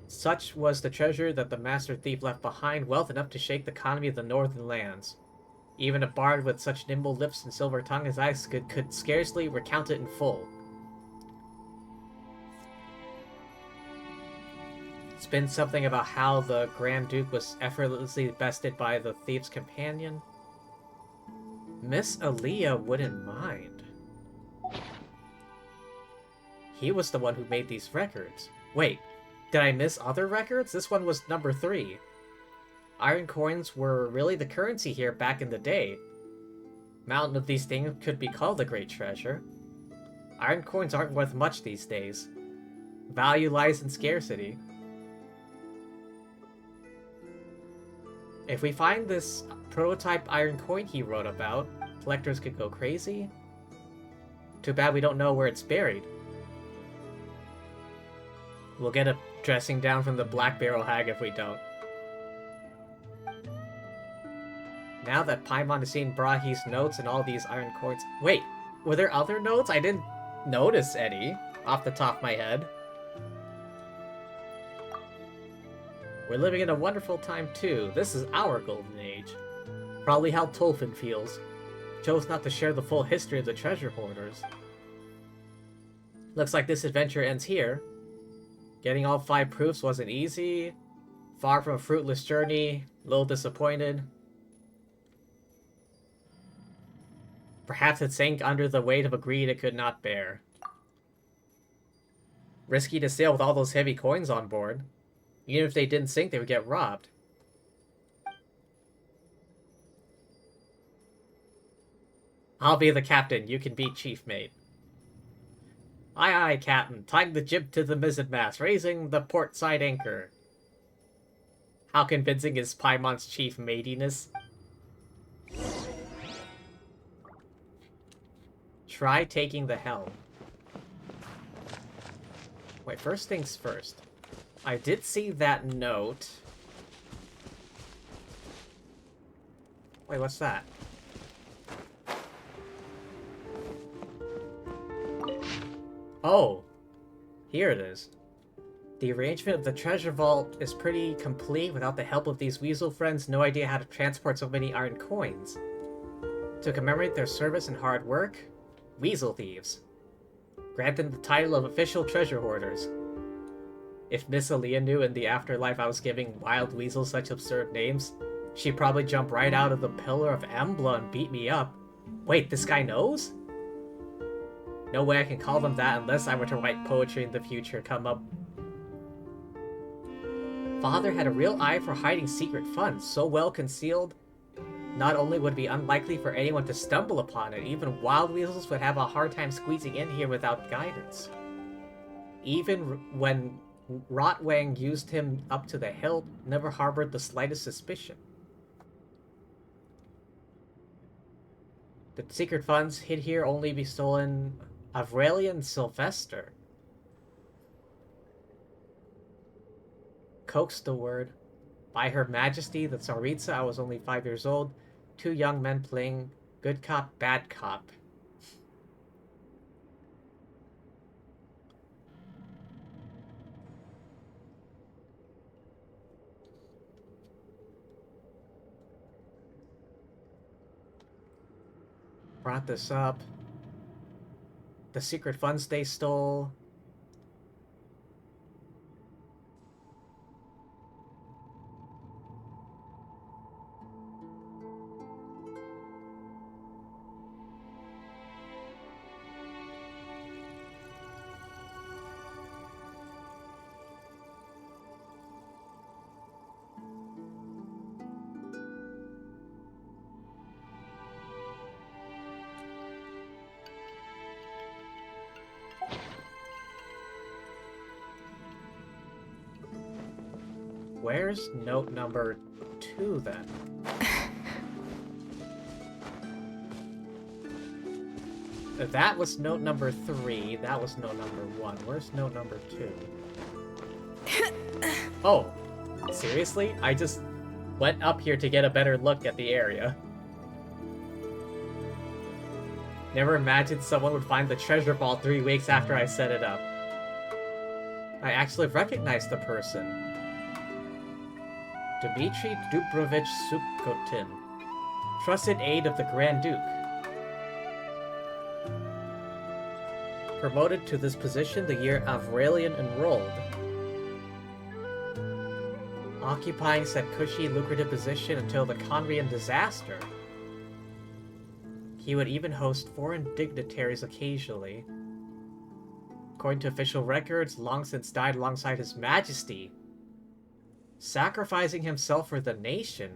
Such was the treasure that the Master Thief left behind, wealth enough to shake the economy of the northern lands. Even a bard with such nimble lips and silver tongue as I could scarcely recount it in full. It's been something about how the Grand Duke was effortlessly bested by the thief's companion. Miss Aaliyah wouldn't mind. He was the one who made these records. Wait, did I miss other records? This one was number 3. Iron coins were really the currency here back in the day. Mountain of these things could be called a great treasure. Iron coins aren't worth much these days. Value lies in scarcity. If we find this prototype iron coin he wrote about, collectors could go crazy. Too bad we don't know where it's buried. We'll get a dressing down from the Black Barrel Hag if we don't. Now that Paimon has seen Brahi's notes and all these iron coins... Wait, were there other notes? I didn't notice any off the top of my head. We're living in a wonderful time too. This is our golden age. Probably how Tolfin feels. Chose not to share the full history of the treasure hoarders. Looks like this adventure ends here. Getting all 5 proofs wasn't easy. Far from a fruitless journey. A little disappointed. Perhaps it sank under the weight of a greed it could not bear. Risky to sail with all those heavy coins on board. Even if they didn't sink, they would get robbed. I'll be the captain. You can be chief mate. Aye, aye, Captain. Tying the jib to the mizzenmast, raising the port side anchor. How convincing is Paimon's chief matiness? Try taking the helm. Wait, first things first. I did see that note. Wait, what's that? Oh, here it is. The arrangement of the treasure vault is pretty complete. Without the help of these weasel friends, no idea how to transport so many iron coins. To commemorate their service and hard work, weasel thieves. Grant them the title of official treasure hoarders. If Miss Aaliyah knew in the afterlife I was giving wild weasels such absurd names, she'd probably jump right out of the pillar of Embla and beat me up. Wait, this guy knows? No way I can call them that unless I were to write poetry in the future come up. Father had a real eye for hiding secret funds, so well concealed. Not only would it be unlikely for anyone to stumble upon it, even wild weasels would have a hard time squeezing in here without guidance. Even when Rotwang used him up to the hilt, never harbored the slightest suspicion. The secret funds hid here only be stolen Avrelian Sylvester. Coaxed the word. By Her Majesty, the Tsaritsa, I was only 5 years old. 2 young men playing good cop, bad cop. Brought this up. The secret funds they stole. Where's note number 2 then? That was note number 3. That was note number 1. Where's note number 2? Oh, seriously? I just went up here to get a better look at the area. Never imagined someone would find the treasure vault 3 weeks after I set it up. I actually recognized the person. Dmitry Dubrovich Subkotin, trusted aide of the Grand Duke. Promoted to this position the year Avrelian enrolled. Occupying said cushy, lucrative position until the Conrian disaster. He would even host foreign dignitaries occasionally. According to official records, long since died alongside His Majesty, sacrificing himself for the nation.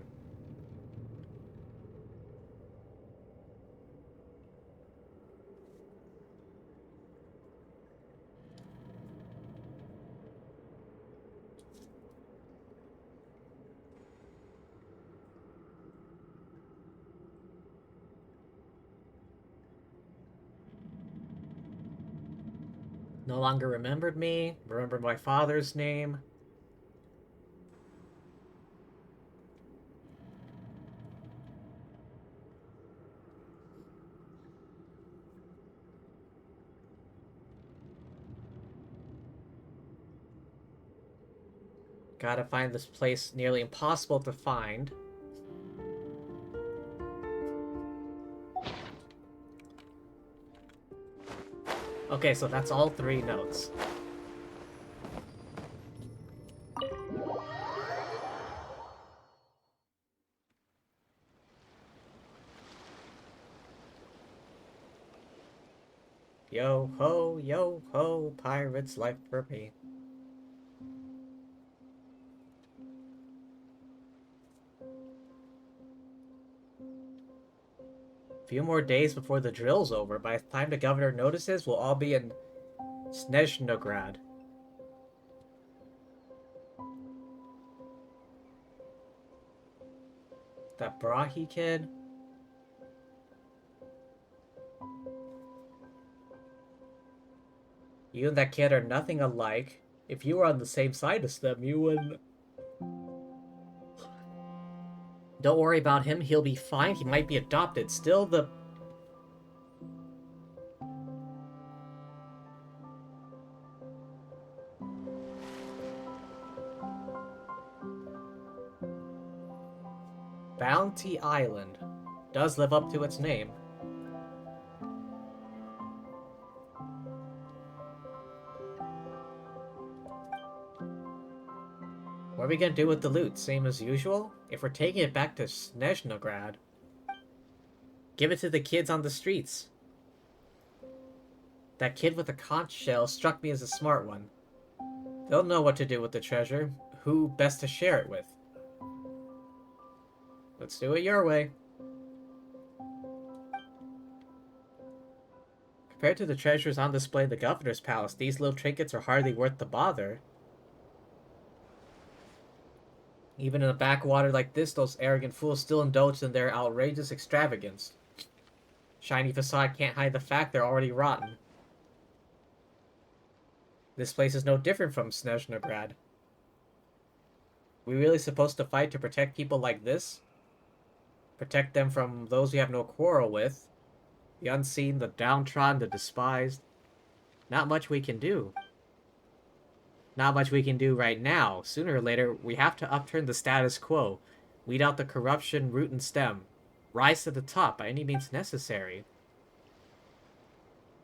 No longer remembered me, remembered my father's name. Gotta find this place nearly impossible to find. Okay, so that's all 3 notes. Yo ho, pirates life for me. Few more days before the drill's over. By the time the governor notices, we'll all be in Snezhnograd. That Brahi kid? You and that kid are nothing alike. If you were on the same side as them, you wouldn't... Don't worry about him, he'll be fine. He might be adopted. Still, the... Bounty Island does live up to its name. What are we gonna do with the loot? Same as usual? If we're taking it back to Snezhnograd, give it to the kids on the streets. That kid with the conch shell struck me as a smart one. They'll know what to do with the treasure, who best to share it with. Let's do it your way. Compared to the treasures on display in the governor's palace, these little trinkets are hardly worth the bother. Even in a backwater like this, those arrogant fools still indulge in their outrageous extravagance. Shiny facade can't hide the fact they're already rotten. This place is no different from Snezhnograd. We really supposed to fight to protect people like this? Protect them from those we have no quarrel with? The unseen, the downtrodden, the despised? Not much we can do. Not much we can do right now. Sooner or later, we have to upturn the status quo. Weed out the corruption, root and stem. Rise to the top by any means necessary.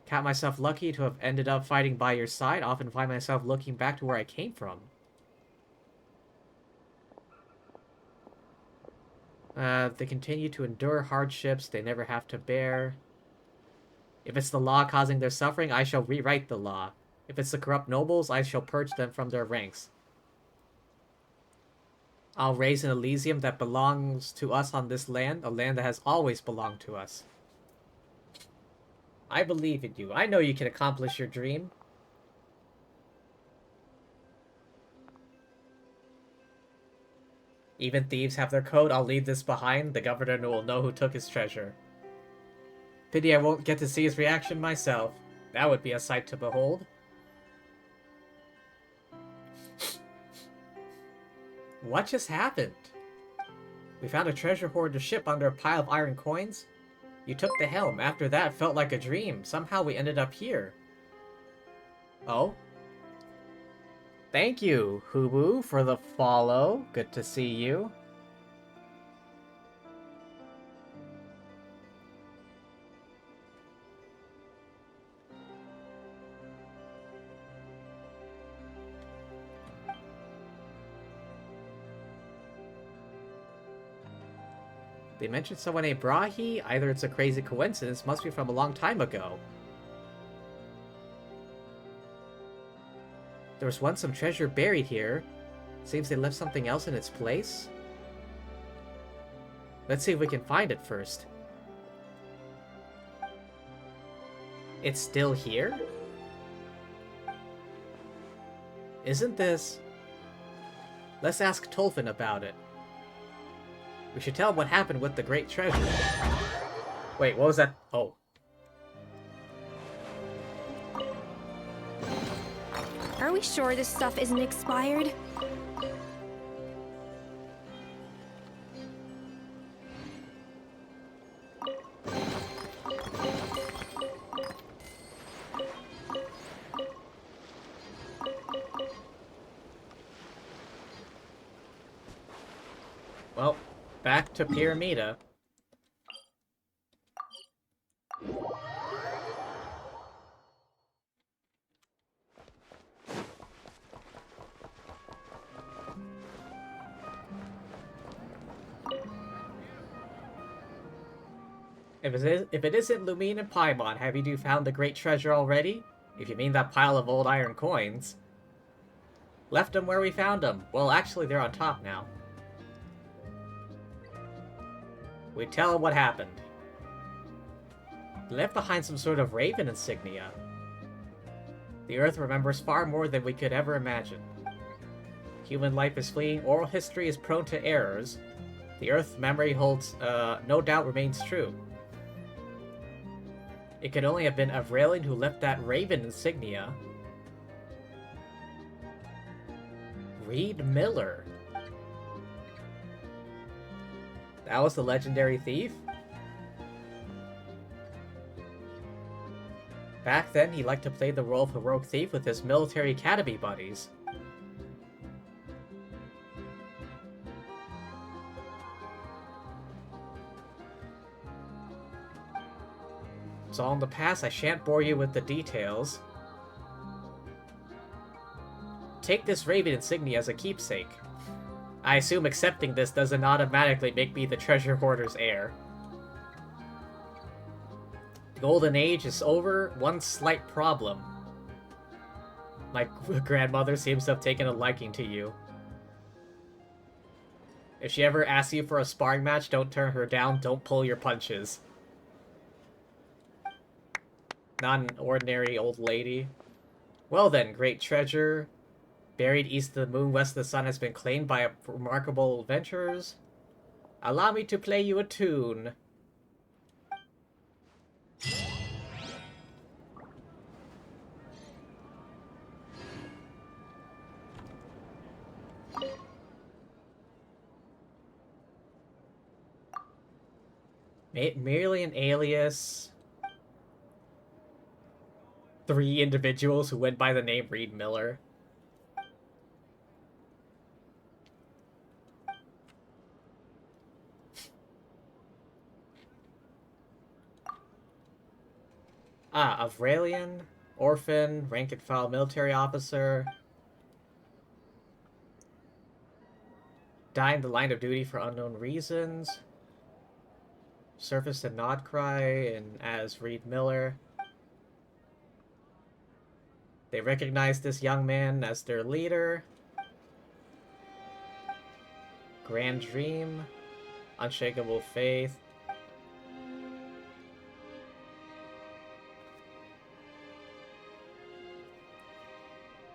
Count myself lucky to have ended up fighting by your side. Often find myself looking back to where I came from. They continue to endure hardships they never have to bear. If it's the law causing their suffering, I shall rewrite the law. If it's the corrupt nobles, I shall purge them from their ranks. I'll raise an Elysium that belongs to us on this land, a land that has always belonged to us. I believe in you. I know you can accomplish your dream. Even thieves have their code. I'll leave this behind. The governor will know who took his treasure. Pity I won't get to see his reaction myself. That would be a sight to behold. What just happened? We found a treasure hoarder ship under a pile of iron coins. You took the helm. After that, felt like a dream. Somehow we ended up here. Oh? Thank you, Hubu, for the follow. Good to see you. They mentioned someone named Brahi. Either it's a crazy coincidence, must be from a long time ago. There was once some treasure buried here. Seems they left something else in its place. Let's see if we can find it first. It's still here? Isn't this... Let's ask Tolfin about it. We should tell him what happened with the great treasure. Wait, what was that? Oh. Are we sure this stuff isn't expired? Well, back to Pyramida. If it isn't Lumine and Paimon, have you found the great treasure already? If you mean that pile of old iron coins. Left them where we found them. Well, actually, they're on top now. We tell him what happened. They left behind some sort of raven insignia. The Earth remembers far more than we could ever imagine. Human life is fleeting, oral history is prone to errors. The Earth's memory holds, no doubt remains true. It could only have been Avrelian who left that raven insignia. Reed Miller. That was the legendary thief? Back then, he liked to play the role of heroic thief with his military academy buddies. It's all in the past, I shan't bore you with the details. Take this raven insignia as a keepsake. I assume accepting this doesn't automatically make me the treasure hoarder's heir. The golden age is over, one slight problem. My grandmother seems to have taken a liking to you. If she ever asks you for a sparring match, don't turn her down, don't pull your punches. Not an ordinary old lady. Well then, great treasure. Buried east of the moon, west of the sun has been claimed by remarkable adventurers. Allow me to play you a tune. Merely an alias. 3 individuals who went by the name Reed Miller. Avralian, orphan, rank and file military officer. Died in the line of duty for unknown reasons. Surfaced in Nodcry and as Reed Miller. They recognized this young man as their leader. Grand dream. Unshakable faith.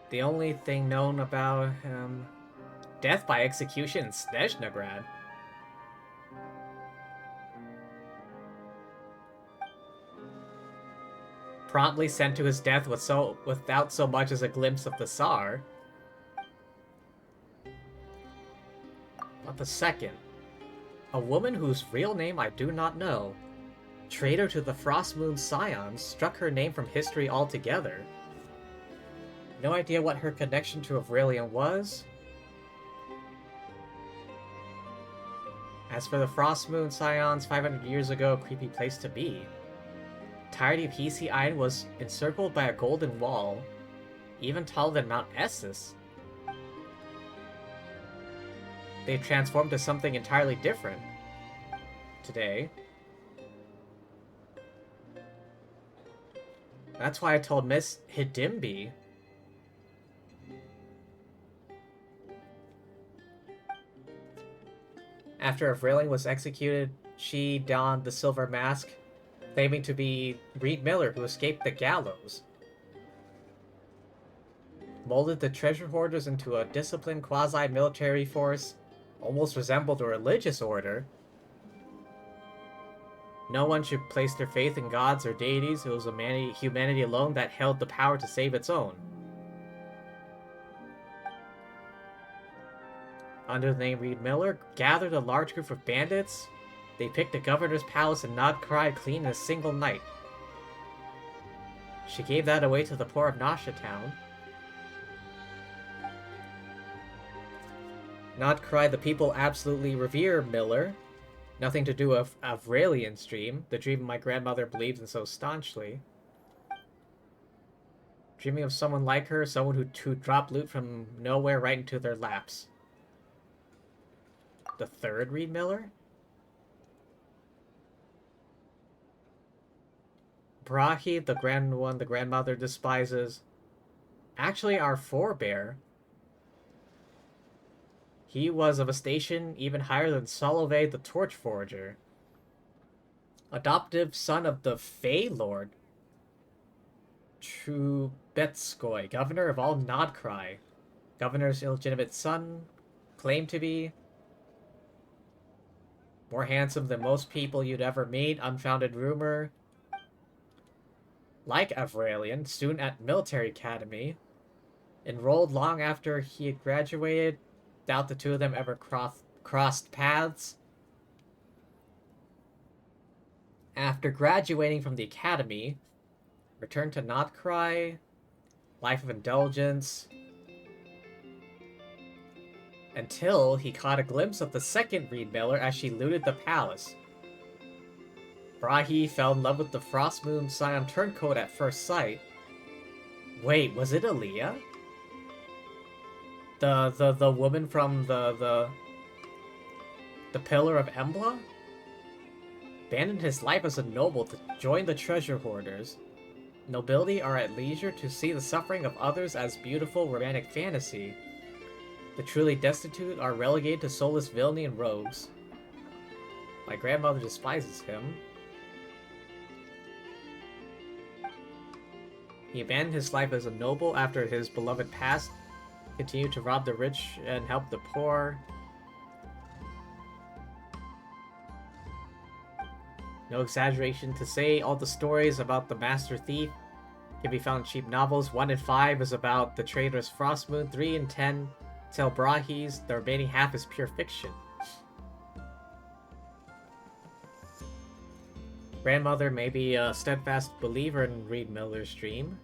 The only thing known about him... Death by execution in Snezhnegrad. Promptly sent to his death without so much as a glimpse of the Tsar. But the second. A woman whose real name I do not know. Traitor to the Frostmoon Scions, struck her name from history altogether. No idea what her connection to Avralian was. As for the Frostmoon Scions, 500 years ago, a creepy place to be. Entirety of Hisi Island was encircled by a golden wall, even taller than Mount Essus. They transformed to something entirely different today. That's why I told Miss Hidimbi. After Avralian was executed, she donned the silver mask, claiming to be Reed Miller, who escaped the gallows. Molded the treasure hoarders into a disciplined quasi-military force, almost resembled a religious order. No one should place their faith in gods or deities. It was humanity alone that held the power to save its own. Under the name Reed Miller, gathered a large group of bandits. They picked the governor's palace in Nodcry clean in a single night. She gave that away to the poor of Nasha Town. Nodcry, the people absolutely revere Miller. Nothing to do with Avralian's dream, the dream my grandmother believes in so staunchly. Dreaming of someone like her, someone who dropped loot from nowhere right into their laps. The third Reed Miller? Brahi, the grandmother despises. Actually, our forebear. He was of a station even higher than Solovey the Torch Forger. Adoptive son of the Fey Lord. Trubetskoy, governor of all Nodcry. Governor's illegitimate son, claimed to be. More handsome than most people you'd ever meet, unfounded rumor. Like Avralian, student at military academy. Enrolled long after he had graduated. Doubt the two of them ever crossed paths. After graduating from the academy, returned to Nodcry, life of indulgence, until he caught a glimpse of the second Reed Miller as she looted the palace. Brahi fell in love with the Frostmoon Scion turncoat at first sight. Wait, was it Aaliyah? The woman from the Pillar of Embla? Abandoned his life as a noble to join the treasure hoarders. Nobility are at leisure to see the suffering of others as beautiful romantic fantasy. The truly destitute are relegated to soulless villainy and rogues. My grandmother despises him. He abandoned his life as a noble after his beloved passed. Continue to rob the rich and help the poor. No exaggeration to say, all the stories about the Master Thief can be found in cheap novels. 1 and 5 is about the traitor's Frostmoon. 3 and 10 tell Brahis. The remaining half is pure fiction. Grandmother may be a steadfast believer in Reed Miller's dream.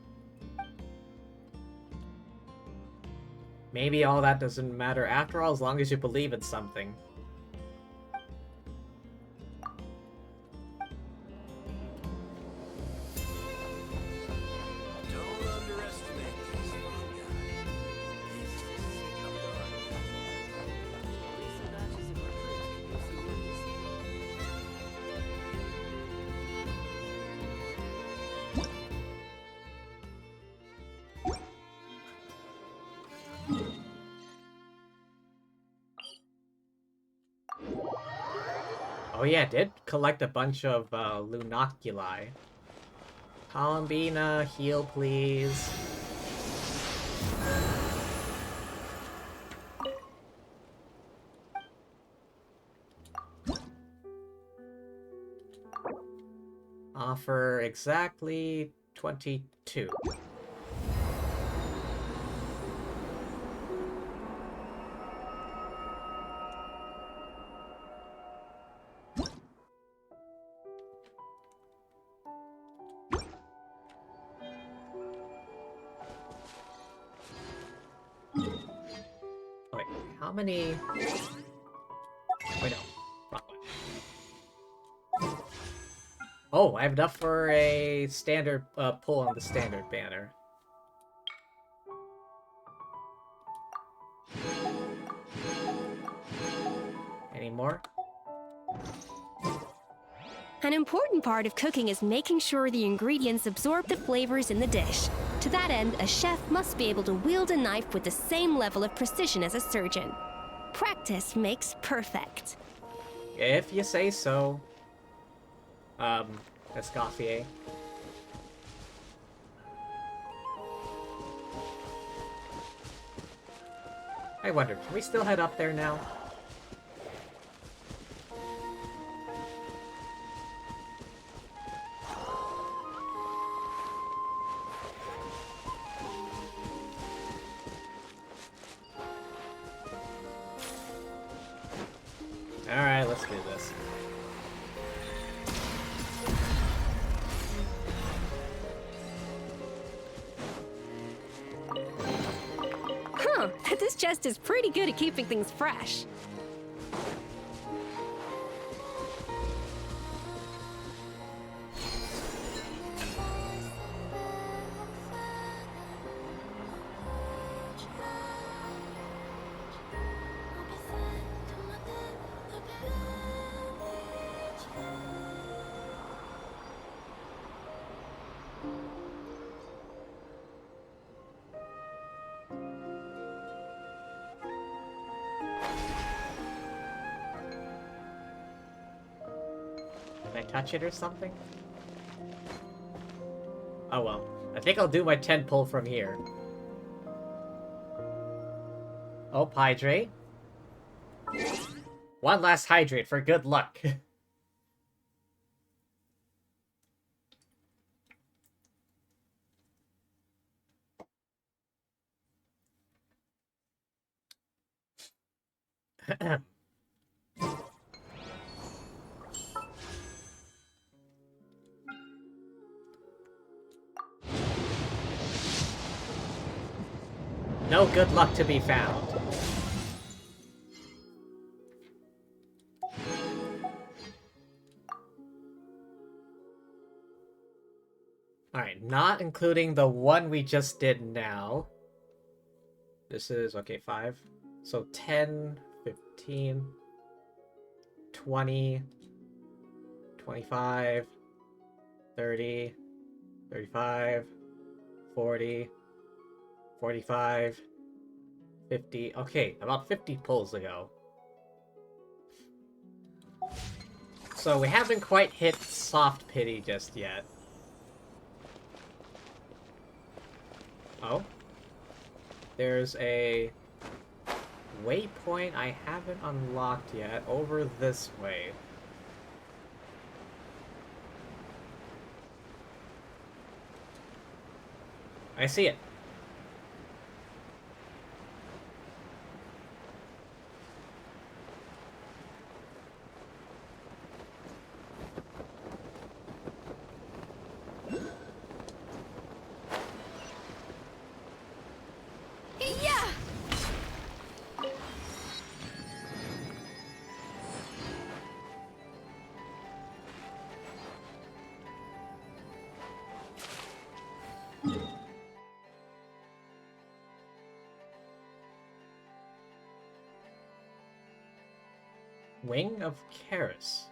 Maybe all that doesn't matter after all, as long as you believe in something. Oh yeah, did collect a bunch of Lunoculi. Columbina, heal please. Offer exactly 22. Wait, how many? Wait, no. Wrong one. Oh, I have enough for a standard pull on the standard banner. Any more? An important part of cooking is making sure the ingredients absorb the flavors in the dish. To that end, a chef must be able to wield a knife with the same level of precision as a surgeon. Practice makes perfect. If you say so. Escoffier. I wonder, can we still head up there now? Alright, let's do this. Huh, this chest is pretty good at keeping things fresh. Can I touch it or something? Oh well. I think I'll do my 10 pull from here. Oh, hydrate. One last hydrate for good luck. No good luck to be found. Alright, not including the one we just did now. This is, okay, 5. So 10, 15, 20, 25, 30, 35, 40, 45, 50. Okay, about 50 pulls ago. So we haven't quite hit soft pity just yet. there's a waypoint I haven't unlocked yet over this way. I see it. Wing of Karis.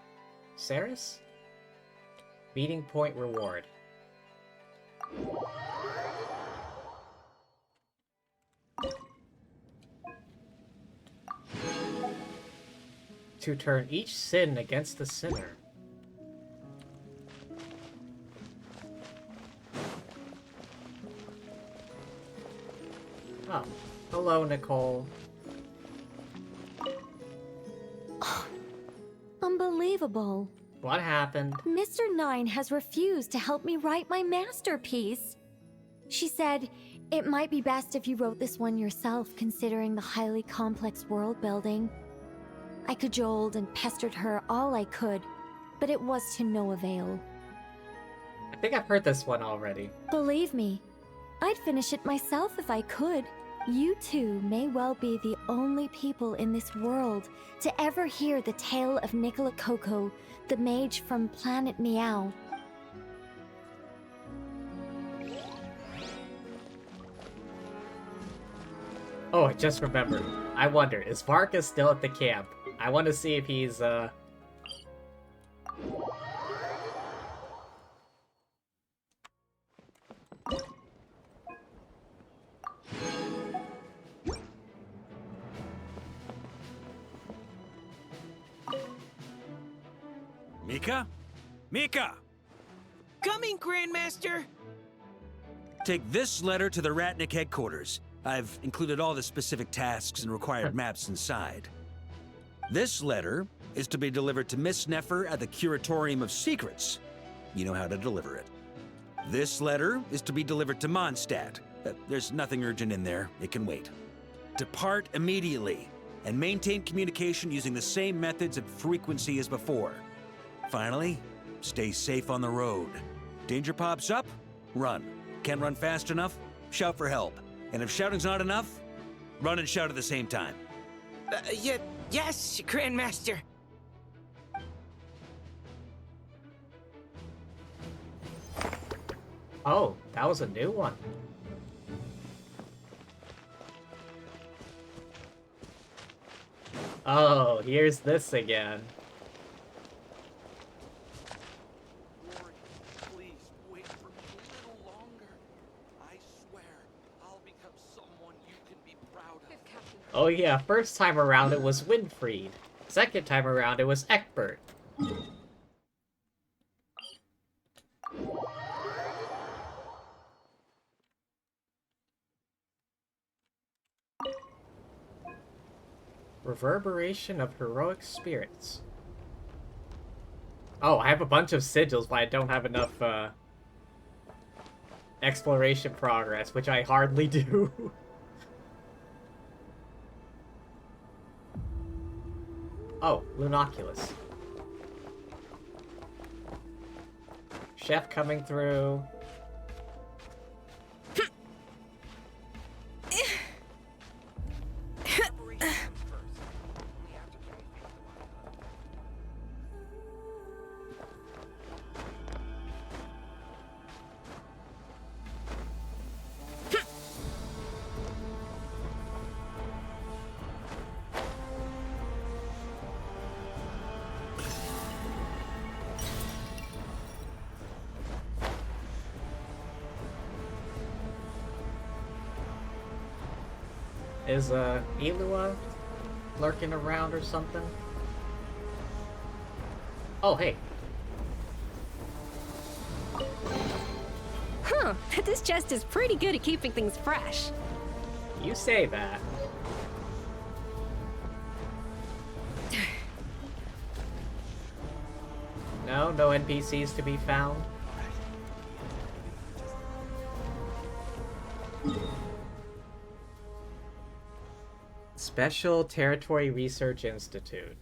Ceres? Meeting point reward. To turn each sin against the sinner. Oh, hello, Nicole. Unbelievable. What happened? Mr. Nine has refused to help me write my masterpiece. She said, it might be best if you wrote this one yourself, considering the highly complex world building. I cajoled and pestered her all I could, but it was to no avail. I think I've heard this one already. Believe me, I'd finish it myself if I could. You two may well be the only people in this world to ever hear the tale of Nicola Coco, the mage from Planet Meow. Oh, I just remembered. I wonder, is Varka still at the camp? I want to see if he's, Mika? Mika! Coming, Grandmaster! Take this letter to the Ratnik headquarters. I've included all the specific tasks and required maps inside. This letter is to be delivered to Miss Neffer at the Curatorium of Secrets. You know how to deliver it. This letter is to be delivered to Mondstadt. There's nothing urgent in there. It can wait. Depart immediately and maintain communication using the same methods and frequency as before. Finally, stay safe on the road. Danger pops up? Run. Can't run fast enough? Shout for help. And if shouting's not enough, run and shout at the same time. Yes, Grandmaster. oh, that was a new one. Oh, here's this again. Please wait for me a little longer. I swear I'll become someone you can be proud of. Oh yeah, first time around it was Winfried. Second time around it was Eckbert. Reverberation of heroic spirits. Oh, I have a bunch of sigils, but I don't have enough, exploration progress, which I hardly do. Oh, Lunoculus. Chef coming through. Is, Elua lurking around or something? Oh, hey. Huh, this chest is pretty good at keeping things fresh. You say that. No NPCs to be found. Special Territory Research Institute.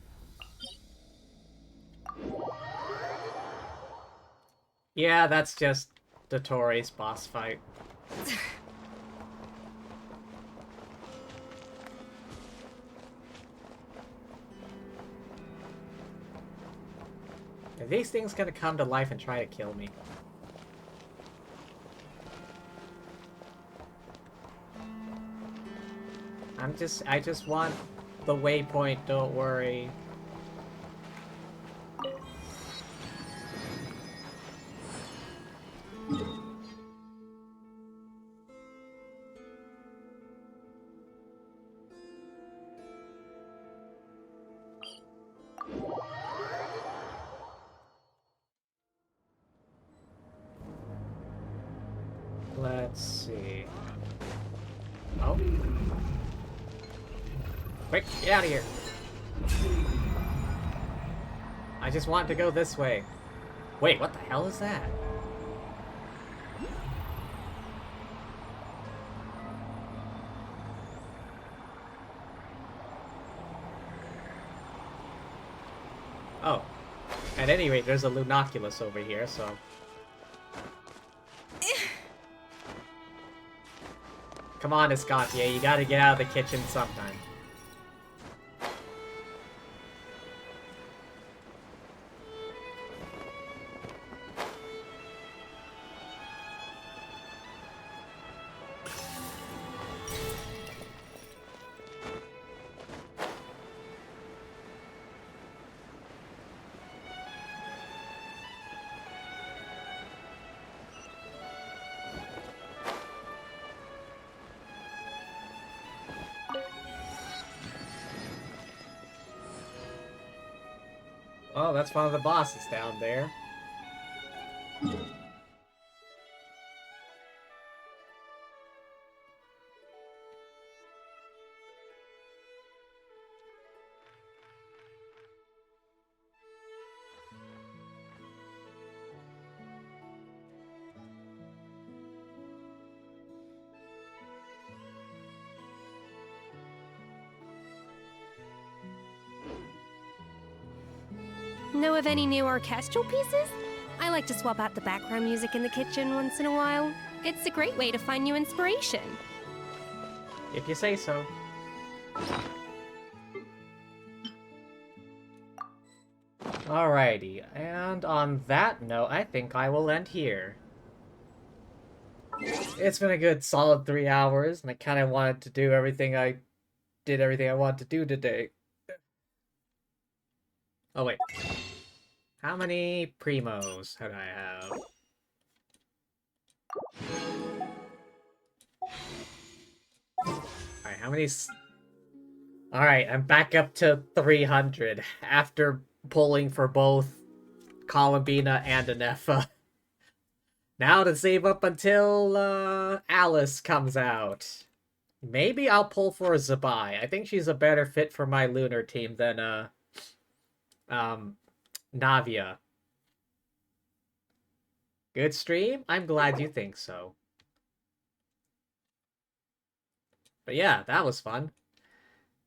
Yeah, that's just the Tories boss fight. Are these things gonna come to life and try to kill me? I just want the waypoint, don't worry. Let's see. Oh. Quick, get out of here. I just want to go this way. Wait, what the hell is that? Oh. At any rate, there's a Lunoculus over here, so... Come on, Escoffier, you gotta get out of the kitchen sometime. Oh, that's one of the bosses down there. Know of any new orchestral pieces? I like to swap out the background music in the kitchen once in a while. It's a great way to find new inspiration. If you say so. Alrighty, and on that note, I think I will end here. It's been a good solid 3 hours, and I kind of wanted to do everything I wanted to do today. Oh wait. How many primos did I have? Alright, how many... Alright, I'm back up to 300 after pulling for both Columbina and Anefa. Now to save up until Alice comes out. Maybe I'll pull for Zabai. I think she's a better fit for my lunar team than Navia. Good stream? I'm glad you think so. But yeah, that was fun.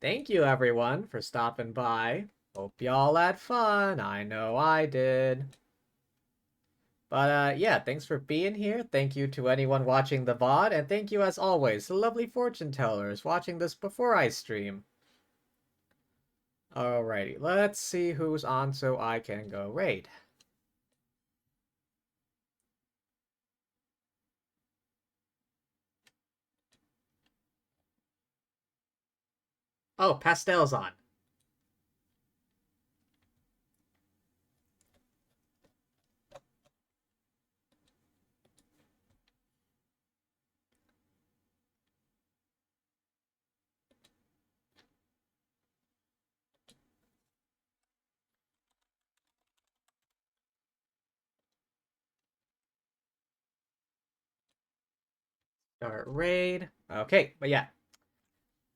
Thank you everyone for stopping by. Hope y'all had fun. I know I did. But yeah, thanks for being here. Thank you to anyone watching the VOD, and thank you as always to lovely fortune tellers watching this before I stream. Alrighty, let's see who's on so I can go raid. Oh, Pastel's on. Start raid. Okay, but yeah.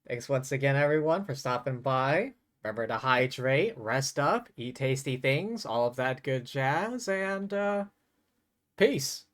Thanks once again, everyone, for stopping by. Remember to hydrate, rest up, eat tasty things, all of that good jazz, and, peace.